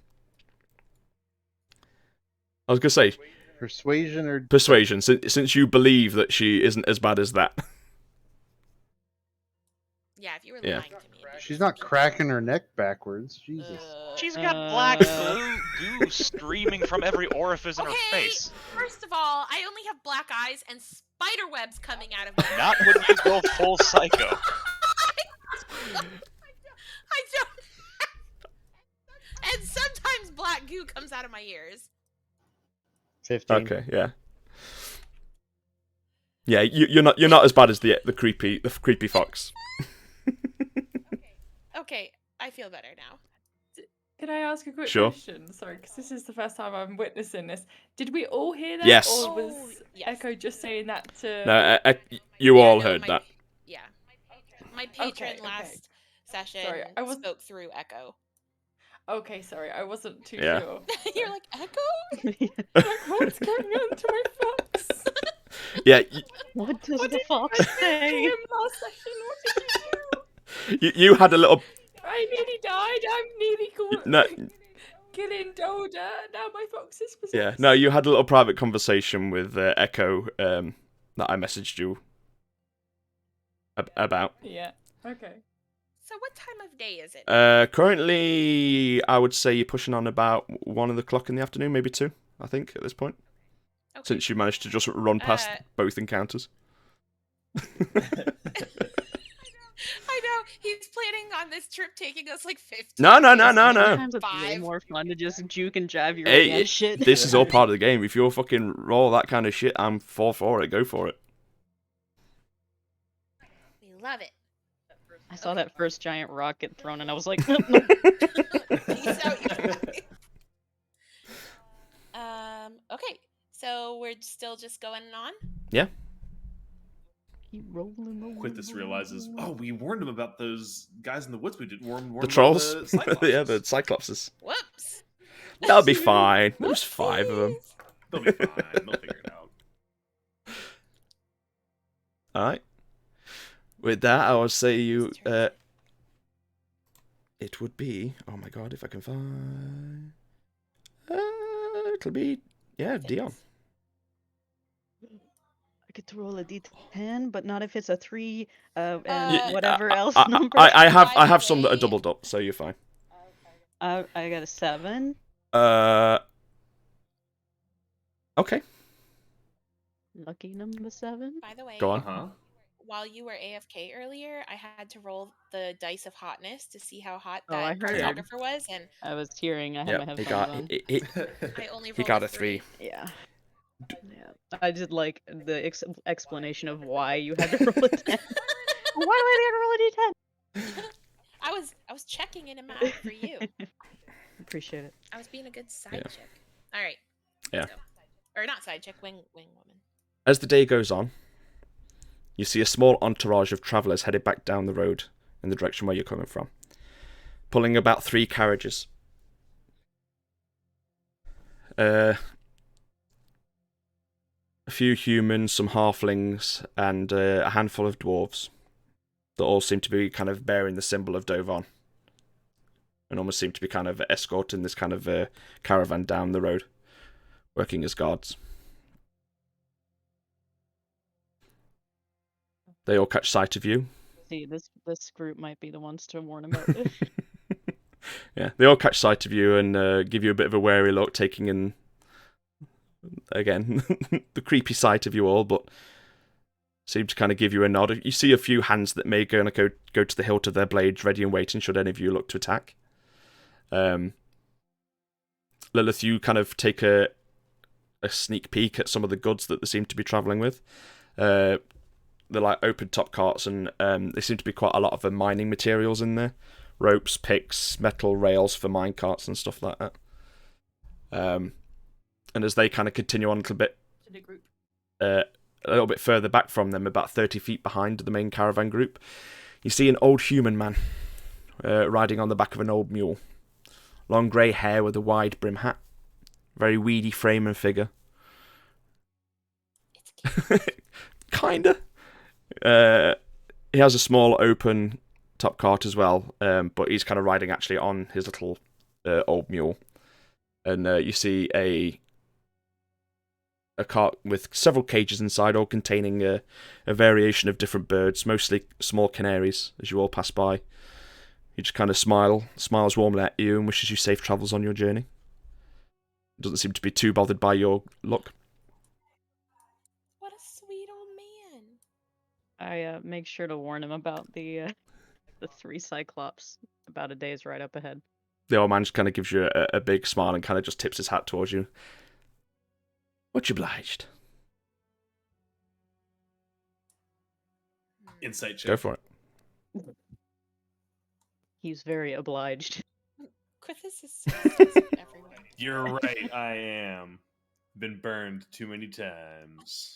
I was gonna say Persuasion or persuasion, since you believe that she isn't as bad as that. Yeah, if you were Yeah. lying to me. it'd be she's not deception. cracking her neck backwards. Jesus. She's got black goo streaming from every orifice in her Okay, face. first of all, I only have black eyes and spider webs coming out of my Not when you go full psycho. I don't. And sometimes black goo comes out of my ears. 15. Okay, yeah. Yeah, you're not as bad as the creepy fox. Okay, I feel better now. Can I ask a quick Sure. question? Sorry, because this is the first time I'm witnessing this. Did we all hear that? Yes. Or was Oh, yes. Echo just saying that to... No, you Yeah, all no, heard my- that. Yeah. My patron Okay. last session Sorry, I was- spoke through Echo. Okay, sorry, I wasn't too Yeah. sure. You're like, Echo? Like, what's going on to my fox? Yeah, What does What the did fox I did say? him last session? What did you do? you had a little. I nearly died. I'm nearly No, killing Dolda. Now my fox is possessed. yeah, no, you had a little private conversation with Echo that I messaged you about. Yeah. Okay. So what time of day is it? Currently, I would say you're pushing on about 1 o'clock in the afternoon, maybe 2. I think at this point, Okay. since you managed to just run past both encounters. I know. He's planning on this trip taking us like 15 No. Sometimes it's way 5. more fun to just juke and jive your Hey, way at shit. This is all part of the game. If you're fucking raw that kind of shit, I'm for it. Go for it. We love it. I saw that first giant rock get thrown, and I was like, Peace out, you guys. Okay. So we're still just going on? keep rolling. Quintus realizes, oh, we warned him about those guys in the woods. We didn't warn him The about trolls. the Cyclopses. Yeah, the Cyclopses. Whoops. They'll be fine. There's 5 of them. Whoopsies. They'll be fine. They'll figure it out. Alright. With that, I would say you. Whose turn is it? It would be. Oh my god, if I can find. It'll be. Yeah, Dion. I get to roll a d10, but not if it's a 3, and Yeah, whatever else I, number. I By have the some that are way- doubled up, so you're fine. I got a 7. Okay, Lucky number 7. By the way, go on. Uh-huh. while you were AFK earlier, I had to roll the dice of hotness to see how hot Oh, I that heard. cartographer was, and I was hearing. I had Yeah, my he headphones got on. I only rolled he got a 3. Yeah. Yeah. I did like the explanation of why you had to roll a 10. Why do I have to roll a d10? I was checking in and out for you. Appreciate it. I was being a good side Yeah. chick. All right. Yeah. Let's go. Or not side chick, wing woman. As the day goes on, you see a small entourage of travellers headed back down the road in the direction where you're coming from, pulling about 3 carriages. A few humans, some halflings, and a handful of dwarves that all seem to be kind of bearing the symbol of Dovon, and almost seem to be kind of escorting this kind of caravan down the road, working as guards. They all catch sight of you. See, this group might be the ones to warn about this. Yeah, they all catch sight of you and give you a bit of a wary look, taking in, again, the creepy sight of you all, but seem to kind of give you a nod. You see a few hands that may go to the hilt of their blades, ready and waiting should any of you look to attack. Lilith, you kind of take a sneak peek at some of the goods that they seem to be travelling with. They're like open top carts, and there seem to be quite a lot of the mining materials in there. Ropes, picks, metal rails for mine carts and stuff like that. And as they kind of continue on a little bit, To the group. a little bit further back from them, about 30 feet behind the main caravan group, you see an old human man riding on the back of an old mule. Long grey hair with a wide brim hat. Very weedy frame and figure. It's cute. Kinda. He has a small open top cart as well, but he's kind of riding actually on his little old mule. And you see a cart with several cages inside, all containing a variation of different birds, mostly small canaries, as you all pass by. He just kind of smiles warmly at you and wishes you safe travels on your journey. Doesn't seem to be too bothered by your look. What a sweet old man. I make sure to warn him about the 3 Cyclops. About a day's ride up ahead. The old man just kind of gives you a big smile and kind of just tips his hat towards you. Much obliged. Insight check. Go for it. He's very obliged. Quithis is so sensitive, everyone. You're right. I am. Been burned too many times.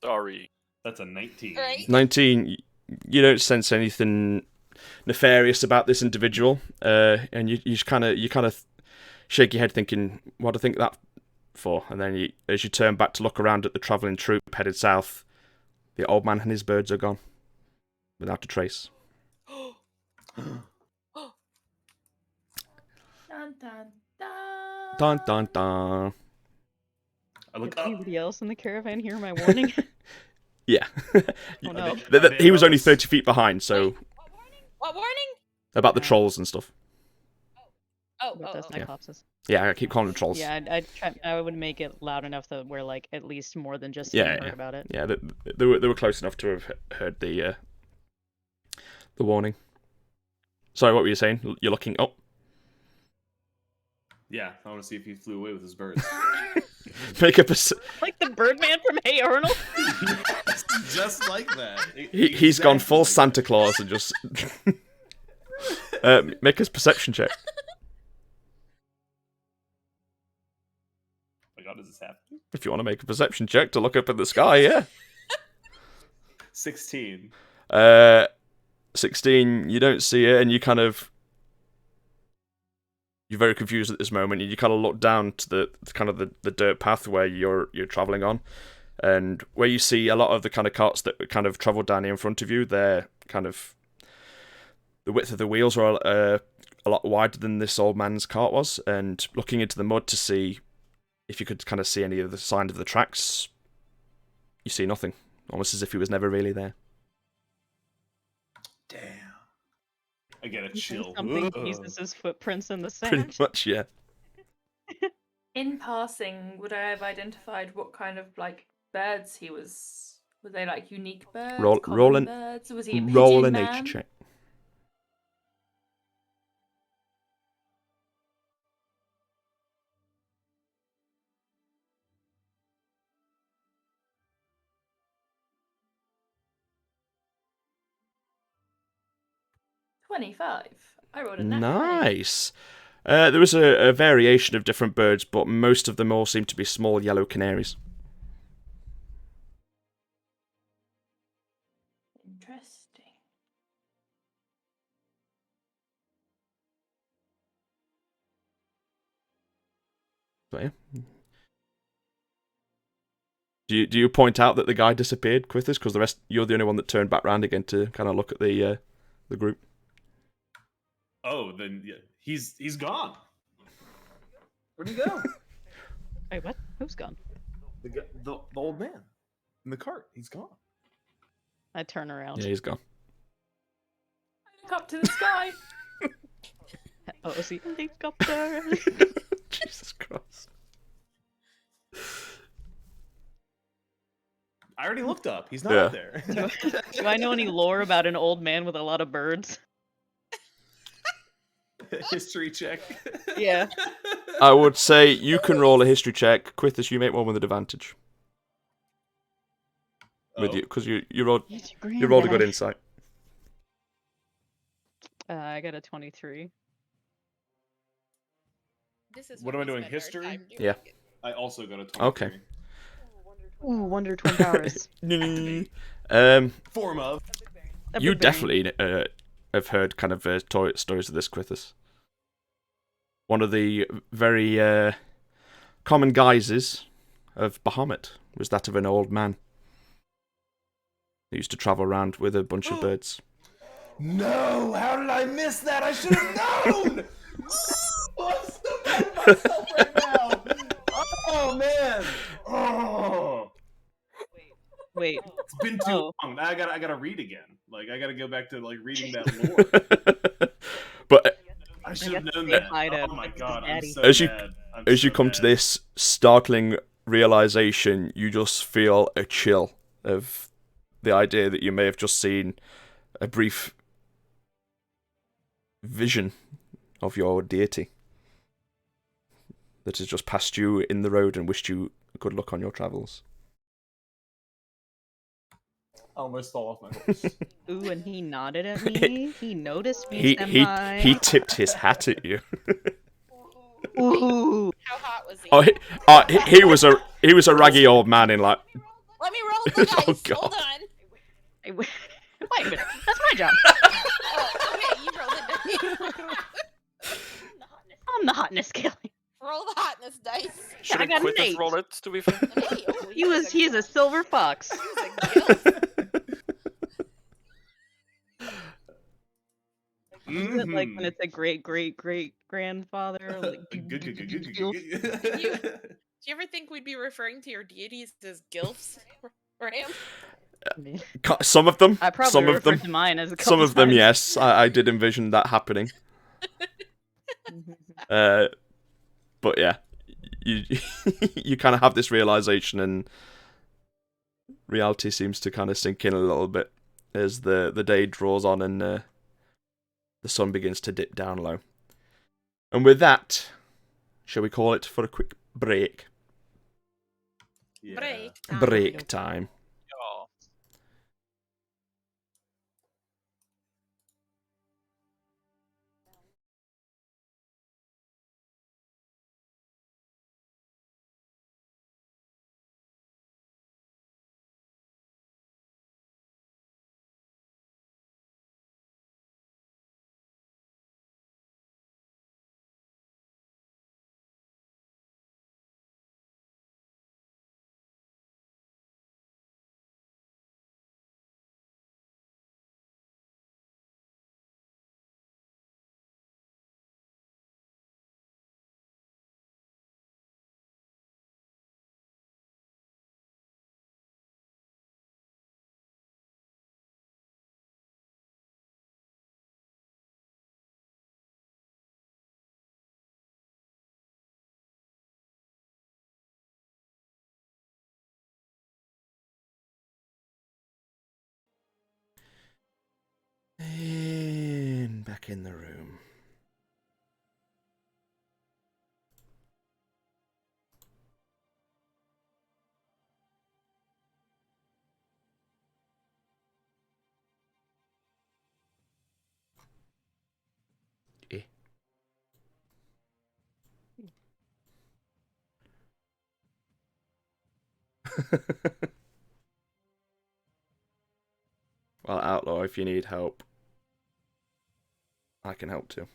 Sorry. That's a 19. Right? 19. You don't sense anything nefarious about this individual, and you just kind of shake your head, thinking, "What do I think that for?" And then, as you turn back to look around at the travelling troop headed south, the old man and his birds are gone, without a trace. Dun, dun, dun. Dun dun dun. I look Did up. anybody else in the caravan hear my warning? Yeah. Oh no. He was only 30 feet behind, so What warning? about the trolls and stuff. About those Okay. Cyclopses. Yeah, I keep calling them trolls. Yeah, I would make it loud enough that we're like at least more than just Yeah, heard yeah. about it. Yeah, they were close enough to have heard the warning. Sorry, what were you saying? You're looking up. Yeah, I want to see if he flew away with his birds. Make a perce- Like the Birdman from Hey Arnold. Just like that. He's gone full Exactly. Santa Claus and just make his perception check. Oh my god, does this happen? If you want to make a perception check to look up in the sky, yeah. 16. 16, you don't see it, and you kind of... You're very confused at this moment, and you kind of look down to the dirt path where you're travelling on, and where you see a lot of the kind of carts that kind of travel down here in front of you, they're kind of... The width of the wheels are a lot wider than this old man's cart was, and looking into the mud to see if you could kind of see any of the sign of the tracks, you see nothing. Almost as if he was never really there. Damn. I get a And chill. Something Ugh. uses his footprints in the Pretty sand. much, yeah. In passing, would I have identified what kind of like birds he was? Were they like unique birds? Roll common an- birds? Was he a Roll a pigeon nature man? check. $25. I rolled a nat 20. Nice. There was a variation of different birds, but most of them all seem to be small yellow canaries. Interesting. So, yeah. Do you point out that the guy disappeared, Quithis? Because the rest, you're the only one that turned back round again to kind of look at the group. Oh, then yeah, he's gone. Where'd he go? Wait, what? Who's gone? The old man in the cart. He's gone. I turn around. Yeah, he's gone. Look up to the sky. Oh, is he helicopter? Jesus Christ. I already looked up. He's not Yeah. up there. Do I know any lore about an old man with a lot of birds? History check. Yeah. I would say you can roll a history check. Quithis, you make one with advantage. With Oh. you, because you rolled It's your you rolled a good granddad. insight. I got a 23. This is What what am I we doing, spend our history? time doing. Yeah. I also got a 23. Okay. Ooh, Wonder Twin Powers. Form of. A You big berry. definitely have heard kind of stories of this, Quithis. One of the very common guises of Bahamut was that of an old man who used to travel around with a bunch of birds. No! How did I miss that? I should have known! I'm so mad at myself right now! Oh, man! Oh! Wait. It's been too Oh. long. I gotta read again. Like, I gotta go back to, like, reading that lore. But I should have have to known say that. hi to Oh my Quith's god, I'm daddy. so As you- mad. I'm as you so come to mad. this startling realization, you just feel a chill of the idea that you may have just seen a brief vision of your deity that has just passed you in the road and wished you good luck on your travels. almost fall off my horse. Ooh, and he nodded at me. He noticed me, He senpai. tipped his hat at you. Ooh. How hot was he? He was a raggy old man in like. Let me roll the dice. Oh, God. Hold on. Hey, wait a minute. That's my job. Oh, okay, you roll the dice. I'm the hotness killing. Roll the hotness dice. Should I have got quit an this 8. roll it, to be fair. Hey, oh, He is a silver fox. he was a gilf. Is it like when it's a great grandfather? Like, Do you ever think we'd be referring to your deities as gilfs, Ram? Some of them. I probably Some of referred them. to mine as a couple Some of them, times. yes. I did envision that happening. But yeah, you you kind of have this realization, and reality seems to kind of sink in a little bit as the day draws on and the sun begins to dip down low. And with that, shall we call it for a quick break? Break. Break time. Oh. And back in the room. Well, Outlaw, if you need help, I can help too.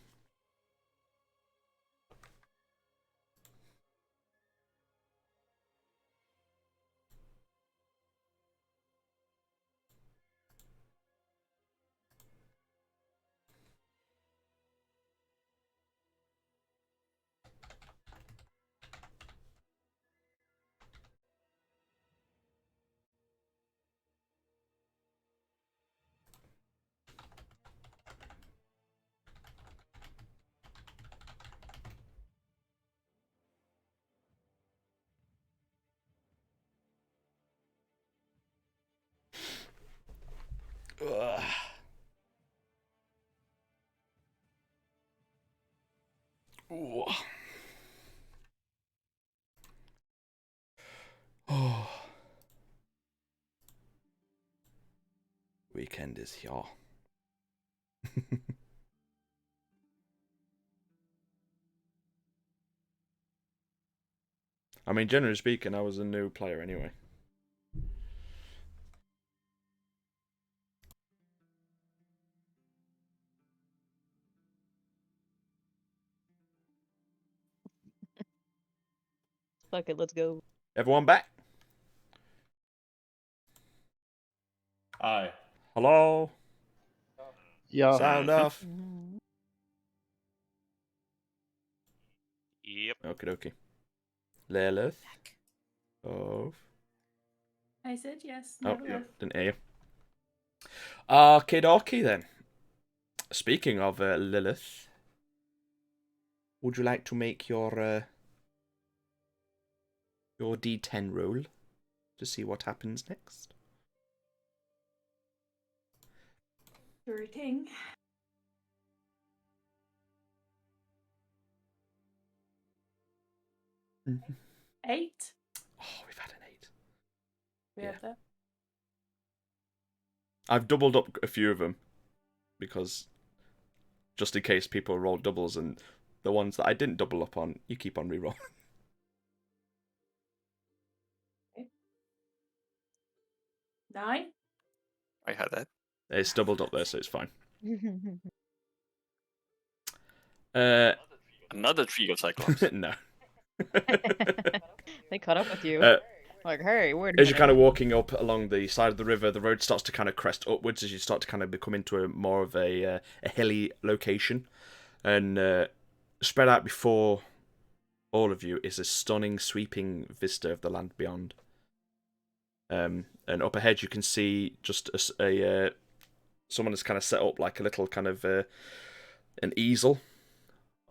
Ugh. Ooh. Oh. Weekend is here. I mean, generally speaking, I was a new player anyway. Fuck it, let's go. Everyone back? Hi. Hello? Yeah. Sound off? Yep. Okie dokie. Lilith? Of? I said yes. Oh, No, yeah, left. didn't hear you. Okie dokie then. Speaking of Lilith, would you like to make your D10 roll to see what happens next? Sure thing. Mm-hmm. 8. Oh, we've had an 8. We Yeah. have that. I've doubled up a few of them because just in case people roll doubles, and the ones that I didn't double up on, you keep on rerolling. 9. I had that. It's doubled up there, so it's fine. Another trio cyclops. No. They caught up with you. Like, hey, wait a As you're kind of minute. walking up along the side of the river, the road starts to kind of crest upwards as you start to kind of become into a more of a hilly location, and spread out before all of you is a stunning, sweeping vista of the land beyond. And up ahead, you can see just someone has kind of set up like a little kind of an easel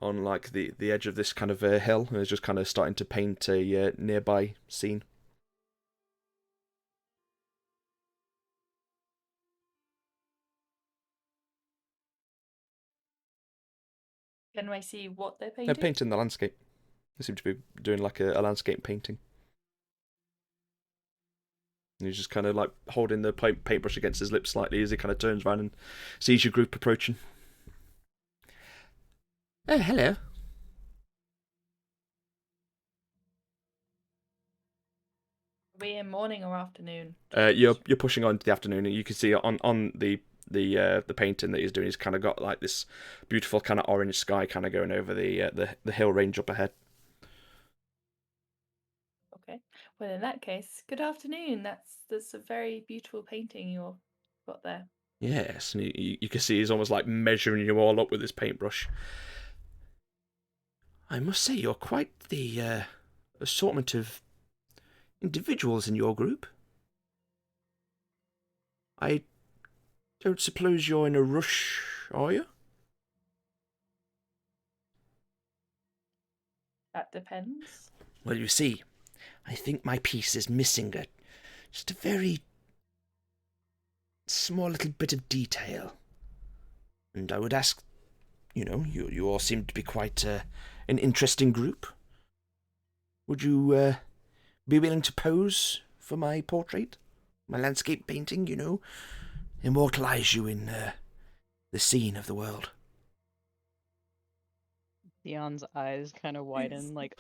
on like the edge of this kind of hill, and is just kind of starting to paint a nearby scene. Can I see what they're They're painting? painting the landscape. They seem to be doing like a landscape painting. And he's just kind of like holding the paintbrush against his lips slightly as he kind of turns around and sees your group approaching. Oh, hello. Are we in morning or afternoon? You're pushing on to the afternoon, and you can see on the painting that he's doing, he's kind of got like this beautiful kind of orange sky kind of going over the hill range up ahead. Okay. Well, in that case, good afternoon. That's a very beautiful painting you've got there. Yes, and you can see he's almost like measuring you all up with his paintbrush. I must say, you're quite the assortment of individuals in your group. I don't suppose you're in a rush, are you? That depends. Well, you see, I think my piece is missing just a very small little bit of detail. And I would ask, you all seem to be quite an interesting group. Would you be willing to pose for my portrait? My landscape painting, immortalize you in the scene of the world. Theon's eyes kind of widen, like,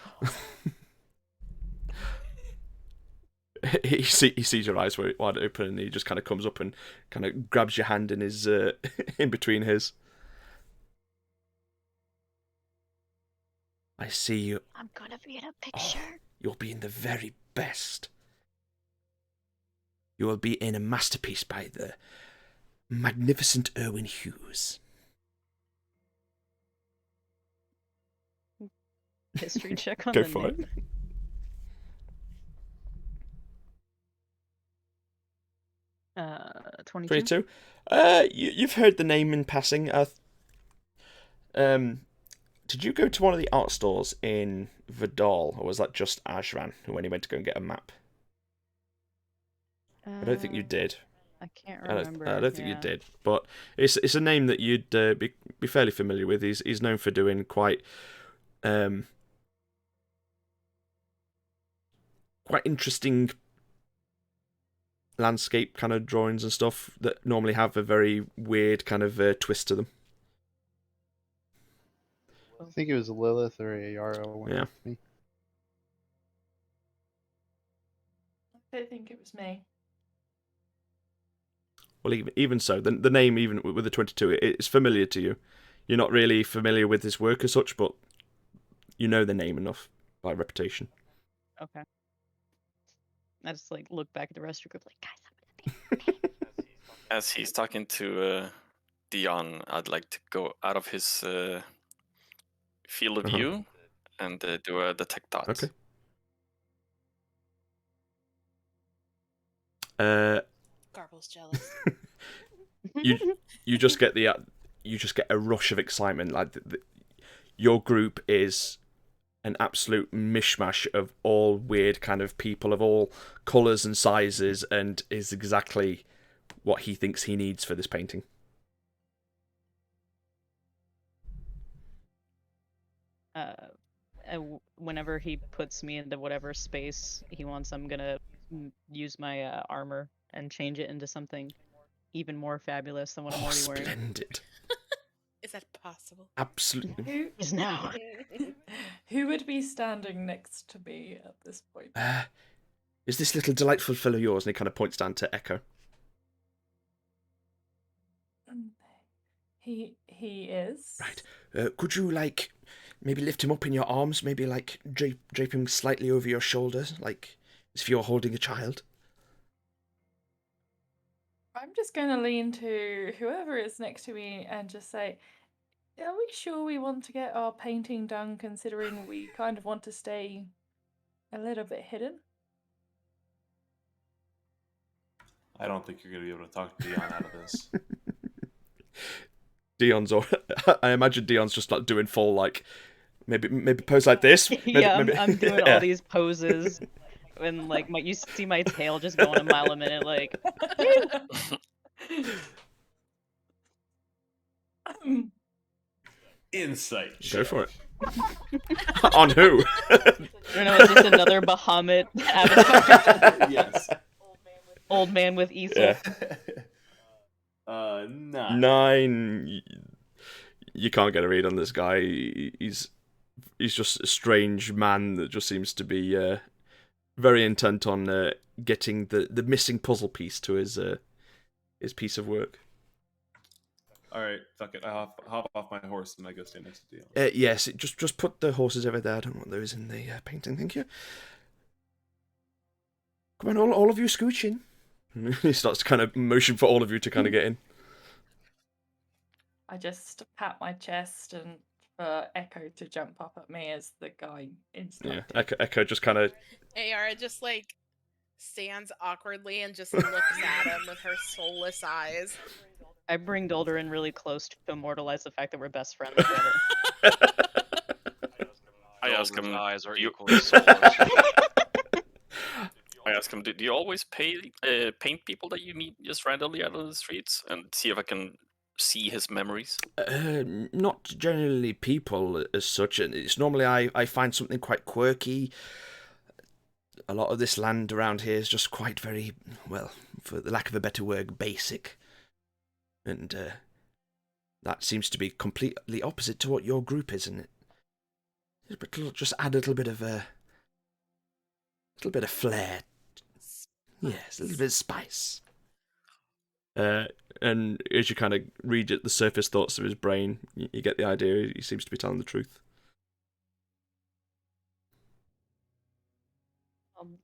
he sees your eyes wide open, and he just kind of comes up and kind of grabs your hand in his in between his. I see you. I'm gonna be in a picture. Oh, you'll be in the very best. You will be in a masterpiece by the magnificent Erwin Hughes. History check on Go the for name. it. 22. 22. You've heard the name in passing. Did you go to one of the art stores in Vidal, or was that just Ashran when he went to go and get a map? I don't think you did. I can't remember. I don't think you did, but it's a name that you'd be fairly familiar with. He's known for doing quite interesting landscape kind of drawings and stuff that normally have a very weird kind of twist to them. I think it was Lilith or Ayaro. Yeah. With me. I don't think it was me. Well, even so, the name, even with the 22, it's familiar to you. You're not really familiar with his work as such, but you know the name enough by reputation. Okay. I just look back at the rest of your group, like, guys, I'm gonna be. As he's talking to Dion, I'd like to go out of his field of view and do a detect dots. Okay. Garble's jealous. you just get a rush of excitement. Like your group is an absolute mishmash of all weird kind of people of all colours and sizes, and is exactly what he thinks he needs for this painting. Whenever he puts me into whatever space he wants, I'm gonna use my armor and change it into something even more fabulous than what I'm already wearing. Splendid. Is that possible? Absolutely. Who Is now. who would be standing next to me at this point? Is this little delightful fellow yours? And he kind of points down to Echo. He is. Right. Could you, like, maybe lift him up in your arms? Maybe, like, drape him slightly over your shoulders? Like, as if you're holding a child? I'm just going to lean to whoever is next to me and just say, are we sure we want to get our painting done, considering we kind of want to stay a little bit hidden? I don't think you're going to be able to talk Dion out of this. I imagine Dion's just, like, doing full, like, maybe pose like this. I'm doing all these poses. And, like, you see my tail just going a mile a minute, like... Insight. Go for it. On who? I don't know, it's just another Bahamut avatar. Yes. Old man with easel. Yeah. 9. 9. You can't get a read on this guy. He's just a strange man that just seems to be very intent on getting the missing puzzle piece to his piece of work. All right, fuck it. I hop off my horse and I go stand next to Dion. Yes, just put the horses over there. I don't want those in the painting. Thank you. Come on, all of you, scooch in. He starts to kind of motion for all of you to kind of get in. I just pat my chest and for Echo to jump up at me as the guy instructed. Yeah, Echo just kind of... Ayara just, like, stands awkwardly and just looks at him with her soulless eyes. I bring Dolder in really close to immortalize the fact that we're best friends together. I ask him, eyes are you- equally soulless. I ask him, do you always paint people that you meet just randomly out on the streets, and see if I can see his memories? Not generally people as such. It's normally I find something quite quirky. A lot of this land around here is just quite very, well, for the lack of a better word, basic. And that seems to be completely opposite to what your group is, isn't it? But just add a little bit of flair. Yes, a little bit of spice. And as you kind of read the surface thoughts of his brain, you get the idea he seems to be telling the truth.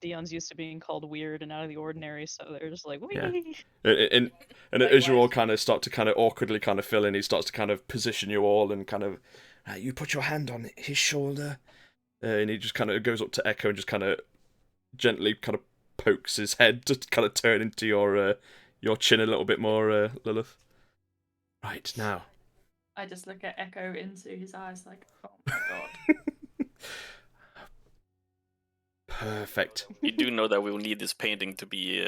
Dion's used to being called weird and out of the ordinary, so they're just like, wee. Yeah. And as you all kind of start to kind of awkwardly kind of fill in, he starts to kind of position you all and kind of, you put your hand on his shoulder, and he just kind of goes up to Echo and just kind of gently kind of pokes his head to kind of turn into your chin a little bit more, Lilith. Right, now. I just look at Echo into his eyes like, oh my god. Perfect. You do know that we will need this painting to be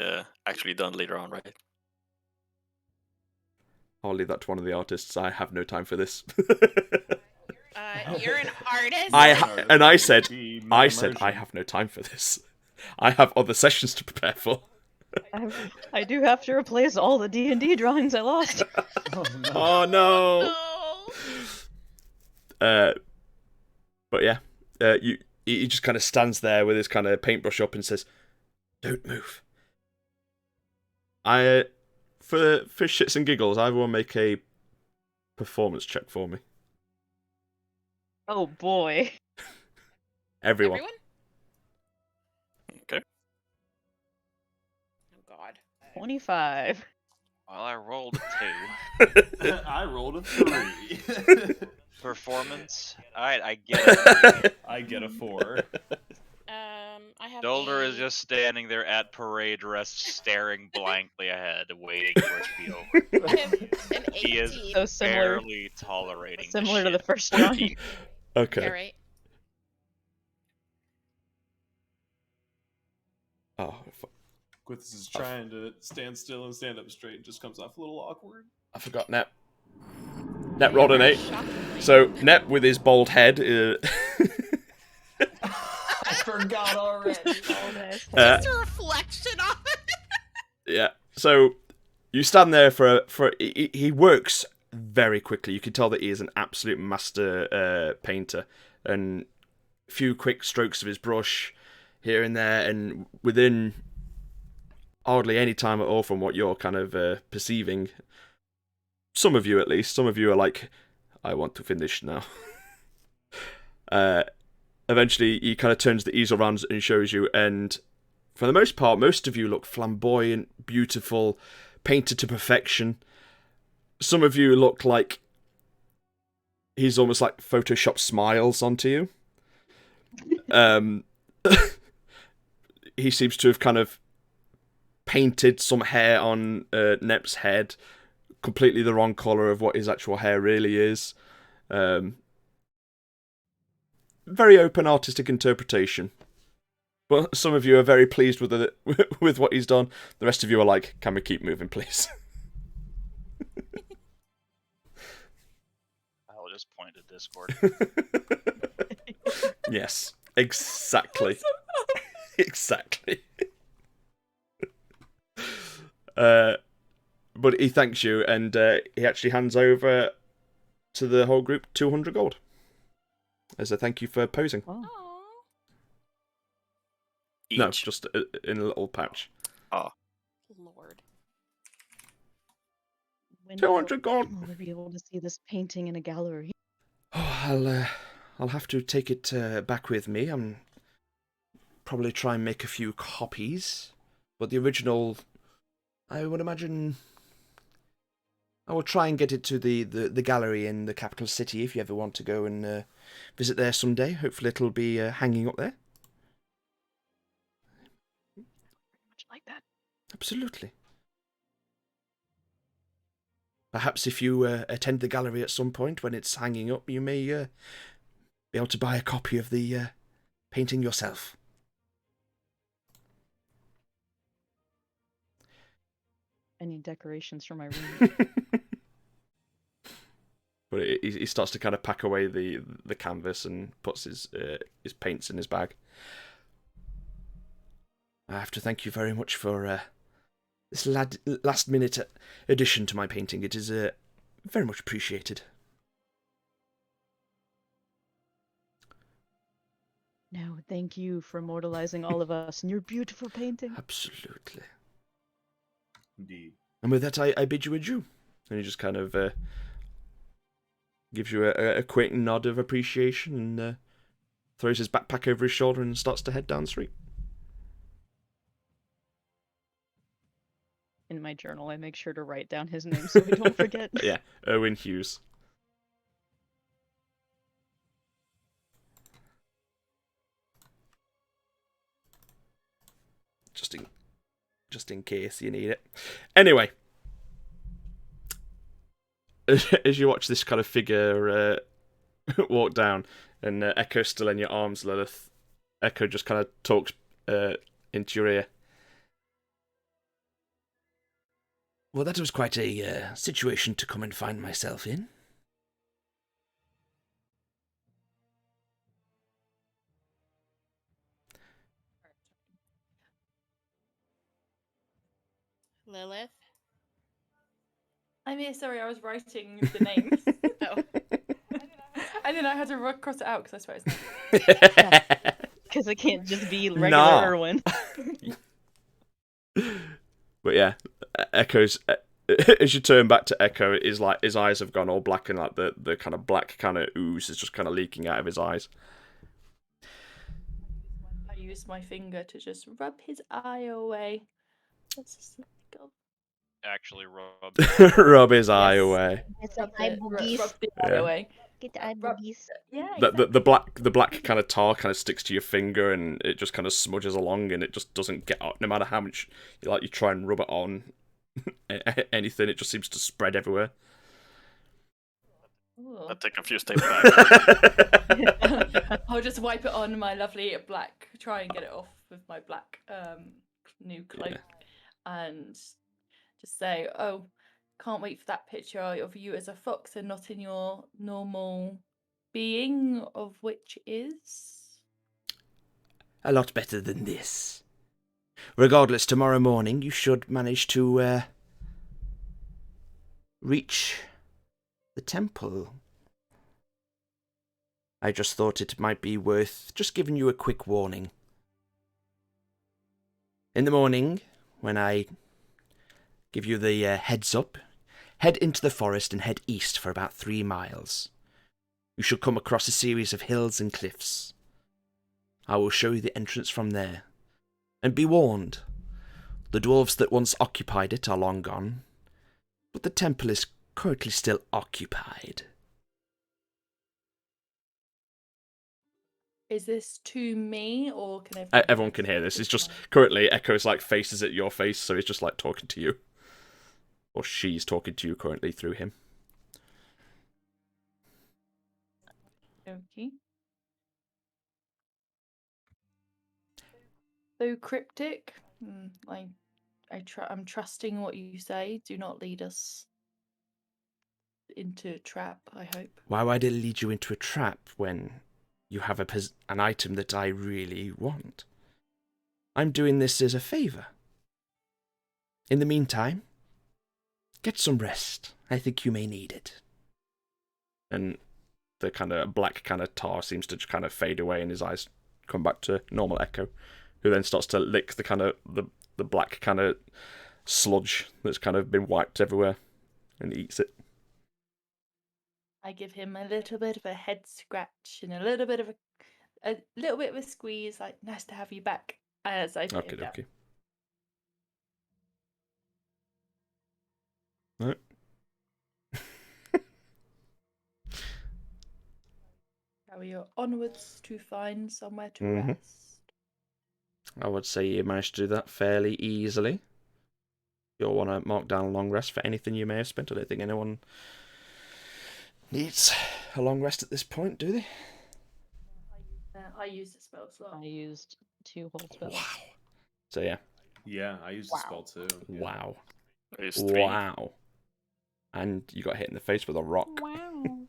actually done later on, right? I'll leave that to one of the artists. I have no time for this. You're an artist? I said I have no time for this. I have other sessions to prepare for. I do have to replace all the D&D drawings I lost. Oh no! But yeah, he just kind of stands there with his kind of paintbrush up and says, "Don't move." For shits and giggles, I will make a performance check for me. Oh boy. Everyone. Okay. Oh god. 25. Well, I rolled a 2. I rolled a 3. Performance. Alright, I get it. I get a 4. I have Dolder is a- just standing there at parade rest, staring blankly ahead, waiting for it to be over. I have an 18. He is So similar, barely tolerating similar to the shit. first drawing. Okay. Yeah, right? Oh, Quithis is trying to stand still and stand up straight. It just comes off a little awkward. I forgot Nep. Nep rolled an 8. So Nep with his bald head. I forgot already. Oh, nice. Just a reflection of it. Yeah. So You stand there for he works very quickly. You can tell that he is an absolute master painter, and a few quick strokes of his brush here and there, and within hardly any time at all from what you're kind of perceiving, some of you at least, some of you are like, I want to finish now. Eventually he kind of turns the easel around and shows you, and for the most part, most of you look flamboyant, beautiful, painted to perfection. Some of you look like he's almost like Photoshop smiles onto you. He seems to have kind of painted some hair on Nep's head, completely the wrong colour of what his actual hair really is. Very open artistic interpretation. But some of you are very pleased with it, with what he's done. The rest of you are like, can we keep moving, please? I'll just point to Discord. Yes, exactly. Exactly. But he thanks you, and he actually hands over to the whole group 200 gold as a thank you for posing. Oh. Each. No, just in a little pouch. Lord. When 200 gold. will we be able to see this painting in a gallery? Oh, I'll have to take it back with me. I'm probably try and make a few copies, but the original, I would imagine, I will try and get it to the gallery in the capital city if you ever want to go and visit there someday. Hopefully it'll be hanging up there. Much like that. Absolutely. Perhaps if you attend the gallery at some point when it's hanging up, you may be able to buy a copy of the painting yourself. Any decorations for my room? But he starts to kind of pack away the canvas and puts his paints in his bag. I have to thank you very much for this last minute addition to my painting. It is very much appreciated. No, thank you for immortalizing all of us in your beautiful painting. Absolutely. Indeed. And with that, I bid you adieu. And he just kind of gives you a quick nod of appreciation and throws his backpack over his shoulder and starts to head down the street. In my journal, I make sure to write down his name so I don't forget. Yeah, Owen Hughes. Just in case you need it. Anyway, as you watch this kind of figure walk down, and Echo's still in your arms, Lilith, Echo just kind of talks into your ear. Well, that was quite a situation to come and find myself in. Lilith. I'm here, sorry, I was writing the names. Oh. And then I had to cross it out because I suppose. Because it can't just be regular Nah. Erwin. But yeah, Echo's as you turn back to Echo, it is like his eyes have gone all black and like the kind of black kind of ooze is just kind of leaking out of his eyes. I used my finger to just rub his eye away. That's just go. Actually, Rob. Rub his eye Yes. away. Get Rub the eye the, rub boogies. the eye Yeah. away. Get the eye Rub- boogies. Yeah. The black kind of tar kind of sticks to your finger and it just kind of smudges along and it just doesn't get out. No matter how much you try and rub it on anything, it just seems to spread everywhere. Ooh. I'll take a few steps back. I'll just wipe it on my lovely black. Try and get it off with my black new cloak, and just say, "Oh, can't wait for that picture of you as a fox and not in your normal being, of which is." A lot better than this. Regardless, tomorrow morning you should manage to reach the temple, I just thought it might be worth just giving you a quick warning. In the morning, when I give you the heads up, head into the forest and head east for about 3 miles. You should come across a series of hills and cliffs. I will show you the entrance from there. And be warned, the dwarves that once occupied it are long gone, but the temple is currently still occupied. Is this to me or can Everyone can hear this. It's just currently Echo's like faces at your face, so he's just like talking to you. Or she's talking to you currently through him. Okay. So cryptic. I'm trusting what you say. Do not lead us into a trap, I hope. Why would I lead you into a trap when you have an item that I really want? I'm doing this as a favour. In the meantime, get some rest. I think you may need it. And the kind of black kind of tar seems to just kind of fade away and his eyes come back to normal Echo, who then starts to lick the kind of the black kind of sludge that's kind of been wiped everywhere and eats it. I give him a little bit of a head scratch and a little bit of a squeeze, like nice to have you back. As I put him down. Okay. Right. Now we are onwards to find somewhere to Mhm. rest. I would say you managed to do that fairly easily. You'll want to mark down a long rest for anything you may have spent. I don't think anyone needs a long rest at this point, do they? I used the spell slot. I used 2 whole spells. Wow. So yeah. Yeah, I used the spell too. Yeah. Wow. It's 3. Wow. And you got hit in the face with a rock. Wow.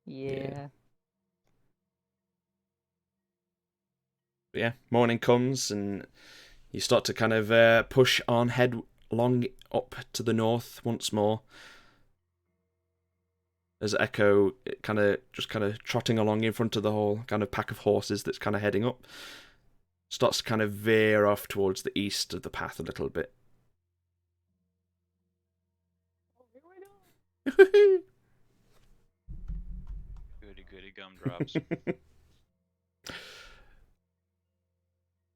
Yeah. But yeah, morning comes and you start to kind of push on, head along up to the north once more. As Echo kind of trotting along in front of the whole kind of pack of horses that's kind of heading up, starts to kind of veer off towards the east of the path a little bit. Goody goody gumdrops.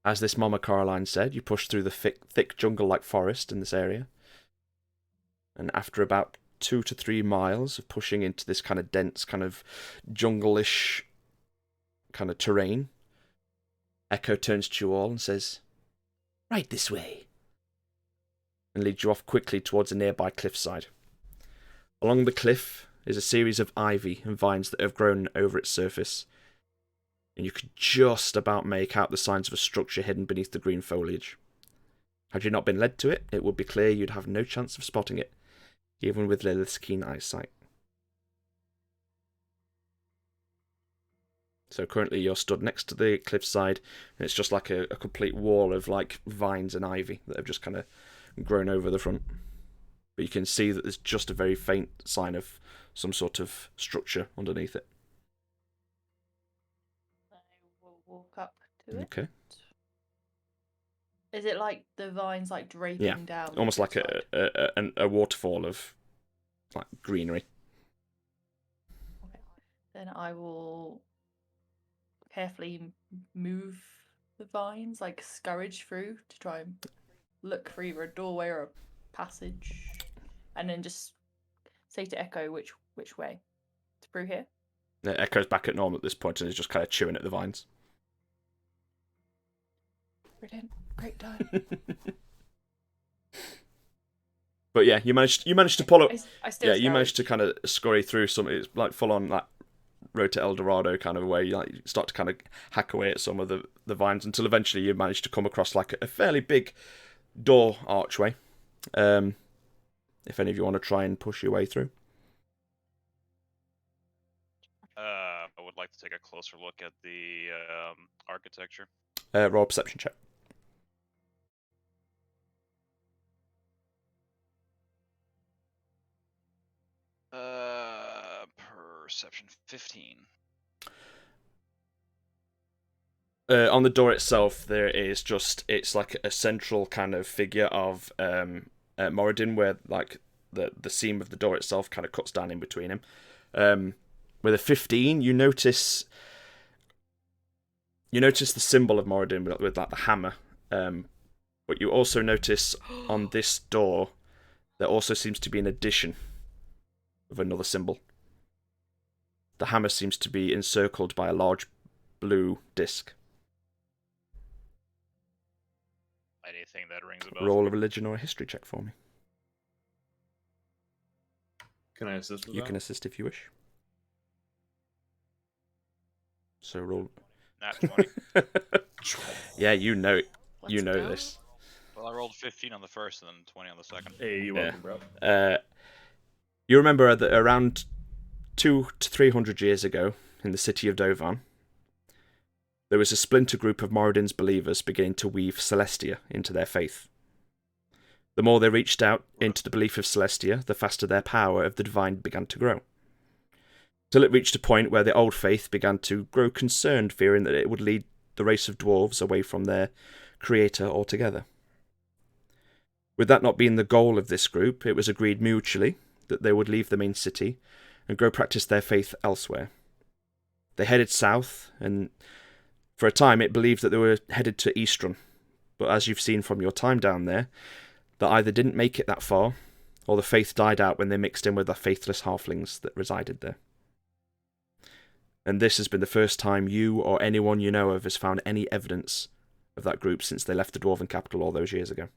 As this Mama Caroline said, you push through the thick jungle-like forest in this area. And after about 2 to 3 miles of pushing into this kind of dense, kind of jungle-ish kind of terrain, Echo turns to you all and says, "Right this way," and leads you off quickly towards a nearby cliffside. Along the cliff is a series of ivy and vines that have grown over its surface, and you could just about make out the signs of a structure hidden beneath the green foliage. Had you not been led to it, it would be clear you'd have no chance of spotting it, even with Lilith's keen eyesight. So currently you're stood next to the cliffside, and it's just like a complete wall of like vines and ivy that have just kind of grown over the front. But you can see that there's just a very faint sign of some sort of structure underneath it. I will walk up to it. Okay. Is it like the vines like draping down? Almost like side? a waterfall of like greenery. Okay. Then I will carefully move the vines, like scurriage through to try and look for either a doorway or a passage, and then just say to Echo which way. Through here. It Echo's back at normal at this point and is just kind of chewing at the vines. Brilliant. Great time. But yeah, you managed to pull up. I still You managed to kind of scurry through some. It's like full on like Road to El Dorado kind of way. You like start to kind of hack away at some of the vines until eventually you manage to come across like a fairly big door archway. If any of you want to try and push your way through. I would like to take a closer look at the architecture. Roll a perception check. Perception 15. On the door itself, there is just, it's like a central kind of figure of Moradin, where like the seam of the door itself kind of cuts down in between him. With a 15, you notice the symbol of Moradin with like the hammer, but you also notice on this door there also seems to be an addition of another symbol. The hammer seems to be encircled by a large blue disc. Anything that rings a bell? Roll a religion or a history check for me. Can I assist with You that? can assist if you wish. So roll. Nat 20. Yeah, you know it. You Let's know go. this. Well, I rolled 15 on the first and then 20 on the second. Hey, you're Yeah. welcome, bro. You remember that around 200 to 300 years ago, in the city of Dovan, there was a splinter group of Moradin's believers beginning to weave Celestia into their faith. The more they reached out into the belief of Celestia, the faster their power of the divine began to grow. Till it reached a point where the old faith began to grow concerned, fearing that it would lead the race of dwarves away from their creator altogether. With that not being the goal of this group, it was agreed mutually that they would leave the main city and go practice their faith elsewhere. They headed south, and for a time it believed that they were headed to Eastron, but as you've seen from your time down there, that either didn't make it that far, or the faith died out when they mixed in with the faithless halflings that resided there. And this has been the first time you or anyone you know of has found any evidence of that group since they left the Dwarven capital all those years ago.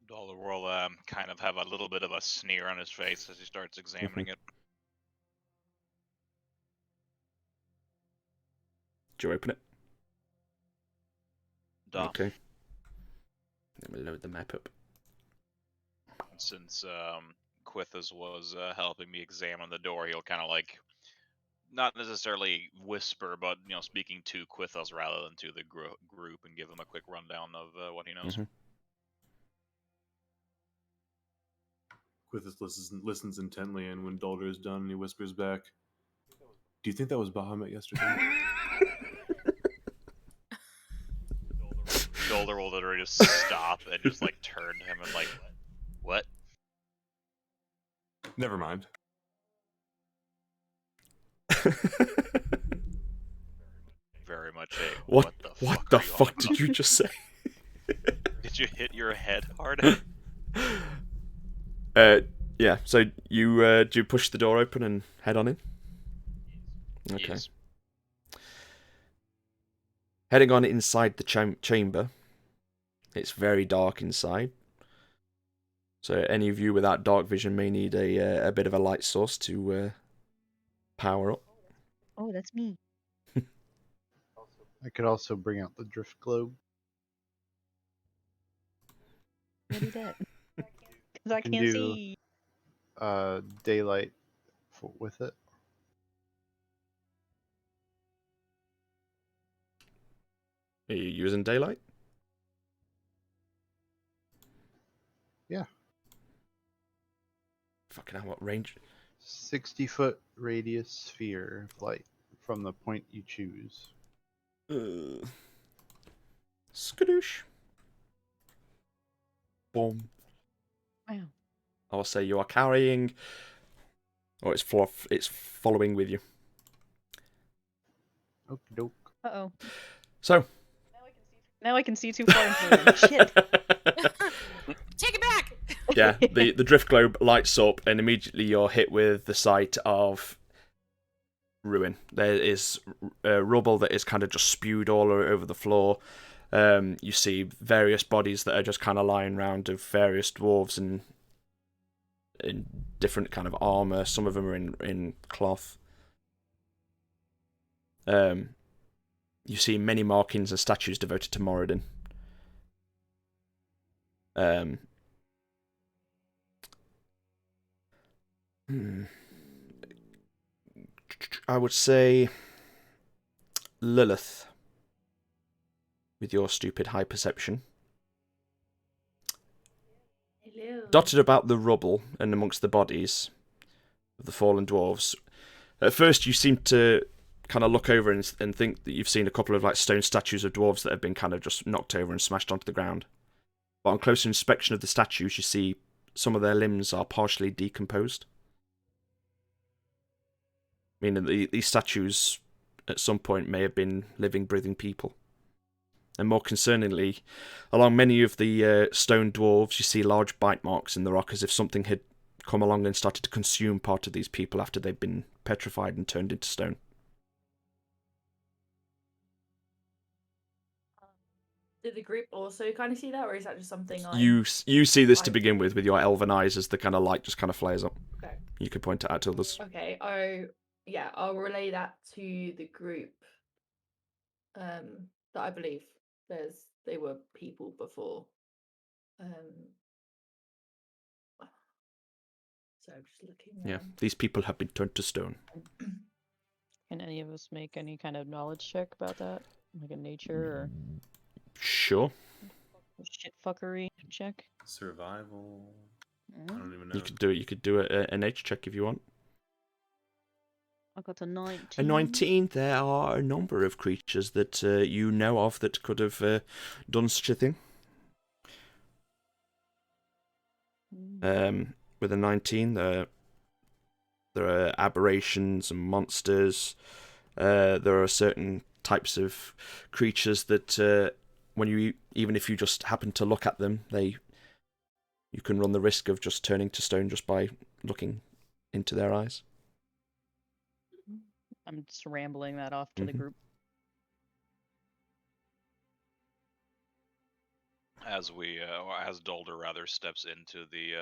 Dollar will kind of have a little bit of a sneer on his face as he starts examining it. Do you open it? Duh. Okay. Let me load the map up. Since Quithas was helping me examine the door, he'll kind of like, not necessarily whisper, but speaking to Quithas rather than to the group, and give him a quick rundown of what he knows. Mhm. Quithus listens intently, and when Dalder is done, he whispers back, "Do you think that was Bahamut yesterday?" Dolder will literally just stop and just like turn to him and like, what? Never mind. Very much a What what the are you on fuck did about?" you just say? Did you hit your head hard? Yeah, so you do you push the door open and head on in? Okay. Yes. Heading on inside the chamber, it's very dark inside. So any of you without dark vision may need a bit of a light source to power up. Oh, that's me. I could also bring out the drift globe. What is that? Because I Can can't do- see. Daylight with it. Are you using daylight? Yeah. Fucking hell, what range? 60-foot radius sphere of light from the point you choose. Skadoosh. Boom. Wow. I will say you are carrying, or it's following with you. Okie doke. Uh-oh. So. Now I can see too far into the room. Shit. Take it back. Yeah, the drift globe lights up, and immediately you're hit with the sight of ruin. There is rubble that is kind of just spewed all over the floor. You see various bodies that are just kind of lying around of various dwarves and in different kind of armor. Some of them are in cloth. You see many markings and statues devoted to Moradin. I would say Lilith, with your stupid high perception. dotted about the rubble and amongst the bodies of the fallen dwarves. At first, you seem to kind of look over and think that you've seen a couple of like stone statues of dwarves that have been kind of just knocked over and smashed onto the ground. But on closer inspection of the statues, you see some of their limbs are partially decomposed. Meaning that these statues at some point may have been living, breathing people. And more concerningly, along many of the stone dwarves, you see large bite marks in the rock as if something had come along and started to consume part of these people after they've been petrified and turned into stone. Did the group also kind of see that, or is that just something like... You see this to begin with your elven eyes as the kind of light just kind of flares up. Okay. You could point it out to others. Okay, I'll relay that to the group. That I believe they were people before. So I'm just looking. Yeah, these people have been turned to stone. Can any of us make any kind of knowledge check about that? Like a nature or Sure. shit fuckery check? Survival. I don't even know. You could do it. You could do a nature check if you want. I got a 19. A 19. There are a number of creatures that you know of that could have done such a thing. With a 19, there are aberrations and monsters. There are certain types of creatures that even if you just happen to look at them, you can run the risk of just turning to stone just by looking into their eyes. I'm just rambling that off to the group. As Dolder rather steps into the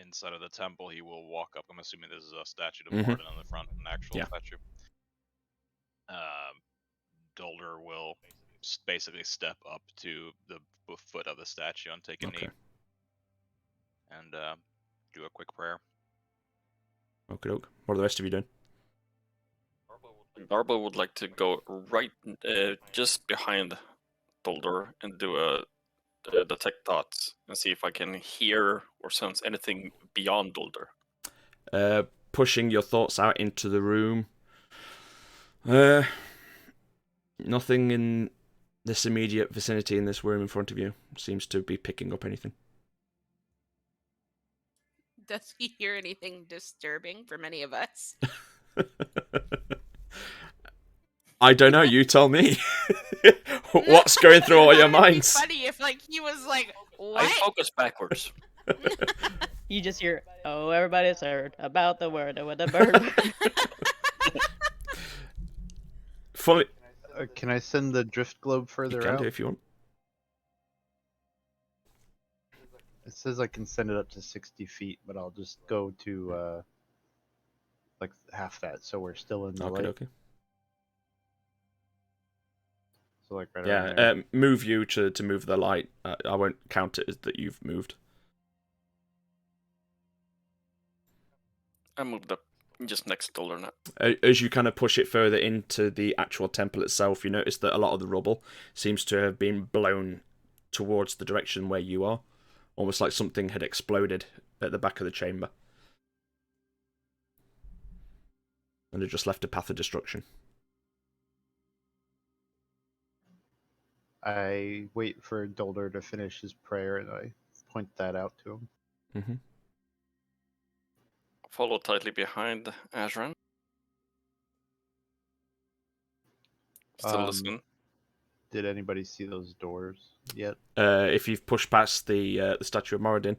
inside of the temple, he will walk up. I'm assuming this is a statue of Morden on the front, an actual statue. Dolder will basically step up to the foot of the statue and take a knee, and do a quick prayer. Okay, what are the rest of you doing? Darbo would like to go right just behind Dolder and do a detect thoughts and see if I can hear or sense anything beyond Dolder. Pushing your thoughts out into the room. Nothing in this immediate vicinity in this room in front of you seems to be picking up anything. Does he hear anything disturbing from any of us? I don't know. You tell me. What's going through all your minds? It'd be funny if he was like, "What?" I focus backwards. You just hear, "Oh, everybody's heard about the word with the bird." Funny. Can I send the drift globe further You can out? do if you want. It says I can send it up to 60 feet, but I'll just go to like half that, so we're still in the light. Okay. So like right around there. Yeah, move you to move the light. I won't count it as that you've moved. I moved up just next to Dolder now. As you kind of push it further into the actual temple itself, you notice that a lot of the rubble seems to have been blown towards the direction where you are. Almost like something had exploded at the back of the chamber. And it just left a path of destruction. I wait for Dolder to finish his prayer, and I point that out to him. Mm-hmm. Follow tightly behind Azran. Still listening. Did anybody see those doors yet? If you've pushed past the statue of Moradin,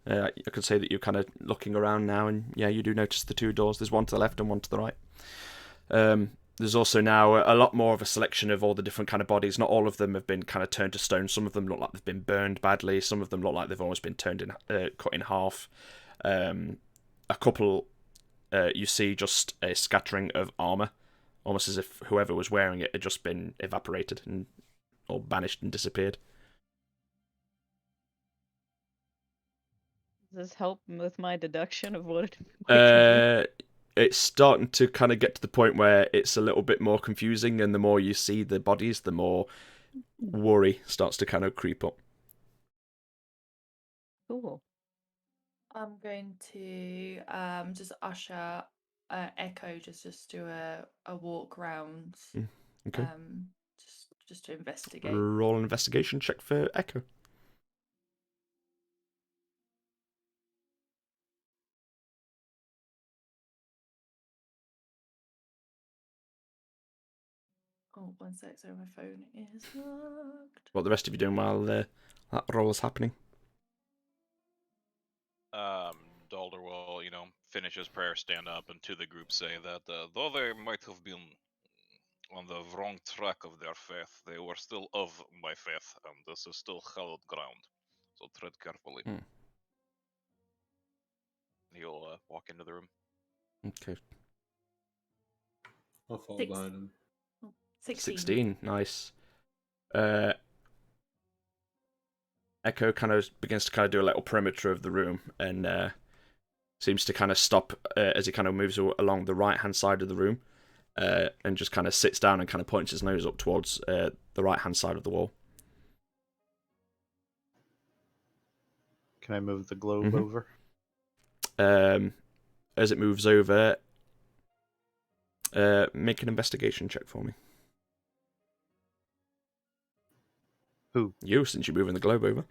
I could say that you're kind of looking around now, and yeah, you do notice the two doors. There's one to the left and one to the right. There's also now a lot more of a selection of all the different kind of bodies. Not all of them have been kind of turned to stone. Some of them look like they've been burned badly. Some of them look like they've almost been cut in half. A couple, you see just a scattering of armor, almost as if whoever was wearing it had just been evaporated and or banished and disappeared. Does this help with my deduction of what it's starting to kind of get to the point where it's a little bit more confusing, and the more you see the bodies, the more worry starts to kind of creep up. Cool. I'm going to just usher Echo just do a walk round. Okay. Just to investigate. Roll an investigation check for Echo. Oh, 1 sec, sorry, my phone is locked. What the rest of you doing while that roll is happening? Dalder will, finish his prayer, stand up, and to the group say that though they might have been on the wrong track of their faith, they were still of my faith, and this is still hallowed ground. So tread carefully. He'll walk into the room. Okay. I'll fall Six. behind him. 16. Nice. Echo kind of begins to kind of do a little perimeter of the room and seems to kind of stop as he kind of moves along the right-hand side of the room and just kind of sits down and kind of points his nose up towards the right-hand side of the wall. Can I move the globe over? As it moves over, make an investigation check for me. Who? You, since you're moving the globe over.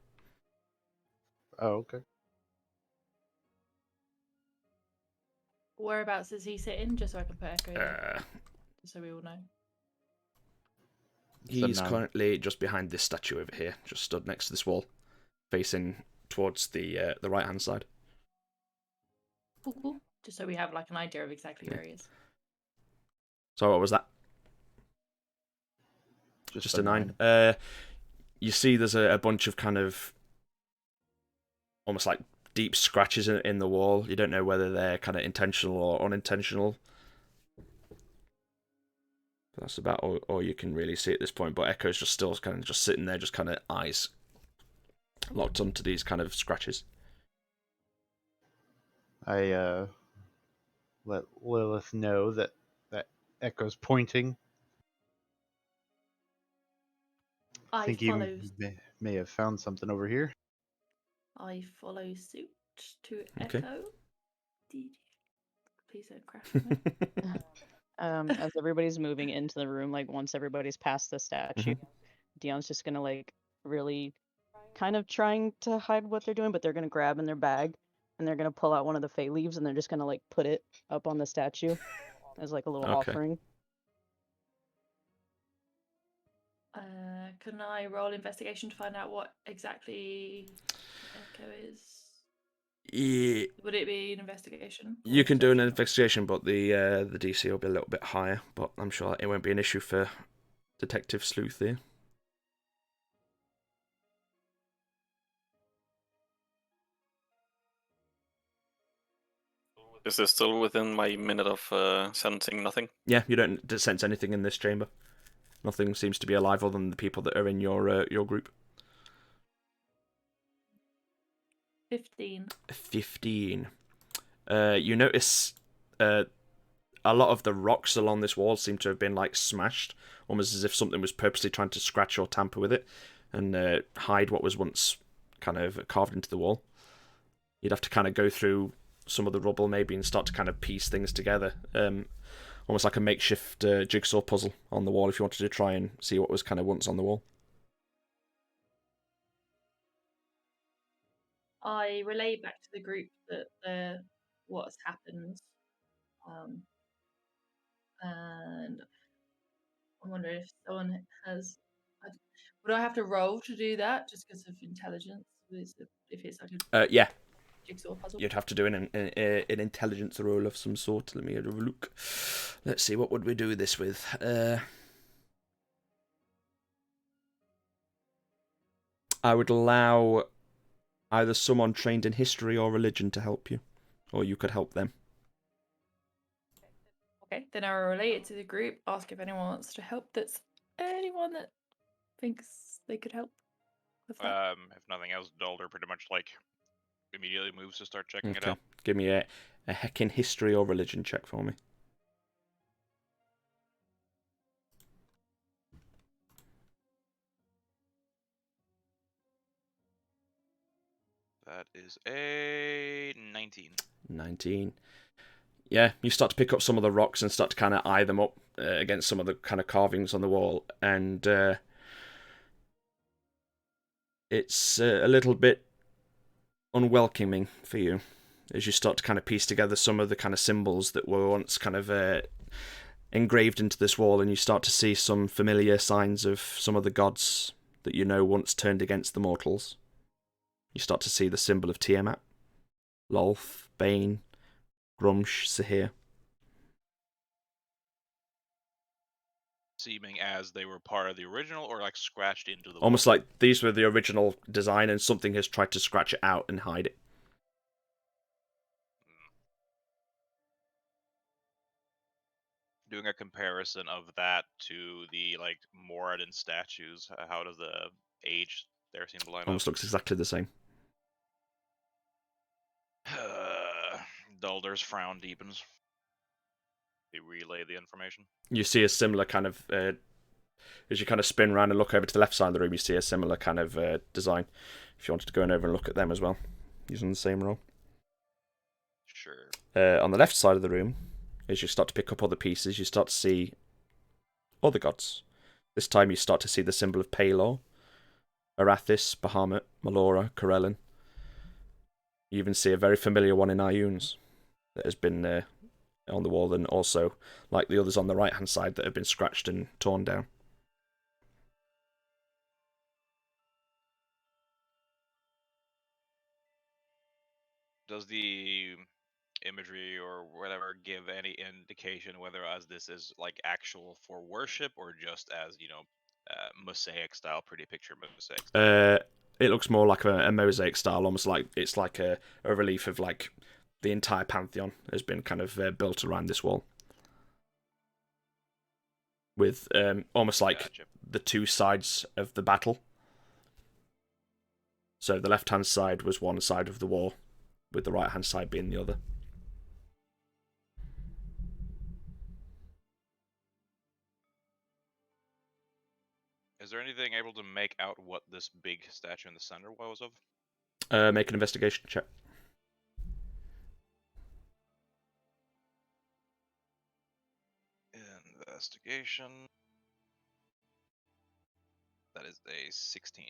Oh, okay. Whereabouts is he sitting? Just so I can put Echo in. Just so we all know. He's currently just behind this statue over here, just stood next to this wall, facing towards the right-hand side. Cool. Just so we have like an idea of exactly where he is. So what was that? Just a 9. You see there's a bunch of kind of almost like deep scratches in the wall. You don't know whether they're kind of intentional or unintentional. That's about all you can really see at this point. But Echo's just still kind of just sitting there, just kind of eyes locked onto these kind of scratches. I let Lilith know that Echo's pointing. I think he may have found something over here. I follow suit to Okay. Echo. Please don't crash on me. As everybody's moving into the room, like once everybody's past the statue, Dion's just gonna like really kind of trying to hide what they're doing, but they're gonna grab in their bag and they're gonna pull out one of the Fey leaves and they're just gonna like put it up on the statue as like a little offering. Can I roll investigation to find out what exactly Echo is? Yeah. Would it be an investigation? You can do an investigation, but the DC will be a little bit higher. But I'm sure it won't be an issue for Detective Sleuth here. Is this still within my minute of sensing nothing? Yeah, you don't sense anything in this chamber. Nothing seems to be alive other than the people that are in your group. 15. 15. You notice a lot of the rocks along this wall seem to have been like smashed, almost as if something was purposely trying to scratch or tamper with it and hide what was once kind of carved into the wall. You'd have to kind of go through some of the rubble maybe and start to kind of piece things together. Almost like a makeshift jigsaw puzzle on the wall if you wanted to try and see what was kind of once on the wall. I relay back to the group that what's happened. And I'm wondering if someone has... Would I have to roll to do that just because of intelligence? If it's like a yeah. Jigsaw puzzle? You'd have to do an intelligence roll of some sort. Let me have a look. Let's see, what would we do this with? I would allow either someone trained in history or religion to help you. Or you could help them. Okay, then I will relay it to the group, ask if anyone wants to help. That's anyone that thinks they could help with that. If nothing else, Dalder pretty much like immediately moves to start checking it Okay. out. Give me a heckin' history or religion check for me. That is a 19. 19. Yeah, you start to pick up some of the rocks and start to kind of eye them up against some of the kind of carvings on the wall, and it's a little bit unwelcoming for you as you start to kind of piece together some of the kind of symbols that were once kind of engraved into this wall, and you start to see some familiar signs of some of the gods that you know once turned against the mortals. You start to see the symbol of Tiamat, Lolth, Bane, Grumsh, Sahir. Seeming as they were part of the original, or like scratched into the Almost wall? like these were the original design and something has tried to scratch it out and hide it. Doing a comparison of that to the like Moradin statues, how does the age there seem to line Almost looks exactly the same. up? Dulder's frown deepens. He relay the information. You see a similar kind of as you kind of spin around and look over to the left side of the room, you see a similar kind of design. If you wanted to go in over and look at them as well, using the same roll. Sure. On the left side of the room, as you start to pick up other pieces, you start to see other gods. This time you start to see the symbol of Palor, Arathis, Bahamut, Melora, Corellin. You even see a very familiar one in Ioun's that has been on the wall, and also, like the others on the right-hand side, that have been scratched and torn down. Does the imagery or whatever give any indication whether as this is like actual for worship or just as, you know, mosaic style, pretty picture mosaic style? It looks more like a mosaic style, almost like it's like a relief of like the entire pantheon has been kind of built around this wall, with almost like Gotcha. the two sides of the battle. So the left-hand side was one side of the war, with the right-hand side being the other. Is there anything able to make out what this big statue in the center was of? Make an investigation check. Investigation. That is a 16.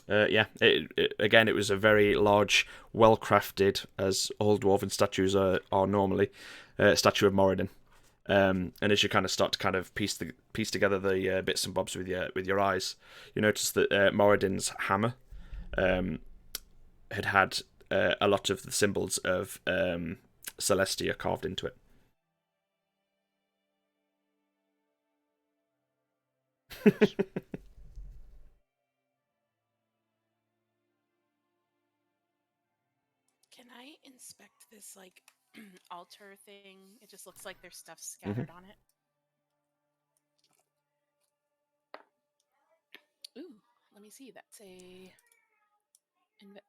Yeah, again, it was a very large, well-crafted, as all dwarven statues are normally, statue of Moradin. And as you kind of start to kind of piece together the bits and bobs with your eyes, you notice that Moradin's hammer had a lot of the symbols of Celestia carved into it. Can I inspect this like altar thing? It just looks like there's stuff scattered on it. Ooh, let me see. That's a.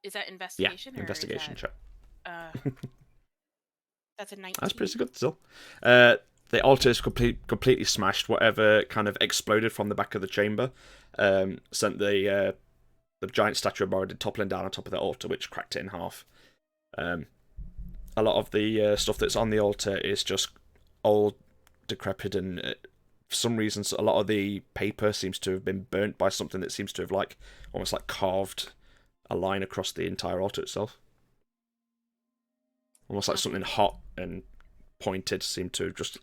Is that investigation? Yeah, investigation check. That's a 19. That's pretty good still. The altar is completely smashed. Whatever kind of exploded from the back of the chamber sent the giant statue of Moradin toppling down on top of the altar, which cracked it in half. A lot of the stuff that's on the altar is just old, decrepit, and for some reason, a lot of the paper seems to have been burnt by something that seems to have like almost like carved a line across the entire altar itself. Almost like something hot and pointed seemed to have just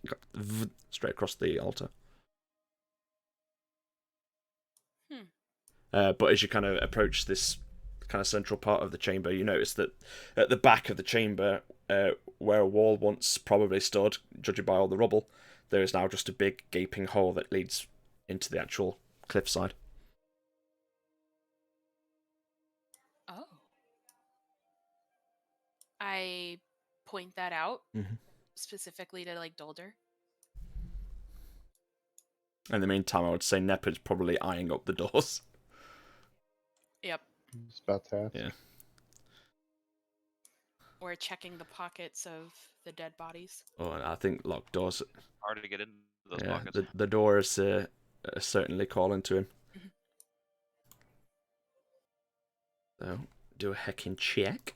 straight across the altar. But as you kind of approach this kind of central part of the chamber, you notice that at the back of the chamber, where a wall once probably stood, judging by all the rubble, there is now just a big gaping hole that leads into the actual cliffside. Oh. I point that out specifically to like Dulder. In the meantime, I would say Nepid's probably eyeing up the doors. Yep. It's about to ask. Yeah. Or checking the pockets of the dead bodies. Oh, and I think locked doors. Hard to get into those Yeah, pockets. the door is certainly calling to him. So, do a heckin' check.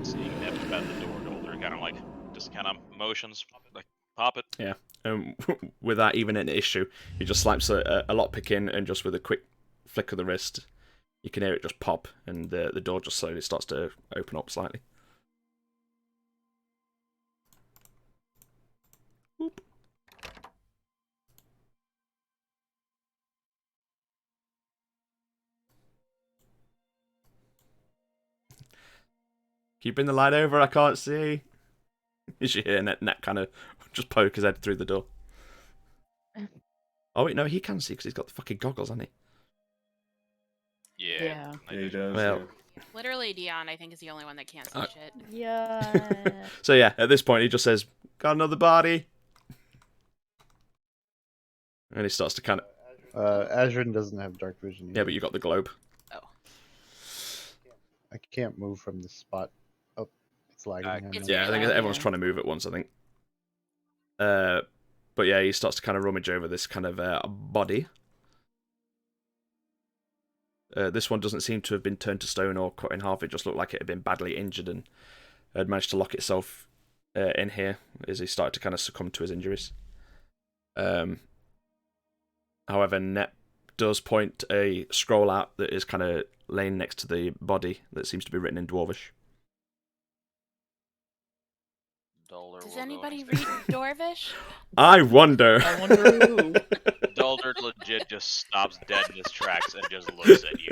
Seeing Nep bend the door, Dolder kind of like just kind of motions like pop it. Yeah. With that even an issue, he just slaps a lockpick in, and just with a quick flick of the wrist, you can hear it just pop, and the door just slowly starts to open up slightly. Oop. Can you bring the light over? I can't see. You should hear Net kind of just poke his head through the door. Oh wait, no, he can see because he's got the fucking goggles, hasn't he? Yeah. Yeah. Yeah, he does. Well, yeah. Literally, Dion, I think, is the only one that can't see shit. Yeah. So yeah, at this point he just says, "Got another body," and he starts to kind of. Azrin doesn't have dark vision. Yeah, but you got the globe. I can't move from the spot. Oh, it's lagging. I know. It's Yeah, I think Yeah. everyone's trying to move at once. I think. But yeah, he starts to kind of rummage over this kind of body. This one doesn't seem to have been turned to stone or cut in half. It just looked like it had been badly injured and had managed to lock itself in here as he started to kind of succumb to his injuries. However, Nep does point a scroll out that is kind of laying next to the body that seems to be written in Dwarvish. Dolder Does will anybody go read Dwarvish? I wonder. I wonder who. Dolder legit just stops dead in his tracks and just looks at you.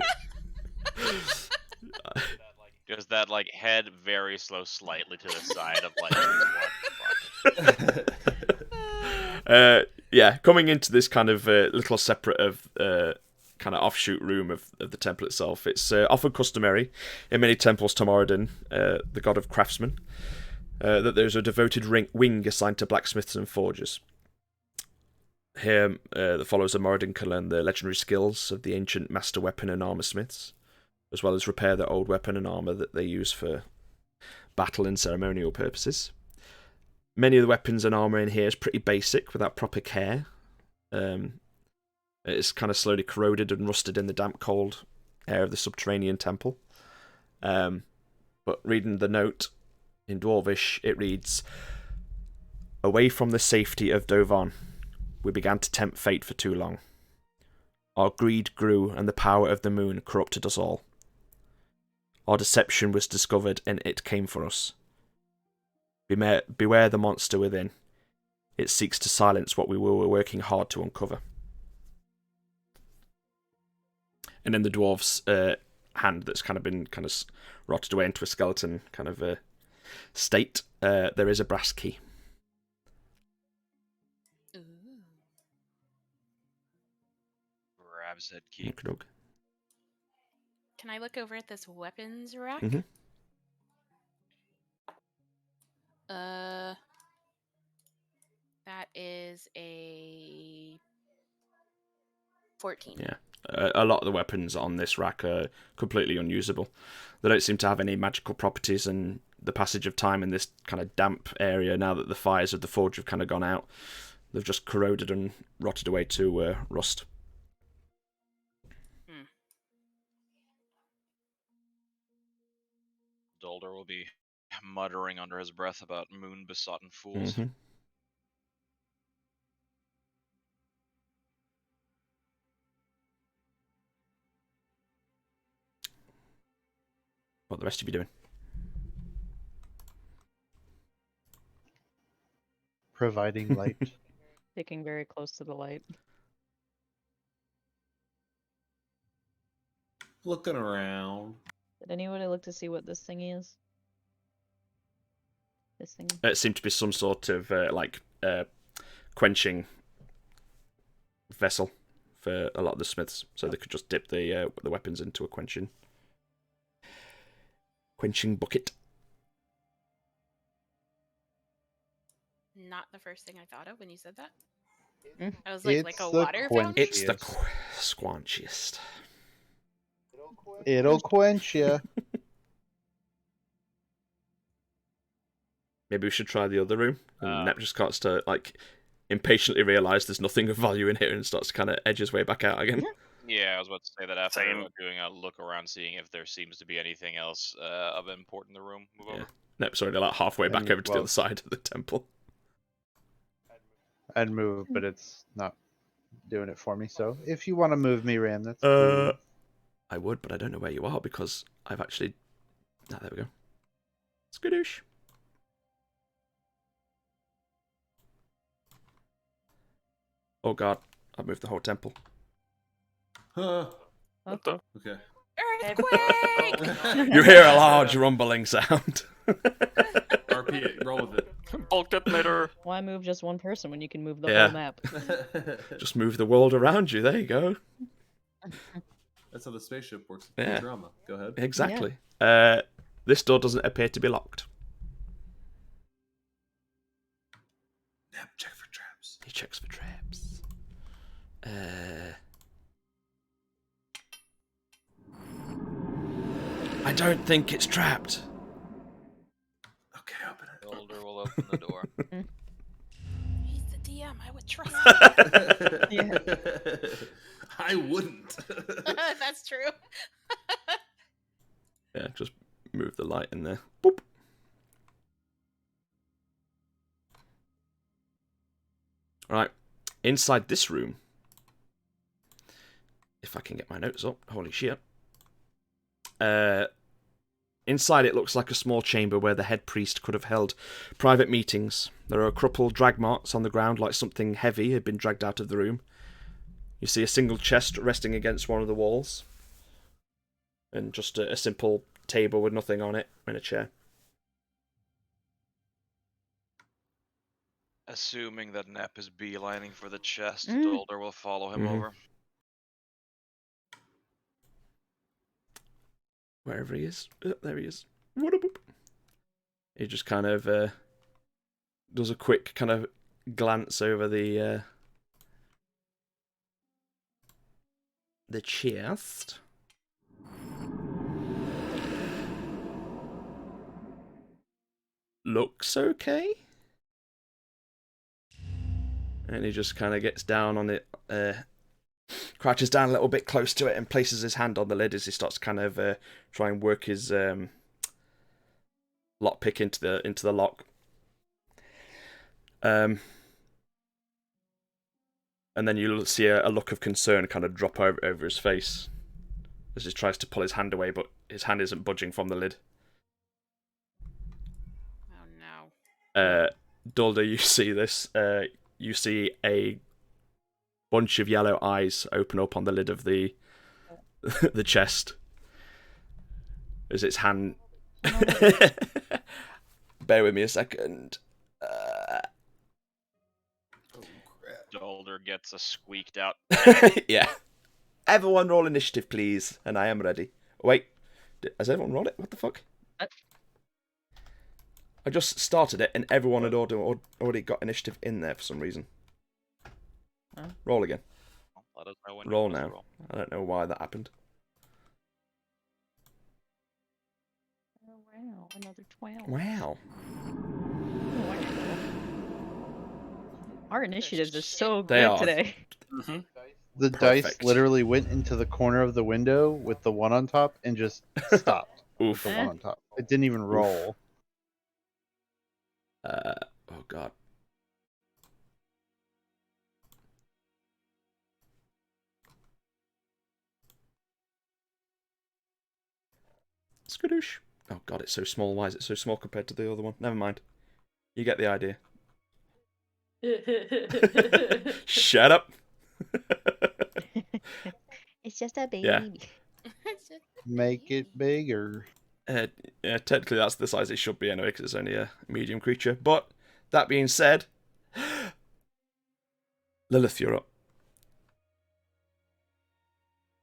Just that like head very slow, slightly to the side of like what the fuck. Yeah, coming into this kind of little separate of kind of offshoot room of the temple itself. It's often customary in many temples to Moradin, the god of craftsmen, that there's a devoted wing assigned to blacksmiths and forgers. Here, the followers of Moradin can learn the legendary skills of the ancient master weapon and armor smiths, as well as repair their old weapon and armor that they use for battle and ceremonial purposes. Many of the weapons and armor in here is pretty basic, without proper care. It's kind of slowly corroded and rusted in the damp, cold air of the subterranean temple. But reading the note in Dwarvish, it reads, "Away from the safety of Dovan, we began to tempt fate for too long. Our greed grew, and the power of the moon corrupted us all. Our deception was discovered, and it came for us. Beware the monster within. It seeks to silence what we were working hard to uncover." And in the dwarf's hand that's kind of been kind of rotted away into a skeleton kind of state, there is a brass key. Ooh. Grabs that key. Okey-doke. Can I look over at this weapons rack? Mhm. That is a 14. Yeah. A lot of the weapons on this rack are completely unusable. They don't seem to have any magical properties, and the passage of time in this kind of damp area, now that the fires of the forge have kind of gone out, they've just corroded and rotted away to rust. Dolder will be muttering under his breath about moon-besotted fools. Mhm. What are the rest of you doing? Providing light. Sticking very close to the light. Looking around. Did anybody look to see what this thingy is? This thing? It seemed to be some sort of quenching vessel for a lot of the smiths, so they could just dip the weapons into a quenching bucket. Not the first thing I thought of when you said that. Mm. I was like It's a the water quench- fountain? It's the Yes. squanchiest. It'll quench you. maybe we should try the other room. And Nep just starts to like impatiently realise there's nothing of value in here and starts to kind of edge his way back out again. Yeah, I was about to say that after Same. doing a look around, seeing if there seems to be anything else of import in the room. Move Yeah. over. Nep's already like halfway back And, over to the well- other side of the temple. I'd move, but it's not doing it for me. So if you want to move me, Ram, that's Uh, cool. I would, but I don't know where you are because I've actually. Ah, there we go. Skadoosh. Oh god, I've moved the whole temple. Huh. What the? Okay. Earthquake! You hear a large rumbling sound. RP, roll with Bulk detonator. Why move just one person when you can move the Yeah. whole map? it. Just move the world around you. There you go. That's how the spaceship works. Yeah. Drama. Go ahead. Exactly. This door doesn't appear to be locked. Nap, check for traps. He checks for traps. I don't think it's trapped. Okay, open it. Dolder will open the door. He's the DM. I would trust I wouldn't. him. That's true. Yeah, just move the light in there. Boop. Right, inside this room, if I can get my notes up, holy shit. Inside it looks like a small chamber where the head priest could have held private meetings. There are a couple drag marks on the ground like something heavy had been dragged out of the room. You see a single chest resting against one of the walls. And just a simple table with nothing on it and a chair. Assuming that Nep is beelining for the chest, Mm. Dolder will follow him Mhm. over. Wherever he is. There he is. What-a-boop. He just kind of does a quick kind of glance over the chest. Looks okay. And he just kind of gets down on it, crouches down a little bit close to it and places his hand on the lid as he starts to kind of try and work his lockpick into the lock. And then you'll see a look of concern kind of drop over his face as he tries to pull his hand away, but his hand isn't budging from the lid. Oh no. Dulder, you see this. You see a bunch of yellow eyes open up on the lid of the the chest as its hand. Bear with me a second. Dolder gets a squeaked out. Yeah. Everyone roll initiative, please. And I am ready. Wait. Has everyone rolled it? What the fuck? I just started it and everyone had already got initiative in there for some reason. Huh? Roll again. Let us know when Roll you want us to now. roll. I don't know why that happened. Oh, wow, another 12. Wow. Wow. Our initiatives are so They good are. today. Mm-hmm. The dice Perfect. literally went into the corner of the window with the one on top and just stopped. Oof. The one on top. It didn't even roll. Oh god. Skadoosh. Oh god, it's so small. Why is it so small compared to the other one? Never mind. You get the idea. Shut up. It's just a baby. Yeah. Make it bigger. Yeah, technically that's the size it should be anyway, because it's only a medium creature. But that being said, Lilith, you're up.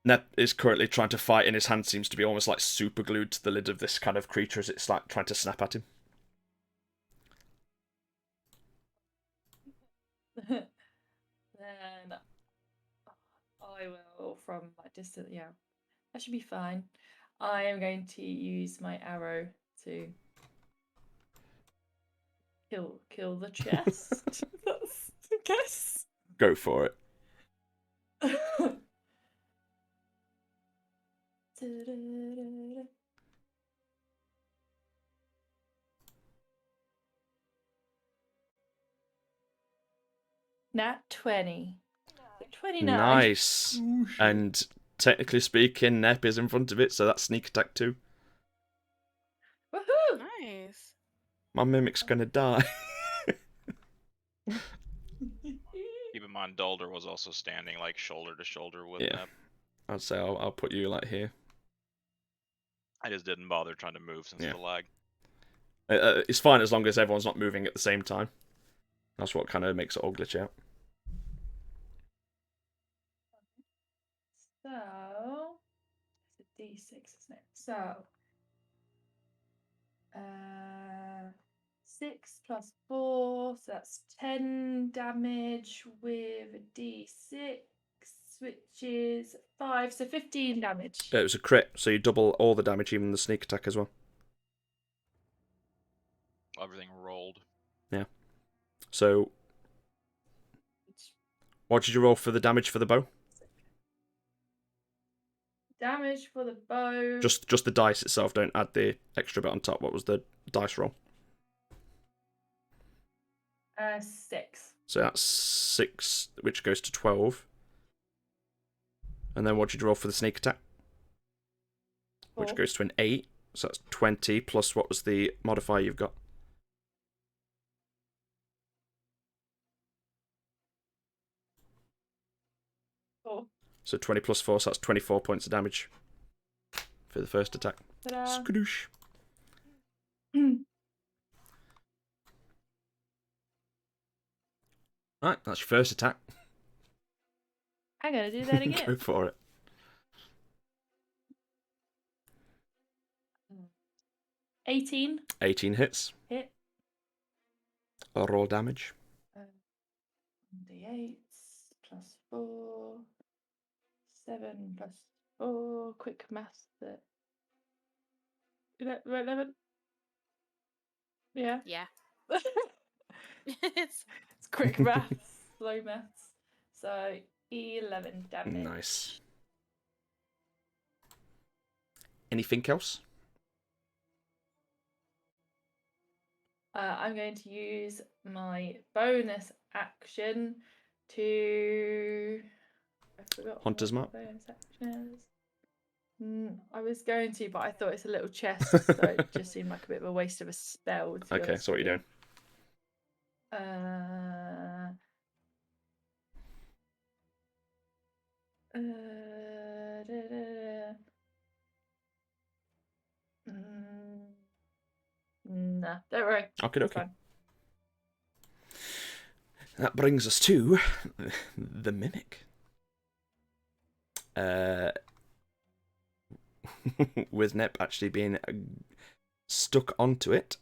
Nep is currently trying to fight, and his hand seems to be almost like super glued to the lid of this kind of creature as it's like trying to snap at him. Then I will, from like distance, yeah, that should be fine. I am going to use my arrow to kill the chest. That's I guess. Go for it. Nat 20. 29. Nice. And technically speaking, Nep is in front of it, so that's sneak attack 2. Woohoo! Nice. My mimic's gonna die. Keep in mind, Dulder was also standing like shoulder to shoulder with Yeah. Nep. I'd say I'll put you like here. I just didn't bother trying to move since Yeah. the lag. It's fine as long as everyone's not moving at the same time. That's what kind of makes it all glitch out. So it's a D6, isn't it? So 6 plus 4, so that's 10 damage with a D6, which is 5, so 15 damage. It was a crit, so you double all the damage, even the sneak attack as well. Everything rolled. So, what did you roll for the damage for the bow? Damage for the bow. Just the dice itself. Don't add the extra bit on top. What was the dice roll? 6. So that's 6, which goes to 12. And then what did you roll for the sneak attack? Which 4. goes to an 8. So that's 20 plus what was the modifier you've got? So 20 plus 4, so that's 24 points of damage for the first attack. Ta-da. Skadoosh. Right, that's your first attack. I'm gonna do that Go again. for it. 18 18 hits. hit. Roll damage. D8 plus 4. 7 plus 4. Quick maths. 11. Yeah. Yeah. It's quick maths, slow maths. So 11 damage. Nice. Anything else? I'm going to use my bonus action to. I forgot. what Hunter's my Mark? bonus action is. I was going to, but I thought it's a little chest, so it just seemed like a bit of a waste of a spell. To be Okay, honest so what are you with doing? Nah, don't worry. Okay, It's okay. fine. That brings us to the mimic. With Nep actually being stuck onto it.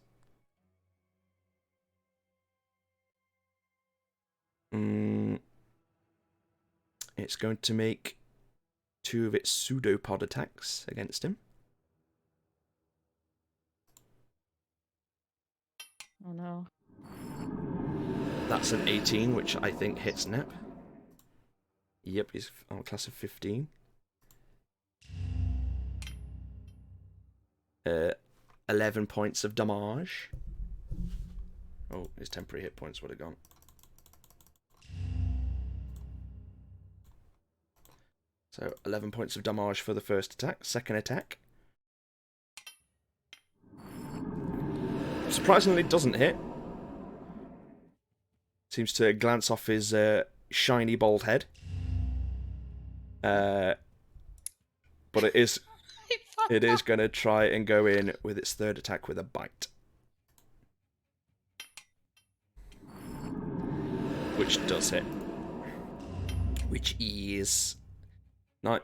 It's going to make 2 of its pseudopod attacks against him. Oh no. That's an 18, which I think hits Nep. Yep, he's on a class of 15. 11 points of damage. Oh, his temporary hit points would have gone. So 11 points of damage for the first attack. Second attack. Surprisingly, doesn't hit. Seems to glance off his shiny bald head. But it is going to try and go in with its third attack with a bite. Which does hit. Which is... Nine.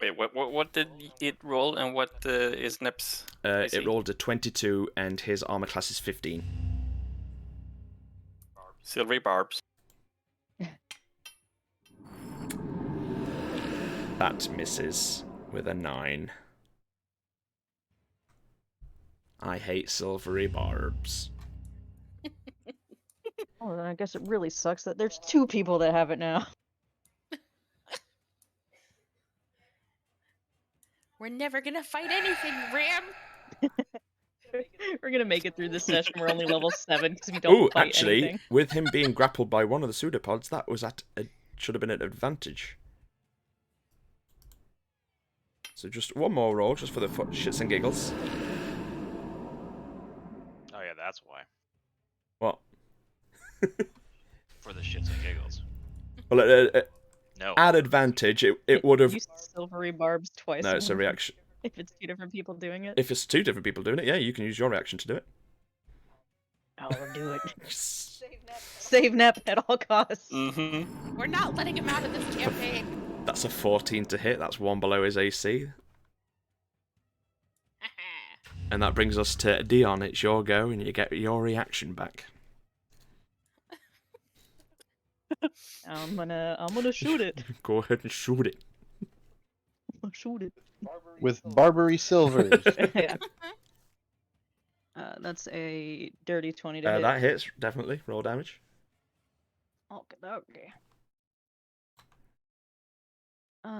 Wait, what did it roll, and what is Nep's? It rolled a 22, and his armor class is 15. Silvery barbs. That misses with a 9. I hate silvery barbs. Oh, then I guess it really sucks that there's 2 people that have it now. We're never gonna fight anything, Ram. We're gonna make it through this session. We're only level 7 because we don't Oh, fight actually, anything. with him being grappled by one of the pseudopods, that was should have been an advantage. So just one more roll, just for the shits and giggles. Oh yeah, that's why. What? For the shits and giggles. Well, No. at advantage, it would have. Use silvery barbs twice. No, it's a more reaction. If it's 2 different people doing it. If it's 2 different people doing it, yeah, you can use your reaction to do it. I'll do it. Yes. Save Nep at all costs. Mm-hmm. We're not letting him out of this campaign. That's a 14 to hit. That's 1 below his AC. And that brings us to Dion. It's your go, and you get your reaction back. I'm gonna shoot it. Go ahead and shoot it. I'm gonna shoot it. With Barbary Silvers. Yeah. That's a dirty 20 to hit. That hits, definitely. Roll damage. Okay.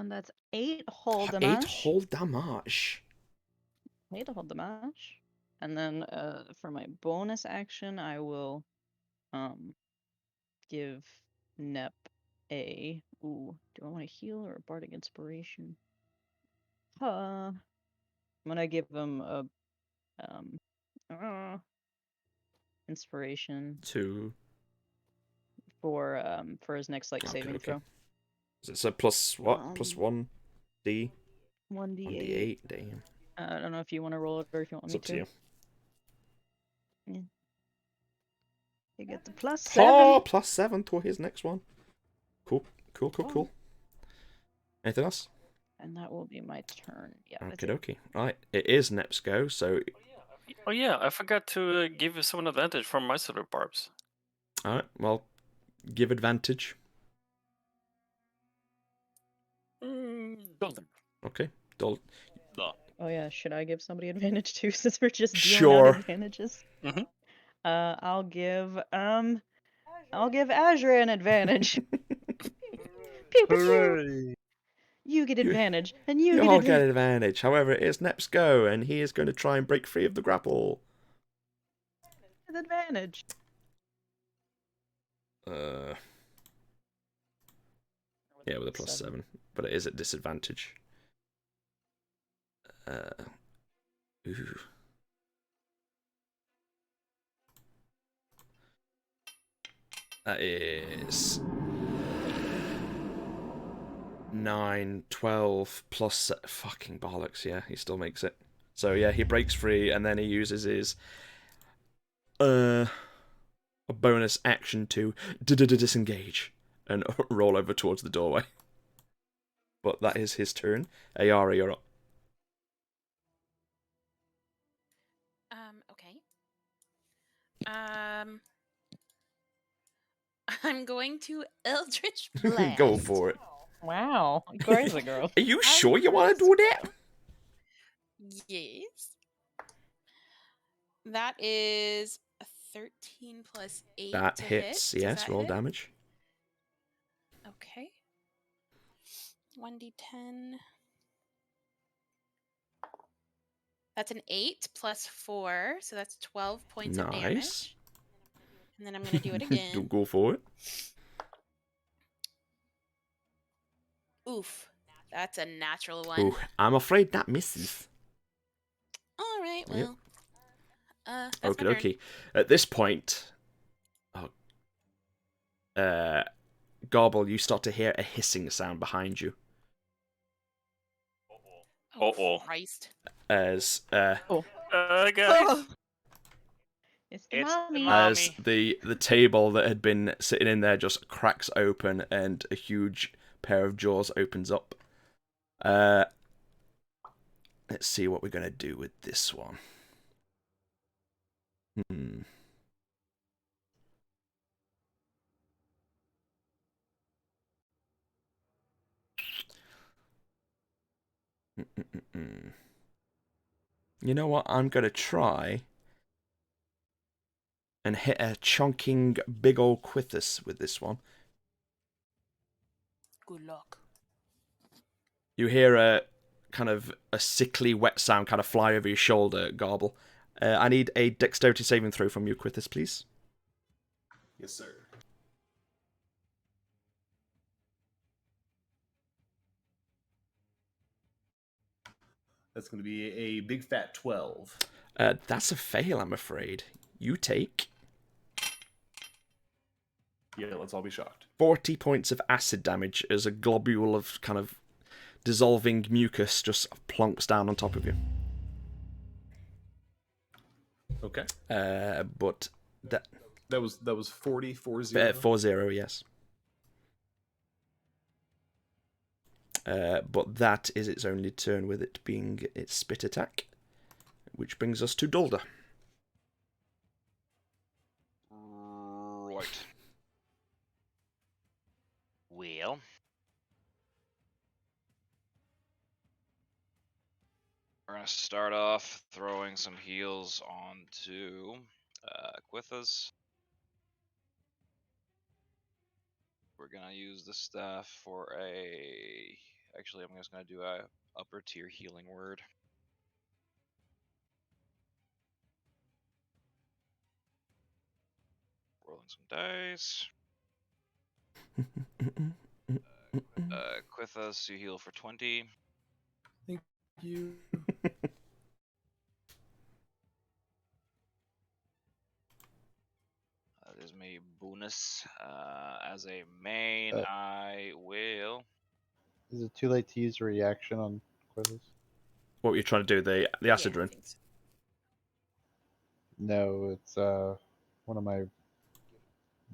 That's 8 whole 8 damage. whole damage. 8 whole damage. And then for my bonus action, I will give Nep a... Ooh, do I want to heal or a bardic inspiration? I'm gonna give him a inspiration 2. for his next saving okay. throw. So plus what? Plus 1 D? 1d8. 1d8, damn. I don't know if you want to roll it or if you want It's me up to you. Yeah. You get the +7. Oh, +7 to his next one. Cool. Anything else? And that will be my turn. Yeah. Okie dokie. Right, it is Nep's go, so... Oh yeah, I forgot to give you some advantage from my silver barbs. Alright, well, give advantage. Golden. Okay, Dol. Oh yeah, should I give somebody advantage too since we're just dealing Sure. out advantages? Mhm. I'll give Azure an advantage. Pew, pew, pew. Hooray! You get advantage, and you all get get advantage. advantage. However, it is Nep's go, and he is going to try and break free of the grapple. Advantage. Yeah, with a +7, but it is at disadvantage. Ooh. That is 9, 12 plus fucking bollocks. Yeah, he still makes it. So yeah, he breaks free, and then he uses his a bonus action to disengage and roll over towards the doorway. But that is his turn. Ayara, you're up. Okay. I'm going to Eldritch Blast. Go for it. Wow, crazy girl. Are you sure you want to do that? Yes. That is a 13 plus 8 That to hits, hit. Does yes, that roll hit? damage. Okay. 1d10. That's an 8 plus 4, so that's 12 points of Nice. damage. And then I'm going to do it again. Go for it. Oof. That's a natural one. Ooh, I'm afraid that misses. All right, Yep. well. That's Okay, my turn. okay. At this point, Gobble, you start to hear a hissing sound behind you. Oh, Uh-oh. Christ. As Guys. It's the It's the mommy. mom. as the table that had been sitting in there just cracks open and a huge pair of jaws opens up. Let's see what we're gonna do with this one. You know what? I'm gonna try and hit a chonking big old Quithus with this one. Good luck. You hear a kind of a sickly wet sound kind of fly over your shoulder, Garble. I need a dexterity saving throw from you, Quithus, please. Yes, sir. That's going to be a big fat 12. That's a fail, I'm afraid. You take Yeah, let's all be shocked. 40 points of acid damage as a globule of kind of dissolving mucus just plonks down on top of you. Okay. But that That was 40, 40. 4-0, yes. But that is its only turn, with it being its spit attack, which brings us to Dulder. Right. Well. We're gonna start off throwing some heals onto Quithus. We're gonna use the staff for a. Actually, I'm just gonna do a upper tier healing word. Rolling some dice. Quithus, you heal for 20. Thank you. There's my bonus. As a main, Uh, I will. Is it too late to use a reaction on Quithus? What were you trying to do? The acid Yeah, I rune? think so. No, it's one of my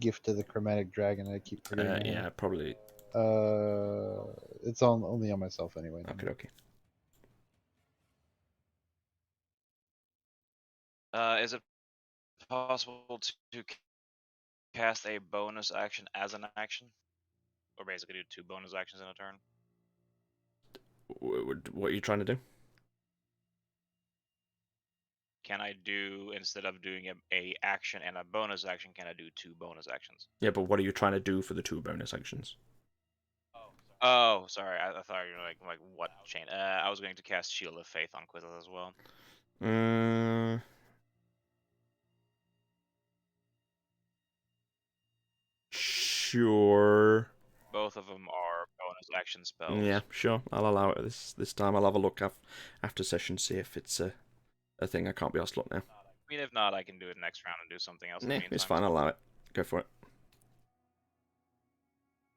gift to the chromatic dragon. I keep forgetting. I Yeah, probably. have. It's only on myself anyway. Okay, okay. Is it possible to cast a bonus action as an action? Or basically do 2 bonus actions in a turn? What are you trying to do? Can I do, instead of doing a action and a bonus action, can I do 2 bonus actions? Yeah, but what are you trying to do for the 2 bonus actions? Oh, sorry. I thought you were like what chain? I was going to cast Shield of Faith on Quithus as well. Sure. Both of them are bonus action spells. Yeah, sure. I'll allow it this time. I'll have a look after session, see if it's a thing. I can't be asked to look now. I mean, if not, I can do it next round and do something else in the Nah, meantime. it's fine. I'll allow it. Go for it.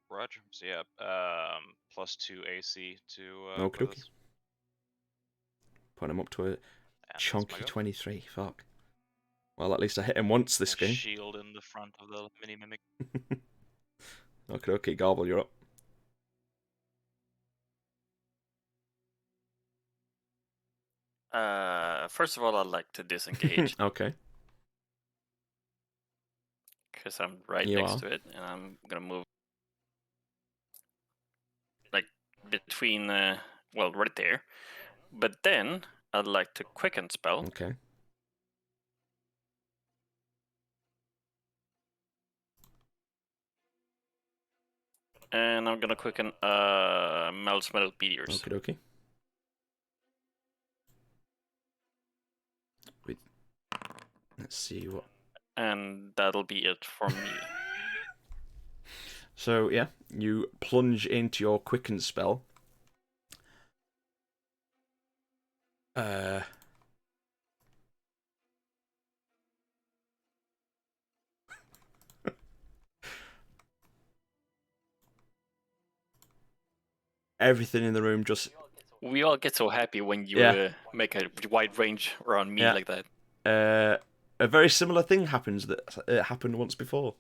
Roger. So yeah, +2 AC to Okie dokie. Quithus. Put him up to a And that's my chunky go. 23. Fuck. Well, at least I hit him once this A game. shield in the front of the mini mimic. Okay, Garble, you're up. First of all, I'd like to disengage Okay. because I'm right You next are. to it, and I'm gonna move like between, well, right there. But then I'd like to quicken spell, Okay. and I'm gonna quicken Mel's Metal Meteors. Okie dokie. Wait. Let's see what. And that'll be it for me. So yeah, you plunge into your quicken spell. Everything in the room just We all get so happy when you Yeah. make a wide range around me Yeah. like that. a very similar thing happens that happened once before.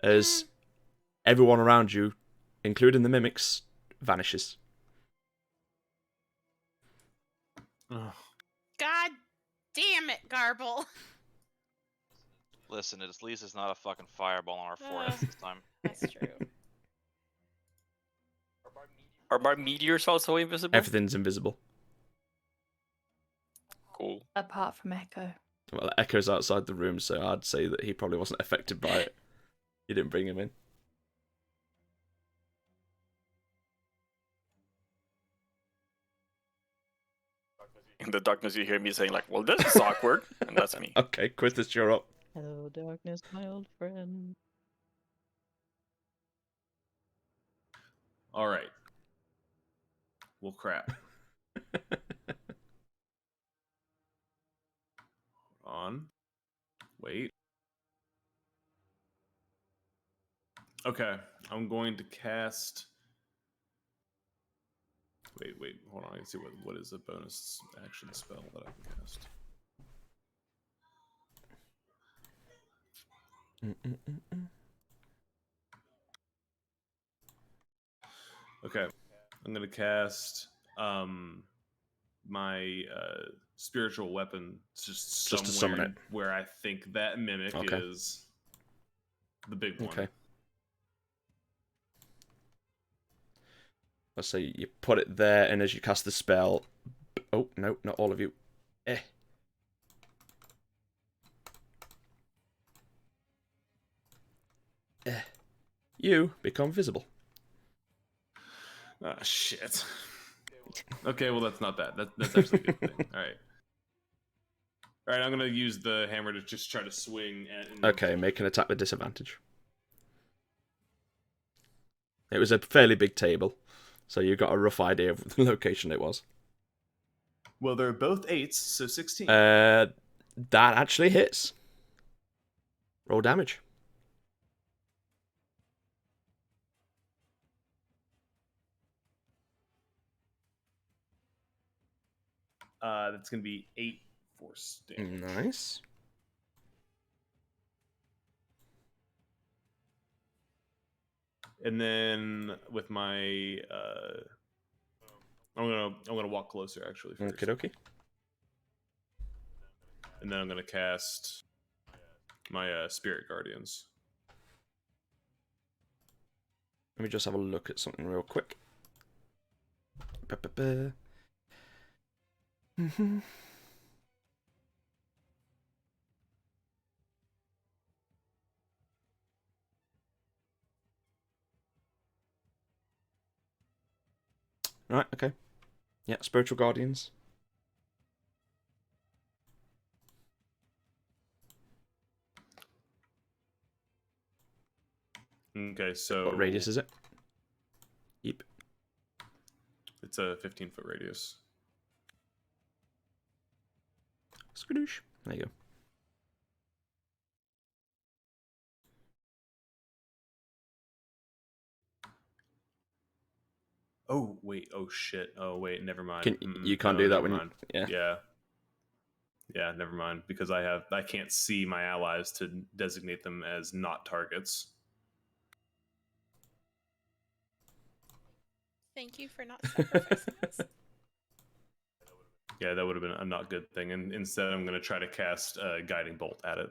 As everyone around you, including the mimics, vanishes. Ugh. God damn it, Garble. Listen, at least it's not a fucking fireball on our foreheads this time. That's true. Are my meteors also invisible? Everything's invisible. Cool. Apart from Echo. Well, Echo's outside the room, so I'd say that he probably wasn't affected by it. You didn't bring him in. In the darkness, you hear me saying like, "Well, this is awkward," and that's me. Okay, Quithus, you're up. Hello, darkness, my old friend. All right. Well, crap. Hold on. Wait. Okay, I'm going to cast. Wait. Hold on. I can see what is a bonus action spell that I can cast. Okay, I'm gonna cast my spiritual weapon just Just to summon somewhere it. where I think that mimic Okay. is the big one. Okay. Let's say you put it there, and as you cast the spell... Oh, no, not all of you. You become visible. Ah, shit. Okay, well that's not bad. That's actually a good thing. All right. All right, I'm gonna use the hammer to just try to swing at. Okay, make an attack with disadvantage. It was a fairly big table, so you got a rough idea of the location it was. Well, they're both 8s, so 16. That actually hits. Roll damage. That's gonna be 8 force damage. Nice. And then with my I'm gonna walk closer actually first. Okie dokie. And then I'm gonna cast my spirit guardians. Let me just have a look at something real quick. Ba-ba-ba. Right, okay. Yeah, spiritual guardians. Okay, so What radius is it? Yep. It's a 15-foot radius. Skadoosh. There you go. Oh wait! Oh shit! Oh wait! Never mind. You can't No, do that never when mind. yeah. Yeah, never mind. Because I can't see my allies to designate them as not targets. Thank you for not sacrificing us. Yeah, that would have been a not good thing. And instead, I'm going to try to cast a guiding bolt at it.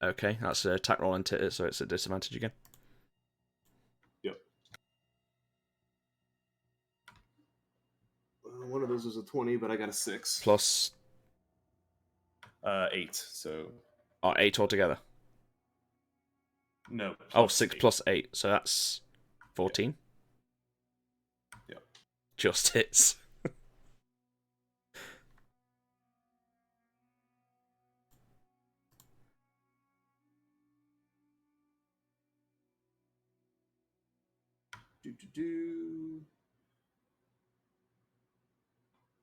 Okay, that's a attack roll into it, so it's a disadvantage again. Yep. One of those was a 20, but I got a 6. Plus 8. So 8 altogether. no. Oh, plus 6 8. plus 8, so that's 14. Yep. Just hits. Do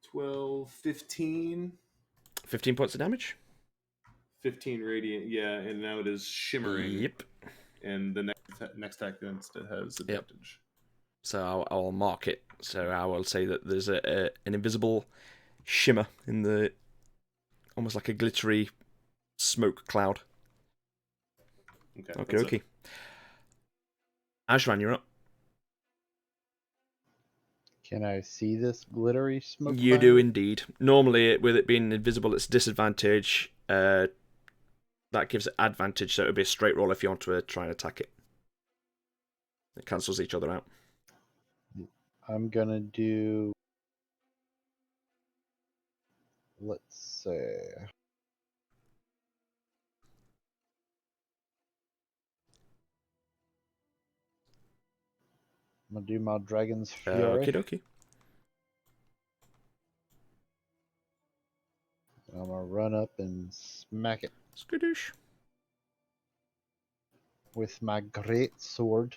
12, 15. 15 points of damage? 15 radiant, yeah, and now it is shimmering. Yep. And the next attack instead has advantage. So I'll mark it. So I will say that there's an invisible shimmer in the... almost like a glittery smoke cloud. Okay, Okay. Ashran, you're up. Can I see this glittery smoke? You cloud? do indeed. Normally, with it being invisible, it's disadvantage. That gives it advantage, so it would be a straight roll if you want to try and attack it. It cancels each other out. I'm gonna do let's see. I'm gonna do my Dragon's Fury. Okie dokie. I'm gonna run up and smack it Skadoosh. with my great sword.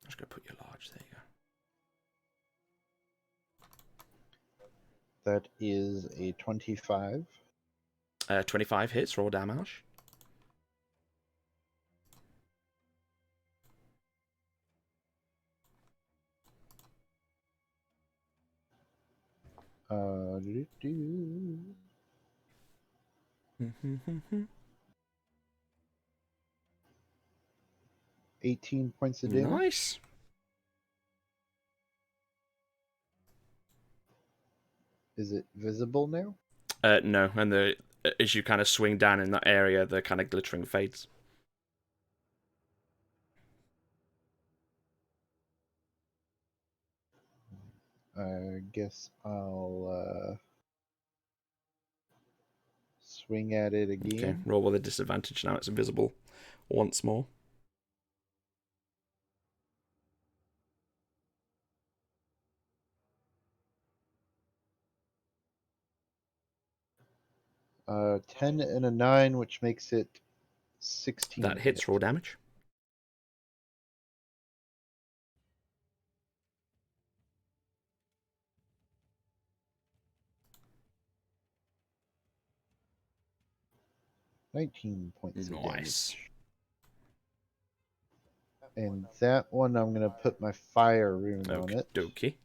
I'm just gonna put you large. There you go. That is a 25. 25 hits, raw damage. Doo-doo-doo. 18 points of damage. Nice. Is it visible now? No, and as you kind of swing down in that area, the kind of glittering fades. I guess I'll swing at it again. Okay, roll with a disadvantage now. It's invisible once more. Uh, 10 and a 9, which makes it 16. That hits raw damage. $19 points of Nice. damage. And that one, I'm going to put my fire rune on Okie it. dokie.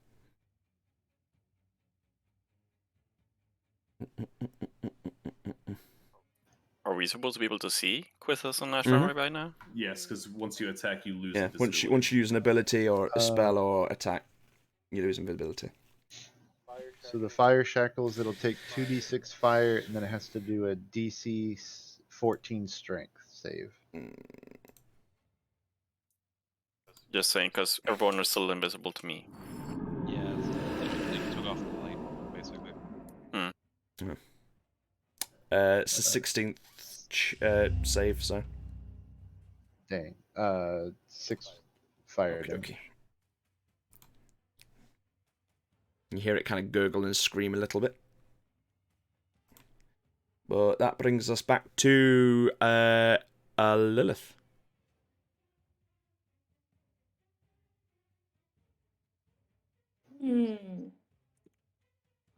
Are we supposed to be able to see Quithus and Mm-hmm. Ashran right now? Yes, because once you attack, you lose. Yeah, invisibility. once you use an ability or a spell or attack, you lose invisibility. So the fire shackles, it'll take 2d6 fire, and then it has to do a DC 14 strength save. Just saying, because everyone is still invisible to me. Yeah, they took off the light, basically. It's a 16th save, so. Dang. 6 fire Okie damage. dokie. You hear it kind of gurgle and scream a little bit. But that brings us back to Lilith.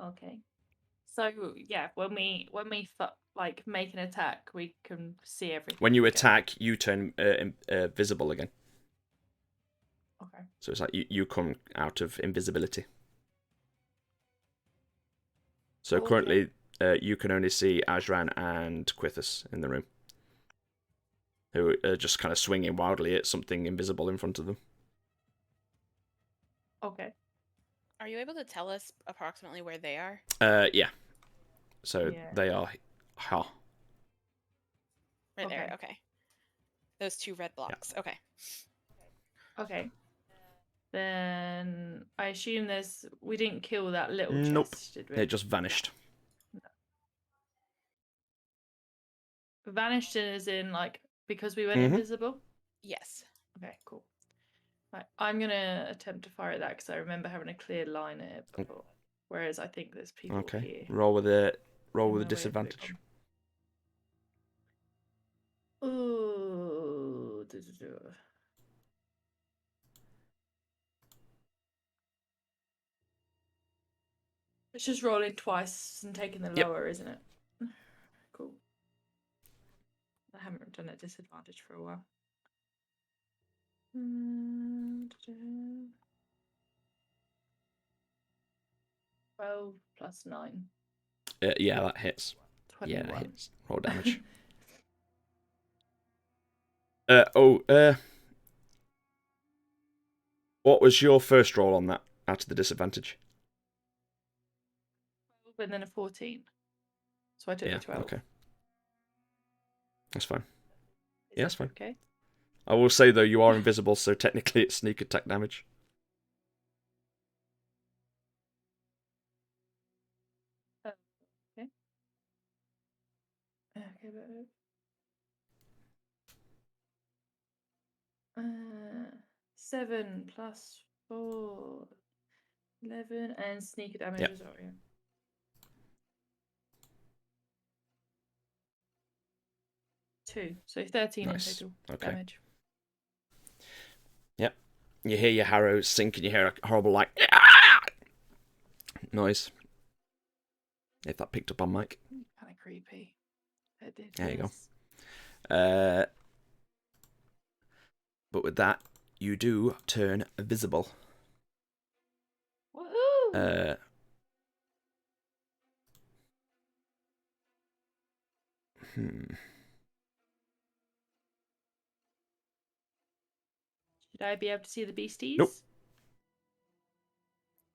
Okay. So yeah, when we like make an attack, we can see everything. When you again. attack, you turn visible again. Okay. So it's like you come out of invisibility. So Okay. currently, you can only see Ajran and Quithus in the room, who are just kind of swinging wildly at something invisible in front of them. Okay. Are you able to tell us approximately where they are? Yeah. So Yeah. they are. Ha. Right there. Okay. Okay. Those 2 red blocks. Okay. Okay. Then I assume we didn't kill that little Nope. chest, did we? It just vanished. Vanished as in like because we went Mhm. invisible? Yes. Okay, cool. Right, I'm gonna attempt to fire at that because I remember having a clear line at it before. Whereas I think there's people Okay. here. Roll with a in my way of disadvantage. Ooh. It's just rolling twice and taking the Yep. lower, isn't it? Cool. I haven't done a disadvantage for a while. 12 plus 9. Yeah, that hits. 21. Yeah, that hits. Roll damage. What was your first roll on that out of the disadvantage? 12 and then a 14. So I took Yeah, the 12. okay. That's fine. Is Yeah, that that's fine. Okay. I will say, though, you are invisible, so technically it's sneak attack damage. but 7 plus 4, 11, and sneak damage Yep. as well. Yeah. Two, so 13 Nice. in total Okay. damage. Yep. You hear your harrow sink and you hear a horrible like noise. If that picked up on mic. Kind of creepy. It did. There you go. yes. But with that, you do turn visible. Woohoo! Should I be able to see the beasties? Nope.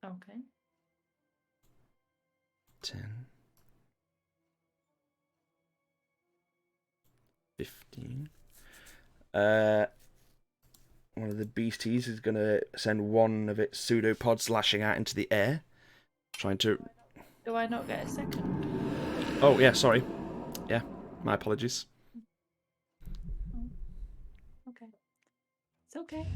Okay. 10. 15. One of the beasties is going to send one of its pseudopods lashing out into the air. Trying to... Do I not get a second? Oh, yeah, sorry. Yeah, my apologies. Okay. It's okay.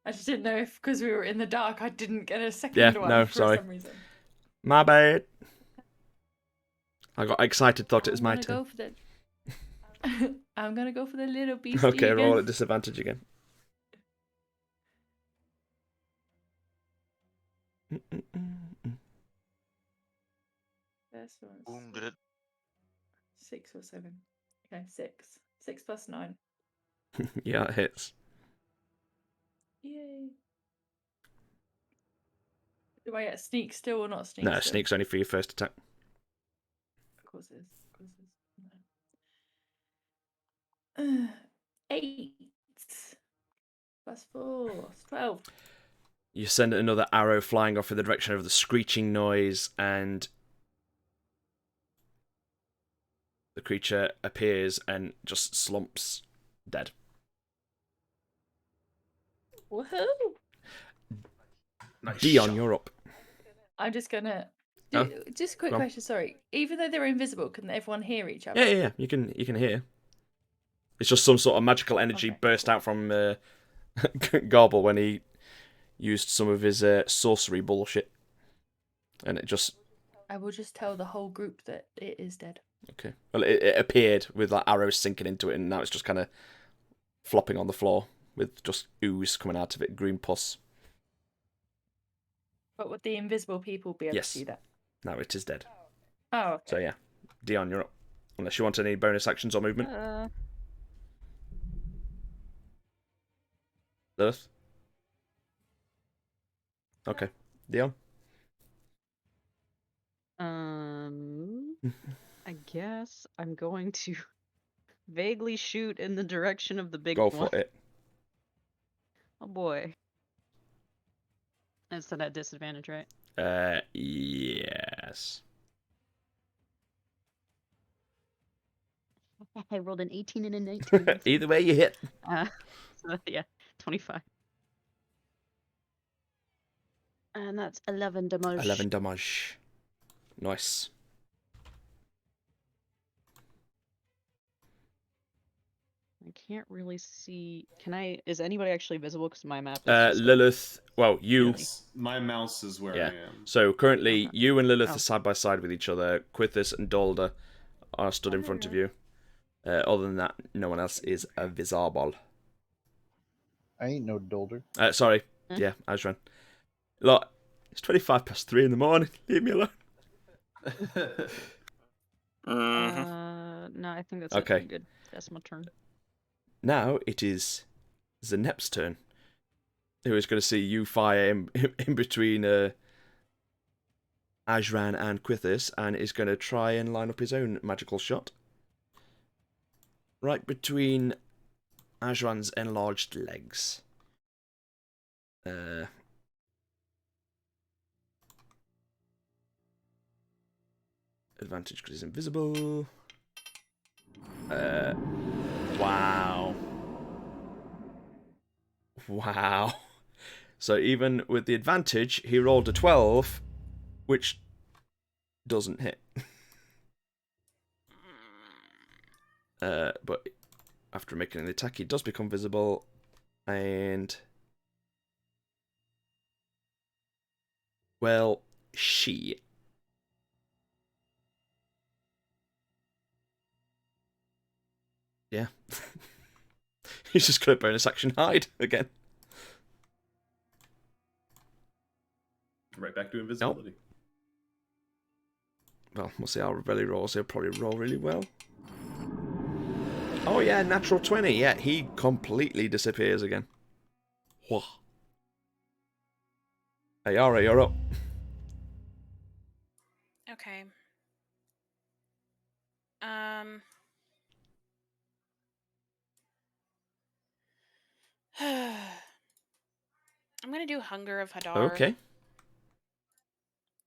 I just didn't know if, because we were in the dark, I didn't get a second Yeah, one no, for sorry. some reason. My bad. I got excited, thought it was my I'm turn. gonna go for the... I'm gonna go for the little beastie Okay, again. roll at disadvantage again. First one's Boom, did it. 6 or 7. Okay, 6. 6 plus 9. Yeah, it hits. Yay. Do I get sneak still or not sneak No, still? sneak's only for your first attack. Of course it is. Of course it is. No. 8 plus 4. 12. You send another arrow flying off in the direction of the screeching noise, and the creature appears and just slumps dead. Woohoo! Nice Dion, shot. you're up. I'm just gonna. Oh, Just a quick go on. question, sorry. Even though they're invisible, can everyone hear each other? Yeah. You can hear. It's just some sort of magical energy Okay. burst out from Garble when he used some of his sorcery bullshit, and it just I will just tell the whole group that it is dead. okay. Well, it appeared with like arrows sinking into it, and now it's just kind of flopping on the floor with just ooze coming out of it, green pus. But would the invisible people be able Yes. to see that? Now it is dead. Oh, okay. So yeah, Dion, you're up. Unless you want any bonus actions or movement. Lilith? Okay. Dion? I guess I'm going to vaguely shoot in the direction of the big Go one. for it. Oh boy. That's at disadvantage, right? Yes. I rolled an 18 and a 19. Either way, you hit. So yeah, 25. And that's 11 damage. 11 damage. Nice. I can't really see. Can I? Is anybody actually visible? Because my map is just Lilith, well, you. Yes, my mouse is where Yeah. I am. So currently, Okay. you and Lilith Oh. are side by side with each other. Quithus and Dalder are stood in front of you. Other than that, no one else is visible. I ain't no dolder. Sorry. Hmm? Yeah, Ajran. Look, it's 3 in the morning. Leave me alone. Mhm. No, I think that's Okay. it. I'm good. That's my turn. Now it is Zenep's turn. Who is going to see you fire in between Ajran and Quithus, and is going to try and line up his own magical shot. Right between Ajran's enlarged legs. Advantage because he's invisible. Wow. Wow. So even with the advantage, he rolled a 12, which doesn't hit. but after making the attack, he does become visible, and well, she. Yeah. He's just going to bonus action hide again. Right back to invisibility. Well, we'll see how Revelli rolls. He'll probably roll really well. Oh yeah, natural 20. Yeah, he completely disappears again. Whoa. Hey, Yara, you're up. Okay. I'm gonna do Hunger of Hadar. Okay.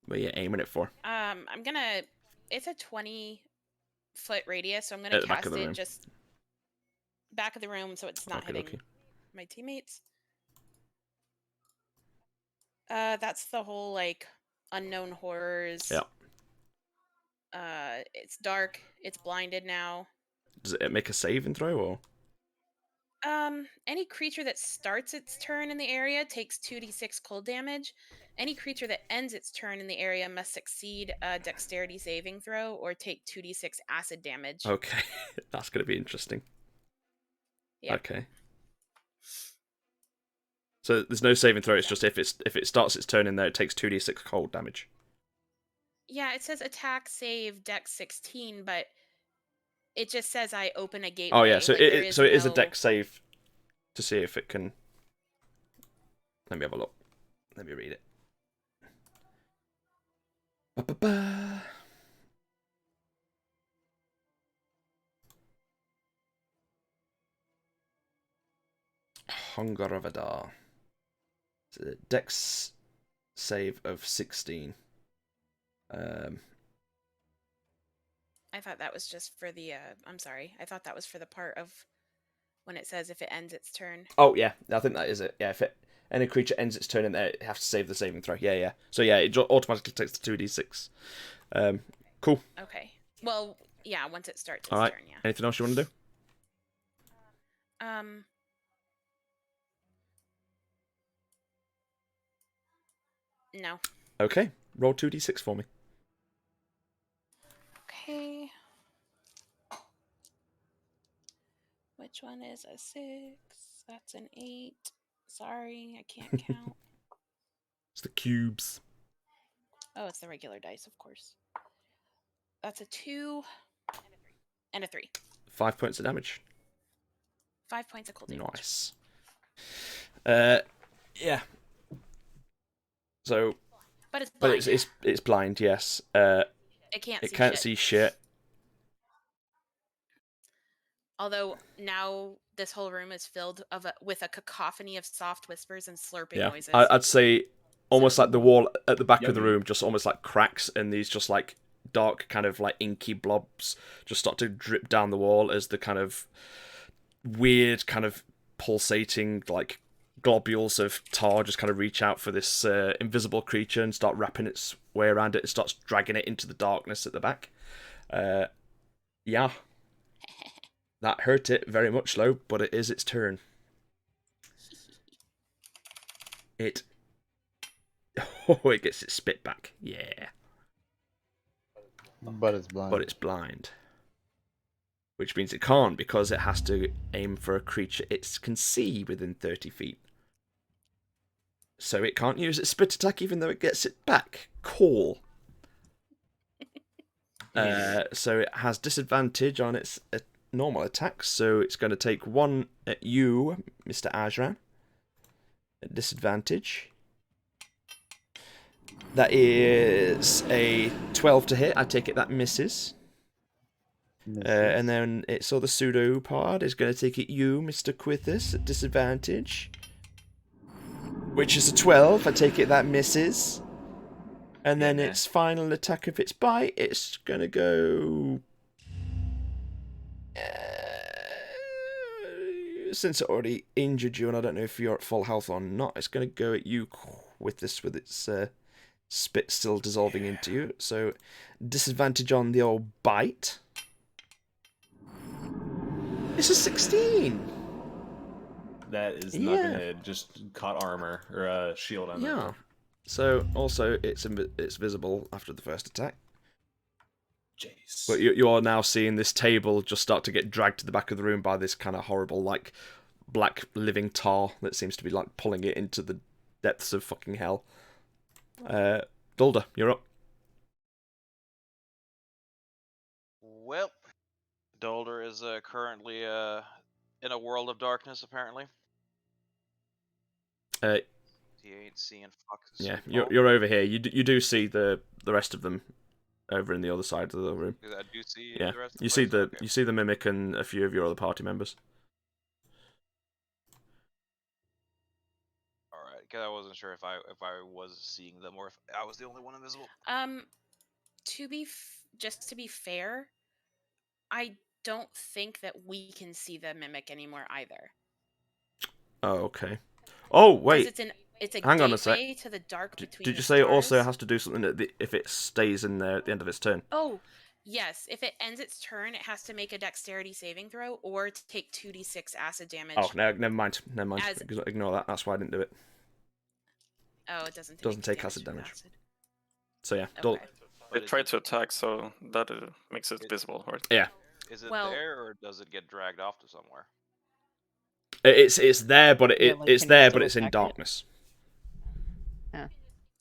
What are you aiming it for? I'm gonna. It's a 20-foot radius, so I'm gonna cast it room. just back of the room, so it's not hitting my teammates. That's the whole like unknown horrors. Yeah. It's dark. It's blinded now. Does it make a saving throw or? Any creature that starts its turn in the area takes 2d6 cold damage. Any creature that ends its turn in the area must succeed a dexterity saving throw or take 2d6 acid damage. Okay, that's going to be interesting. Yeah. Okay. So there's no saving throw. It's just if it starts its turn in there, it takes 2d6 cold damage. Yeah, it says attack, save, dex 16, but it just says I open a gateway. Oh yeah, so like, it is a dex save to see if it can. Let me have a look. Let me read it. Ba-ba-ba. Hunger of Hadar. It's a dex save of 16. I thought that was just for the. I'm sorry. I thought that was for the part of when it says if it ends its turn. Oh yeah, I think that is it. Yeah, if any creature ends its turn in there, it has to save the saving throw. Yeah. So yeah, it automatically takes the 2d6. Cool. Okay. Well, yeah. Once it starts its All right. turn, yeah. Anything else you want to do? No. Okay. Roll 2d6 for me. Okay. Which one is a 6? That's an 8. Sorry, I can't count. It's the cubes. Oh, it's the regular dice, of course. That's a 2 and a 3. 5 points of damage. 5 points of cold damage. Nice. Yeah. So. But it's blind. But it's blind. Yes. It can't see shit. Although now this whole room is filled with a cacophony of soft whispers and slurping noises. I'd say almost like the wall at the back of the room just almost like cracks, and these just like dark kind of like inky blobs just start to drip down the wall as the kind of weird kind of pulsating like globules of tar just kind of reach out for this invisible creature and start wrapping its way around it. It starts dragging it into the darkness at the back. Yeah. That hurt it very much, though, but it is its turn. It gets its spit back. Yeah. But it's blind. But it's blind. Which means it can't, because it has to aim for a creature it can see within 30 feet. So it can't use its spit attack even though it gets it back. Cool. So it has disadvantage on its normal attacks, so it's going to take 1 at you, Mr. Ajran. At disadvantage. That is a 12 to hit. I take it that misses. And then it's all the pseudo part is going to take it you, Mr. Quithus, at disadvantage. Which is a 12. I take it that misses. And then its final attack of its bite, it's going to go... since it already injured you, and I don't know if you're at full health or not, it's going to go at you with its spit still dissolving into you. So, disadvantage on the old bite. It's a 16. That is not gonna just cut armor or shield on Yeah. that. So also it's visible after the first attack. Jeez. But you are now seeing this table just start to get dragged to the back of the room by this kind of horrible, like, black living tar that seems to be, like, pulling it into the depths of fucking hell. Dulder, you're up. Well, Dolder is currently in a world of darkness, apparently. He ain't seeing fuck. Yeah, you're over here. You do see the rest of them over in the other side of the room. I do see Yeah, the rest of you see place? the you see the mimic and a few of your other party members. All right, because I wasn't sure if I was seeing them or if I was the only one invisible. Just to be fair, I don't think that we can see the mimic anymore either. Oh, okay. Oh 'Cause wait, it's a hang on a sec. gateway to the dark between Did the you say it also stars. has to do something if it stays in there at the end of its turn? Oh, yes. If it ends its turn, it has to make a dexterity saving throw or to take 2d6 acid damage. Oh no, never mind. As- Ignore that. That's why I didn't do it. Oh, it doesn't take Doesn't take acid with damage. acid. So yeah, Okay. It tried to attack, so that makes it visible, right? Yeah. Is it Well- there or does it get dragged off to somewhere? It's there, but Yeah, like, it's can you there, still but it's in attack it? darkness.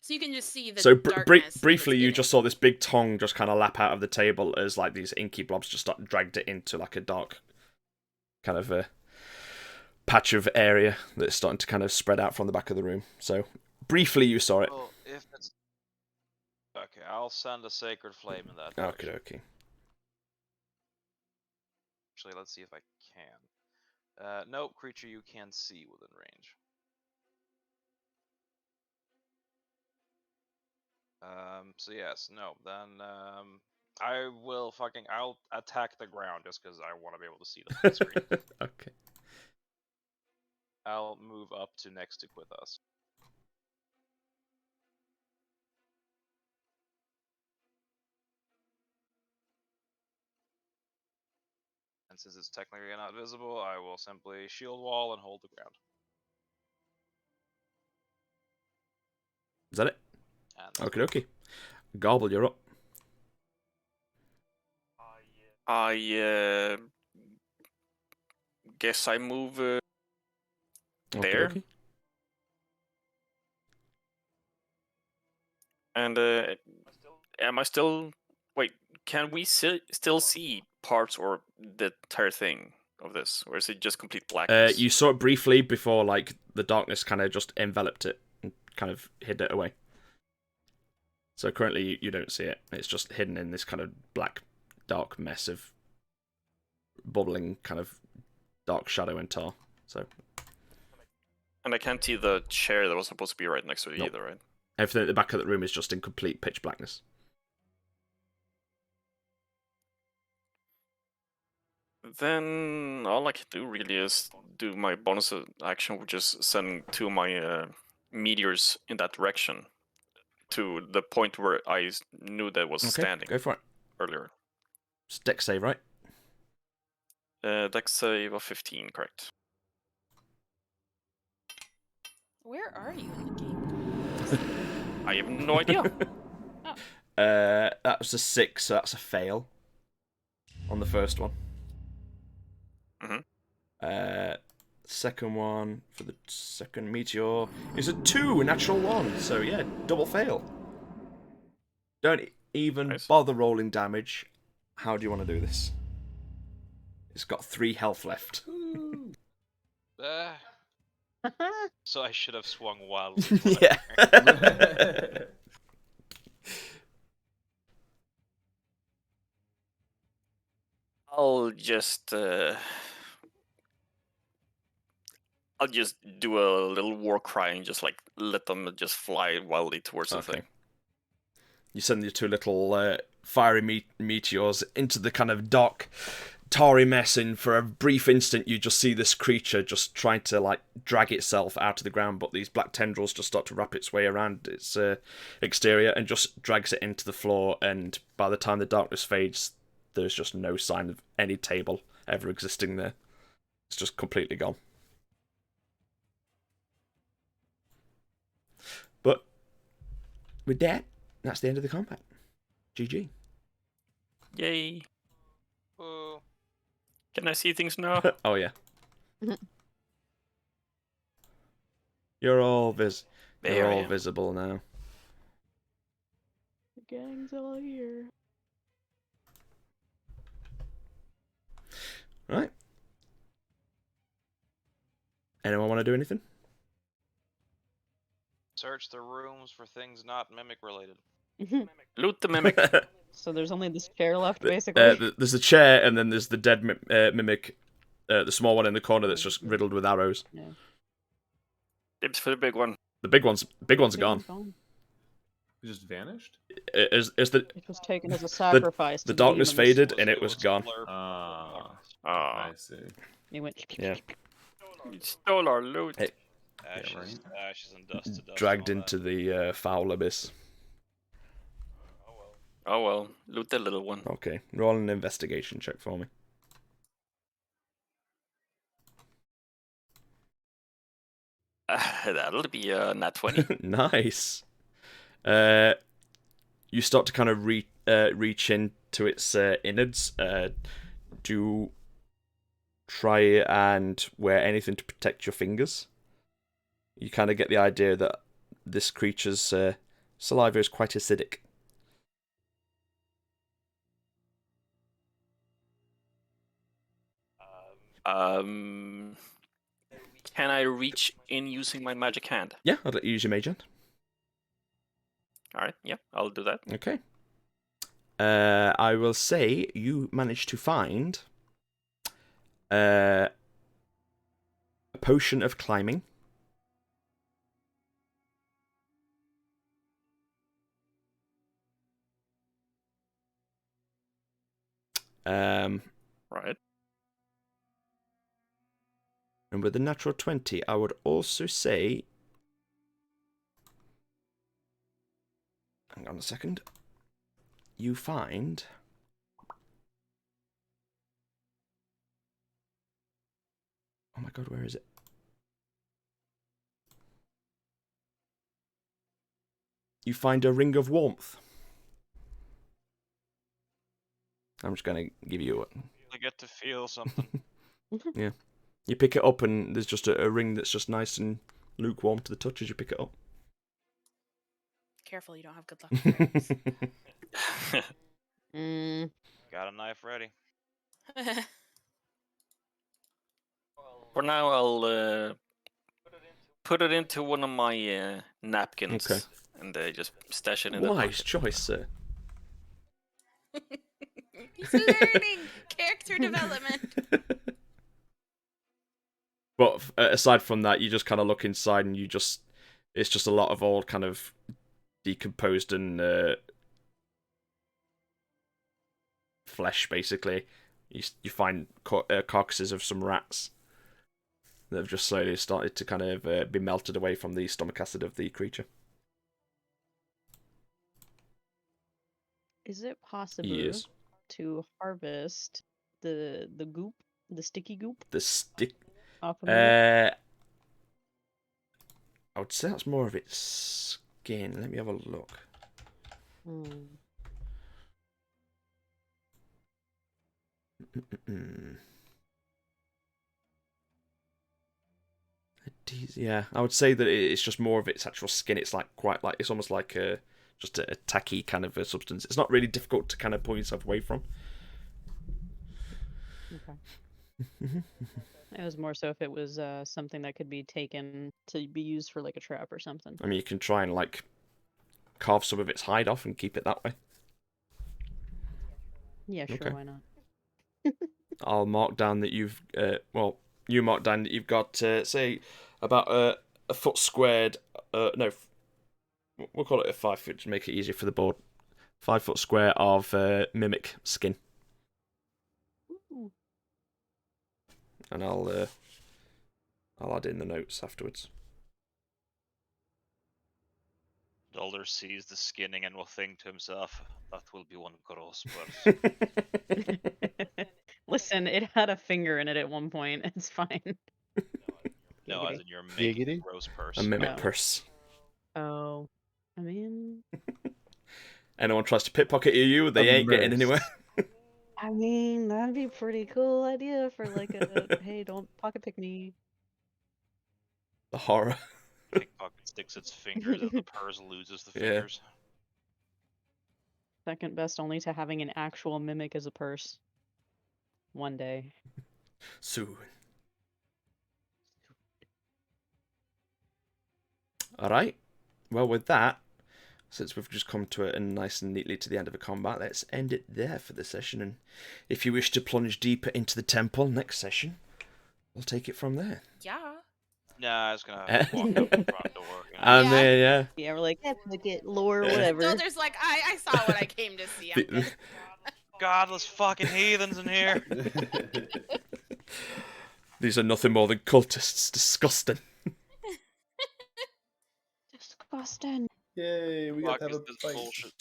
So you can just see the So darkness. briefly, that's you in just it. saw this big tongue just kind of lap out of the table as like these inky blobs just dragged it into like a dark kind of patch of area that's starting to kind of spread out from the back of the room. So briefly, you saw it. Well, if it's okay, I'll send a sacred flame in that. Okay, direction. okay. Actually, let's see if I can. No creature you can see within range. So yes, no, then I'll attack the ground just because I want to be able to see the full screen. Okay. I'll move up to next to Quithos. And since it's technically not visible, I will simply shield wall and hold the ground. Is that it? And Okay, okay. Garble, you're up. I guess I move Okay, there. okay. And am I still? Wait, can we still see parts or the entire thing of this, or is it just complete blackness? You saw it briefly before, like the darkness kind of just enveloped it and kind of hid it away. So currently, you don't see it. It's just hidden in this kind of black, dark mess of bubbling kind of dark shadow and tar. So And I can't see the chair that was supposed to be right next to it Nope. either, right? everything at the back of the room is just in complete pitch blackness. Then all I can do really is do my bonus action, which is send two of my meteors in that direction to the point where I knew that was Okay, standing go for it. earlier. It's dex save, right? Dex save of 15, correct? Where are you in the game? I have no idea. That was a 6, so that's a fail on the first one. Second one for the second meteor is a 2, a natural 1. So yeah, double fail. Don't even Nice. bother rolling damage. How do you want to do this? It's got 3 health left. So I should have swung wildly. Yeah. I'll just do a little war cry and just like let them just fly wildly towards the Okay. thing. You send your 2 little fiery meteors into the kind of dark, tarry mess, and for a brief instant you just see this creature just trying to like drag itself out of the ground, but these black tendrils just start to wrap its way around its exterior and just drags it into the floor, and by the time the darkness fades, there's just no sign of any table ever existing there. It's just completely gone. But with that, that's the end of the combat. GG. Yay. Ooh. Can I see things now? Oh yeah. You're all There I am. visible now. The gang's all here. Right. Anyone want to do anything? Search the rooms for things not mimic related. Loot the mimic. So there's only this chair left, basically. There's a chair, and then there's the dead mimic, the small one in the corner that's just riddled with arrows. Yeah. Dibs for the big one. The big ones are gone. It just vanished? Is the It was taken as a sacrifice. the to darkness demons. faded and it was gone. Ah, Ah, I see. It went. Yeah. you stole our loot. Hey. Ashes, ashes and dust to dust. Dragged and all into the foul abyss. Oh well, loot the little one. Okay, roll an investigation check for me. That'll be a nat 20. Nice. You start to kind of reach into its innards. Do try and wear anything to protect your fingers. You kind of get the idea that this creature's saliva is quite acidic. Can I reach in using my magic hand? Yeah, I'd let you use your mage hand. Alright, yeah, I'll do that. Okay. I will say you managed to find a potion of climbing. Right. And with a natural 20, I would also say... Hang on a second. You find... Oh my god, where is it? You find a ring of warmth. I'm just going to give you a... I get to feel something. Yeah. You pick it up and there's just a ring that's just nice and lukewarm to the touch as you pick it up. Careful, you don't have good luck. with those. Got a knife ready. For now, I'll put it into one of my napkins. Okay. And just stash it in the Wise pocket. choice, sir. He's learning character development. But aside from that, you just kind of look inside and it's just a lot of old kind of decomposed and flesh, basically. You find carcasses of some rats that have just slowly started to kind of be melted away from the stomach acid of the creature. Is it possible Yes. to harvest the goop, the sticky goop, The stick. off of it? I would say that's more of its skin. Let me have a look. Yeah, I would say that it's just more of its actual skin. It's like quite like it's almost like just a tacky kind of a substance. It's not really difficult to kind of pull yourself away from. Okay. It was more so if it was something that could be taken to be used for like a trap or something. I mean, you can try and like carve some of its hide off and keep it that way. Yeah, sure, Okay. why not? I'll mark down that you've you mark down that you've got say about a foot squared. No, we'll call it a 5 foot to make it easier for the board. 5 foot square of mimic skin. Ooh. And I'll add in the notes afterwards. Dulder sees the skinning and will think to himself, that will be one gross person. Listen, it had a finger in it at one point. It's fine. No, as Giggity. in your making Giggity? gross purse. A mimic No. purse. Oh, I mean, Anyone tries to pickpocket you, they ain't getting Immersed. anywhere. that'd be a pretty cool idea for like a hey, don't pocket pick me. The horror. Pickpocket sticks its fingers and the purse loses the Yeah. fingers. Second best only to having an actual mimic as a purse. One day. Soon. Alright. Well, with that, since we've just come to it and nice and neatly to the end of a combat, let's end it there for the session. And if you wish to plunge deeper into the temple next session, we'll take it from there. Yeah. Nah, I was gonna have to walk out the front door. You know? And Yeah. there, yeah. Yeah, we're like, look at lore, Yeah. whatever. So there's like, I saw what I came to see. I'm good. Godless fucking heathens in here. These are nothing more than cultists. Disgusting. Disgusting. Yay, we got Fuck to have is a this fight. bullshit?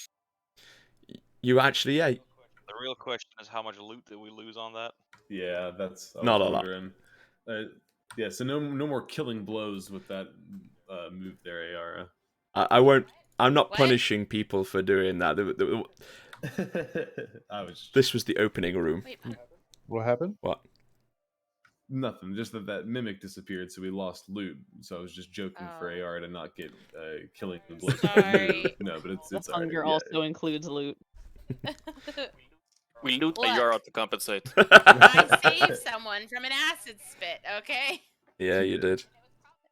You actually ate. The real question is how much loot did we lose on that? Yeah, that's I Not was a lot. wondering. Yeah, so no more killing blows with that move there, Ayara. I won't. I'm not What? punishing people for doing that. I was This was the opening room. Wait, What happened? What? nothing. Just that mimic disappeared, so we lost loot. So I was just joking for Oh. AR to not get killing the blows. Sorry. No, but it's alright. Hunger Yeah. also includes loot. We loot Look. Ayara to compensate. I saved someone from an acid spit, okay? Yeah, you did.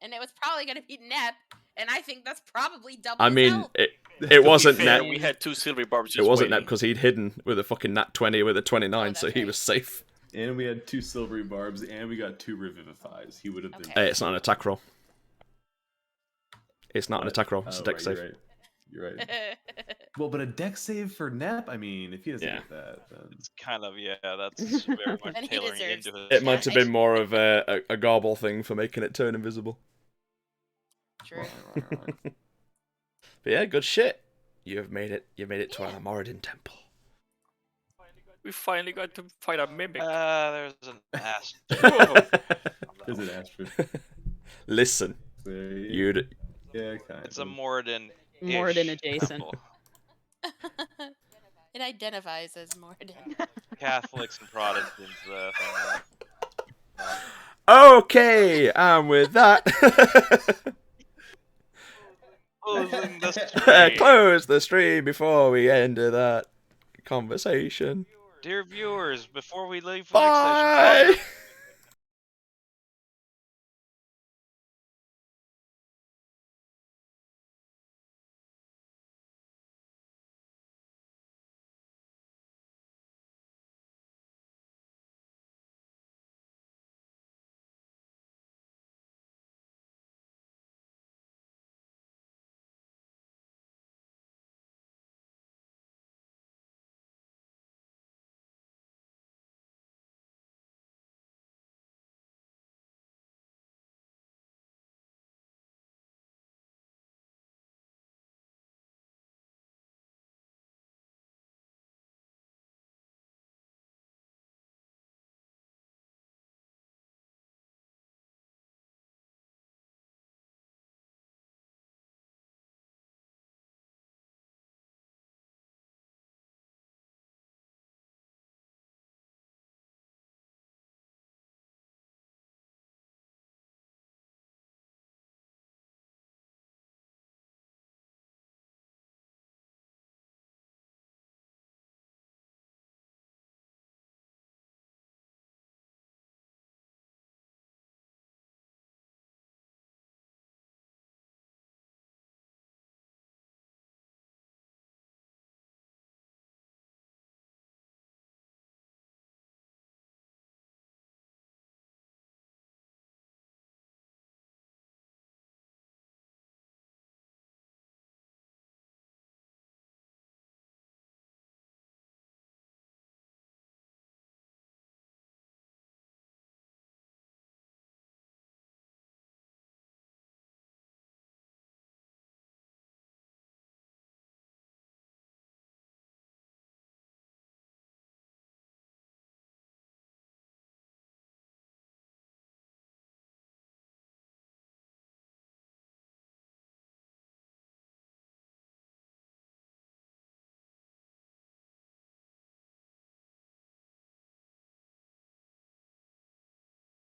And it was probably going to be Nep, and I think that's probably double. I his mean, health. it wasn't To be fair, net. we had 2 silver barbs. It just wasn't net waiting. because he'd hidden with a fucking nat 20 with a 29, Oh, so that's he right. was safe. And we had 2 silvery barbs, and we got 2 revivifies. He would have been. Okay. Hey, it's not an attack roll. It's not an What? attack roll. It's a Oh, deck right, save. You're right. Well, but a deck save for Nep. I mean, if he doesn't Yeah. get that, then It's kind of, yeah, that's very much Then he tailoring deserves into his. It might have I- been more of a garble thing for making it turn invisible. True. Right. But yeah, good shit. You've made it. You made it to our Moradin temple. We finally got to fight a mimic. There's an ass. Is it Astrid? Listen, you'd. Yeah, kind It's a of. Moradin. Moradin adjacent. It identifies as Morden. Catholics and Protestants. Okay, and with that, Closing the stream. close the stream before we end that conversation. Dear viewers, before we leave for the next session, Bye.